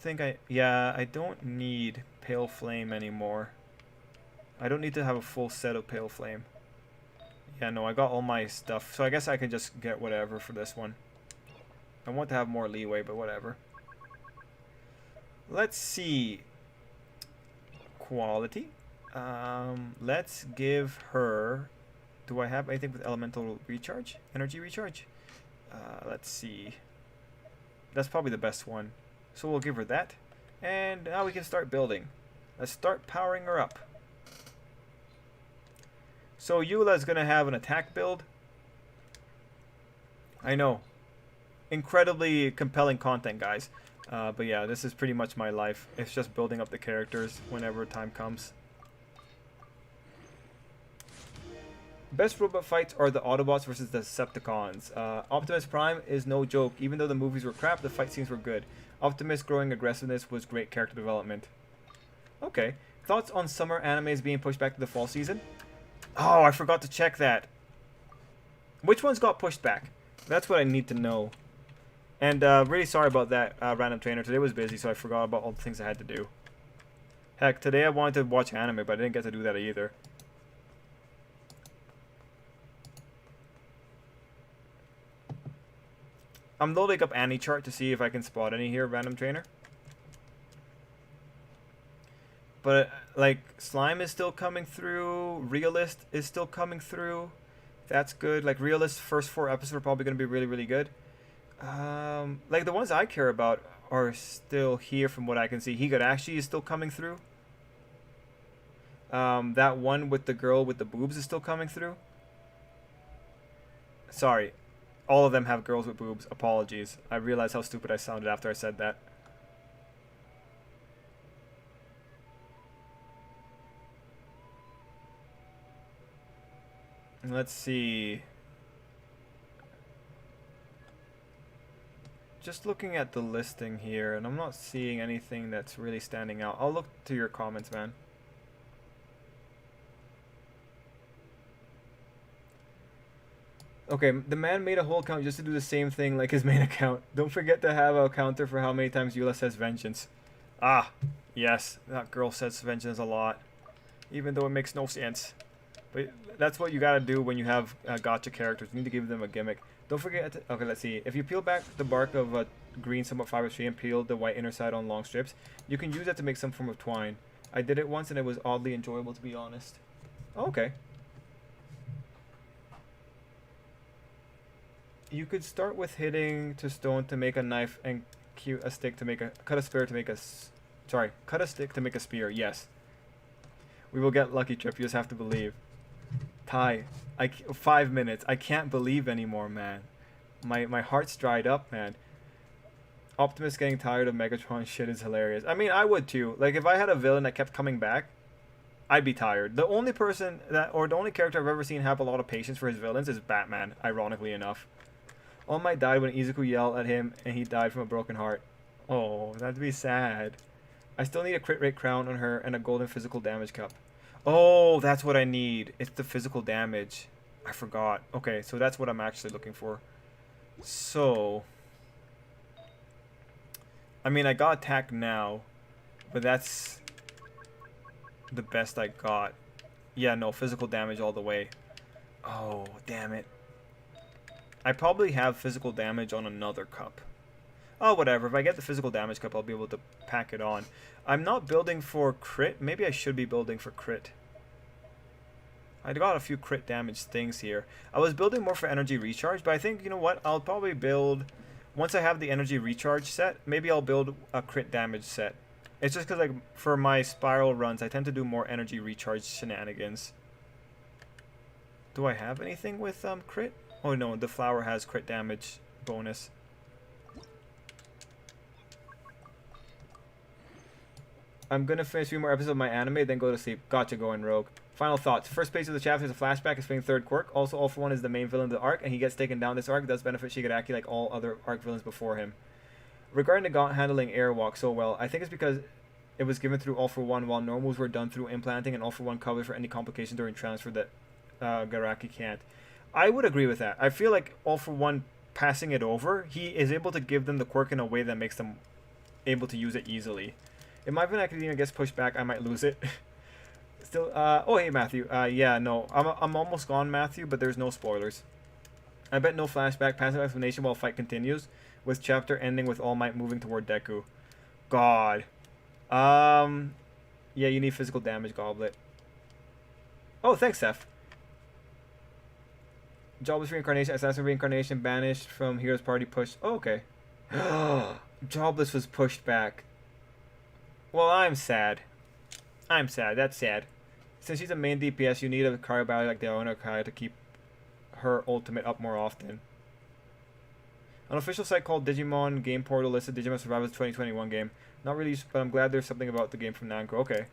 A: think I don't need Pale Flame anymore. I don't need to have a full set of Pale Flame. Yeah, no, I got all my stuff. So I guess I can just get whatever for this one. I want to have more leeway, but whatever. Let's see. Quality. Let's give her... Do I have anything with elemental recharge? Energy recharge? Let's see. That's probably the best one. So we'll give her that. And now we can start building. Let's start powering her up. So Eula's going to have an attack build. I know. Incredibly compelling content, guys. But yeah, this is pretty much my life. It's just building up the characters whenever time comes. Best robot fights are the Autobots versus the Decepticons. Optimus Prime is no joke. Even though the movies were crap, the fight scenes were good. Optimus' growing aggressiveness was great character development. Okay. Thoughts on summer animes being pushed back to the fall season? Oh, I forgot to check that. Which ones got pushed back? That's what I need to know. And really sorry about that, Random Trainer. Today was busy, so I forgot about all the things I had to do. Heck, today I wanted to watch anime, but I didn't get to do that either. I'm loading up Annie chart to see if I can spot any here, Random Trainer. But, like, Slime is still coming through. Realist is still coming through. That's good. Like, Realist's first 4 episodes are probably going to be really, really good. Like, the ones I care about are still here from what I can see. Higurashi is still coming through. That one with the girl with the boobs is still coming through. Sorry. All of them have girls with boobs. Apologies. I realized how stupid I sounded after I said that. Let's see. Just looking at the listing here, and I'm not seeing anything that's really standing out. I'll look to your comments, man. Okay, the man made a whole account just to do the same thing like his main account. Don't forget to have a counter for how many times Eula says vengeance. Ah, yes, that girl says vengeance a lot. Even though it makes no sense. But that's what you gotta do when you have gacha characters. You need to give them a gimmick. Don't forget to... Okay, let's see. If you peel back the bark of a green somewhat fibrous tree and peel the white inner side on long strips, you can use that to make some form of twine. I did it once and it was oddly enjoyable, to be honest. Oh, okay. You could start with hitting to stone to make a knife and cut a stick to make a... Cut a spear to make a... Sorry, cut a stick to make a spear. Yes. We will get lucky, Trip. You just have to believe. Ty, 5 minutes. I can't believe anymore, man. My heart's dried up, man. Optimus getting tired of Megatron shit is hilarious. I mean, I would too. Like, if I had a villain that kept coming back, I'd be tired. The only person that, or the only character I've ever seen have a lot of patience for his villains is Batman, ironically enough. All Might died when Izuku yelled at him and he died from a broken heart. Oh, that'd be sad. I still need a crit rate crown on her and a golden physical damage cup. Oh, that's what I need. It's the physical damage. I forgot. Okay, so that's what I'm actually looking for. So... I mean, I got attack now, but that's the best I got. Yeah, no, physical damage all the way. Oh, damn it. I probably have physical damage on another cup. Oh, whatever. If I get the physical damage cup, I'll be able to pack it on. I'm not building for crit. Maybe I should be building for crit. I got a few crit damage things here. I was building more for energy recharge, but I think, you know what, I'll probably build, once I have the energy recharge set, maybe I'll build a crit damage set. It's just because, like, for my spiral runs, I tend to do more energy recharge shenanigans. Do I have anything with crit? Oh no, the flower has crit damage bonus. I'm gonna finish a few more episodes of my anime, then go to sleep. Gotcha, going rogue. Final thoughts. First page of the chapter is a flashback explaining third quirk. Also, All For One is the main villain of the arc, and he gets taken down this arc. Does benefit Shigaraki like all other arc villains before him. Regarding the Gaunt handling Airwalk so well, I think it's because it was given through All For One, while normals were done through implanting, and All For One covers for any complication during transfer that Garaki can't. I would agree with that. I feel like All For One passing it over, he is able to give them the quirk in a way that makes them able to use it easily. If my Vin Academia gets pushed back, I might lose it. Still, oh hey Matthew. Yeah, no, I'm almost gone, Matthew, but there's no spoilers. I bet no flashback, passive explanation while fight continues, with chapter ending with All Might moving toward Deku. God. Yeah, you need physical damage, Goblet. Oh, thanks, Seth. Jobless reincarnation, assassin reincarnation, banished from Hero's Party, pushed. Oh, okay. Jobless was pushed back. Well, I'm sad. I'm sad. That's sad. Since she's a main DPS, you need a Cryo Battery like the owner Kaya to keep her ultimate up more often. An official site called Digimon Game Portal listed Digimon Survival's 2021 game. Not really, but I'm glad there's something about the game from Namco. Okay.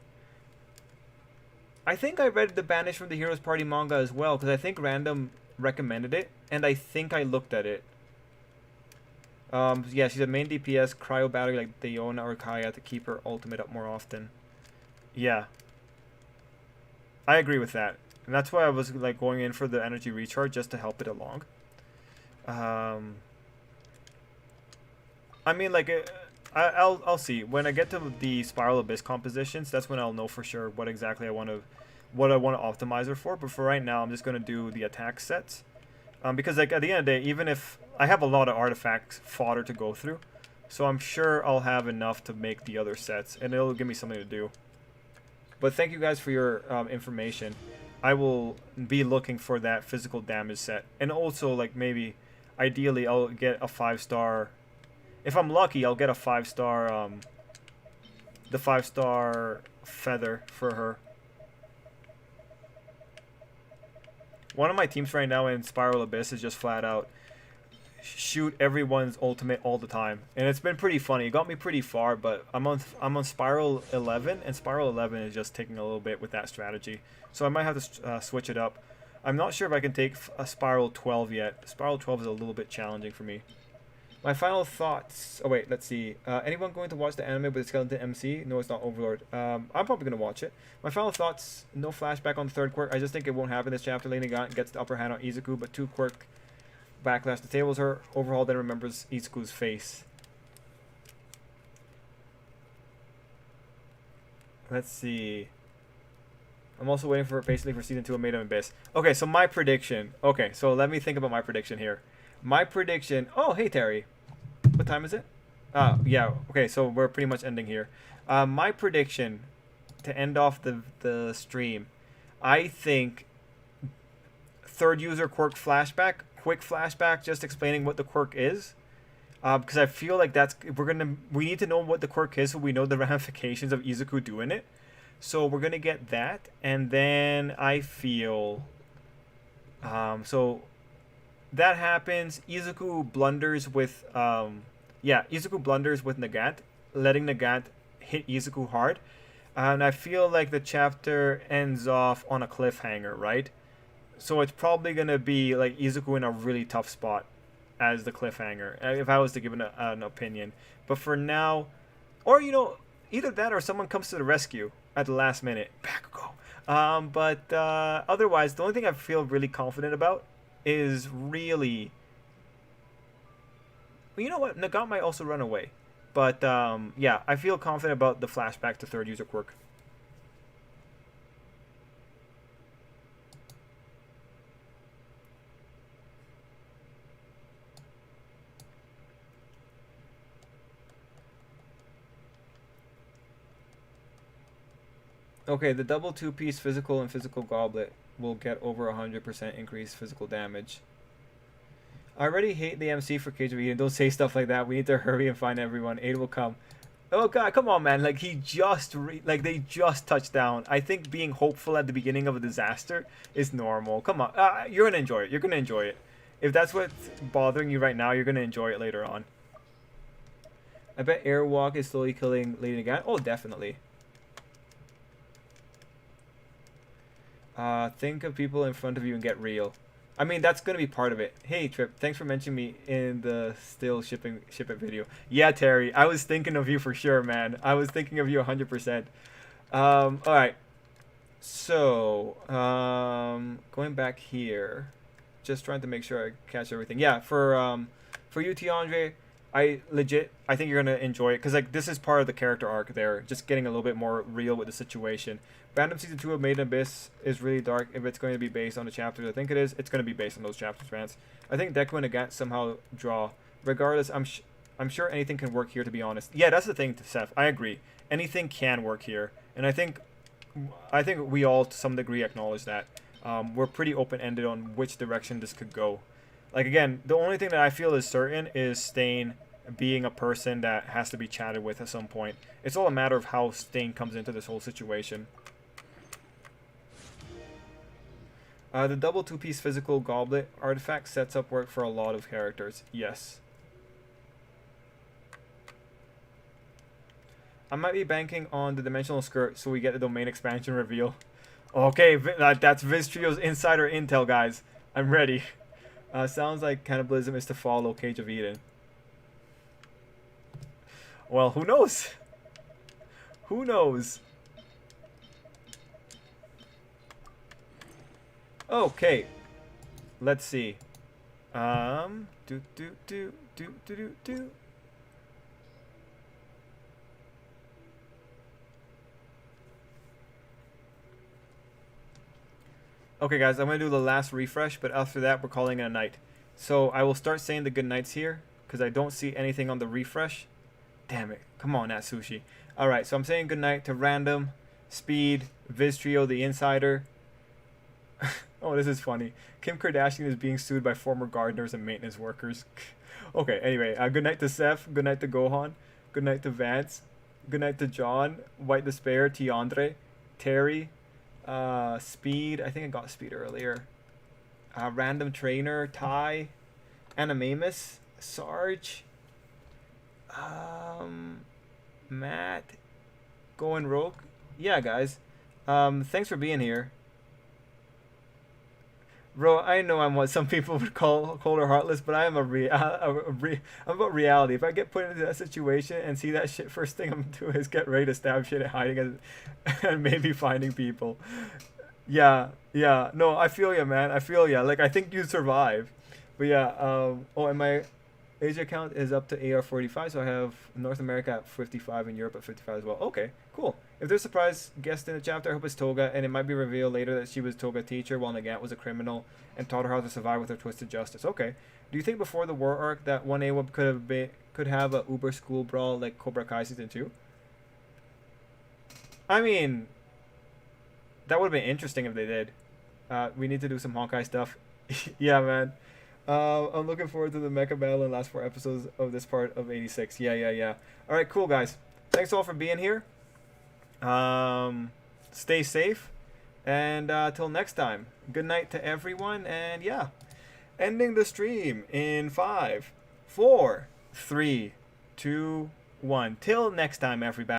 A: I think I read the Banished from the Heroes Party manga as well, because I think Random recommended it, and I think I looked at it. Yeah, she's a main DPS, Cryo Battery like Diona or Kaya to keep her ultimate up more often. Yeah. I agree with that. And that's why I was like going in for the energy recharge just to help it along. I mean, like, I'll see when I get to the Spiral Abyss compositions. That's when I'll know for sure what exactly I want to optimize her for. But for right now, I'm just gonna do the attack sets, because like at the end of the day, even if I have a lot of artifacts fodder to go through, so I'm sure I'll have enough to make the other sets, and it'll give me something to do. But thank you guys for your information. I will be looking for that physical damage set, and also like maybe, ideally, I'll get a 5-star. If I'm lucky, I'll get a 5-star. The 5-star feather for her. One of my teams right now in Spiral Abyss is just flat out shoot everyone's ultimate all the time, and it's been pretty funny. It got me pretty far, but I'm on Spiral 11, and Spiral 11 is just taking a little bit with that strategy, so I might have to switch it up. I'm not sure if I can take a Spiral 12 yet. Spiral 12 is a little bit challenging for me. My final thoughts. Oh wait, let's see. Anyone going to watch the anime with the Skeleton MC? No, it's not Overlord. I'm probably gonna watch it. My final thoughts. No flashback on the third quirk. I just think it won't happen this chapter. Lena gets the upper hand on Izuku, but 2 quirk backlash disables her. Overhaul then remembers Izuku's face. Let's see. I'm also waiting for basically for season 2 of Made of Abyss. Okay, so my prediction. Okay, so let me think about my prediction here. My prediction. Oh, hey Terry. What time is it? Yeah. Okay, so we're pretty much ending here. My prediction to end off the stream. I think third user quirk flashback, quick flashback, just explaining what the quirk is. Because I feel like we need to know what the quirk is so we know the ramifications of Izuku doing it. So we're gonna get that, and then I feel so that happens. Izuku blunders with Izuku blunders with Nagant, letting Nagant hit Izuku hard, and I feel like the chapter ends off on a cliffhanger, right? So it's probably gonna be like Izuku in a really tough spot as the cliffhanger, if I was to give an opinion. But for now, or either that or someone comes to the rescue at the last minute. Bakugo. But otherwise, the only thing I feel really confident about is really... Well, you know what? Nagant might also run away. But yeah, I feel confident about the flashback to third user quirk. Okay, the double 2-piece physical and physical goblet. will get over 100% increased physical damage. I already hate the MC for Cage of Eden. Don't say stuff like that. We need to hurry and find everyone. Aid will come. Oh god, come on, man! Like they just touched down. I think being hopeful at the beginning of a disaster is normal. Come on, you're gonna enjoy it. You're gonna enjoy it. If that's what's bothering you right now, you're gonna enjoy it later on. I bet Airwalk is slowly killing Lady again. Oh, definitely. Think of people in front of you and get real. I mean, that's gonna be part of it. Hey, Trip, thanks for mentioning me in the still ship it video. Yeah, Terry, I was thinking of you for sure, man. I was thinking of you 100%. All right. So, going back here, just trying to make sure I catch everything. Yeah, for you, Tiandre, I think you're gonna enjoy it because like this is part of the character arc there, just getting a little bit more real with the situation. Random Season 2 of Made in Abyss is really dark. If it's going to be based on the chapters I think it is, it's going to be based on those chapters, Vance. I think Deku and Agat somehow draw. Regardless, I'm sure anything can work here, to be honest. Yeah, that's the thing, Seth. I agree. Anything can work here. And I think we all, to some degree, acknowledge that. We're pretty open-ended on which direction this could go. Like, again, the only thing that I feel is certain is Stain being a person that has to be chatted with at some point. It's all a matter of how Stain comes into this whole situation. The double two-piece physical goblet artifact sets up work for a lot of characters. Yes. I might be banking on the dimensional skirt so we get the domain expansion reveal. Okay, that's Viz Trio's insider intel, guys. I'm ready. Sounds like cannibalism is to follow Cage of Eden. Well, who knows? Who knows? Okay, let's see. Do. Okay, guys, I'm gonna do the last refresh, but after that, we're calling it a night. So I will start saying the good nights here because I don't see anything on the refresh. Damn it! Come on, Natsushi. All right, so I'm saying good night to Random, Speed, Viz Trio, the Insider. Oh, this is funny. Kim Kardashian is being sued by former gardeners and maintenance workers. Okay, anyway, good night to Seth. Good night to Gohan. Good night to Vance. Good night to John. White Despair, Tiandre, Terry, Speed. I think I got Speed earlier. Random Trainer, Ty, Animamus, Sarge, Matt, Going Rogue. Yeah, guys. Thanks for being here. Bro, I know I'm what some people would call cold or heartless, but I am I'm about reality. If I get put into that situation and see that shit, first thing I'm gonna do is get ready to stab shit and hiding and maybe finding people. Yeah. No, I feel ya, man. I feel ya. Like, I think you'd survive. But yeah, oh, and my Asia account is up to AR45, so I have North America at 55 and Europe at 55 as well. Okay, cool. If there's a surprise guest in the chapter, I hope it's Toga, and it might be revealed later that she was Toga's teacher while Nagant was a criminal and taught her how to survive with her twisted justice. Okay. Do you think before the war arc that 1A could have a Uber school brawl like Cobra Kai Season 2? I mean, that would have been interesting if they did. We need to do some Honkai stuff. Yeah, man. I'm looking forward to the mecha battle in the last 4 episodes of this part of 86. Yeah. All right, cool, guys. Thanks all for being here. Stay safe. And till next time, good night to everyone. And yeah, ending the stream in 5, 4, 3, 2, 1. Till next time, everybody.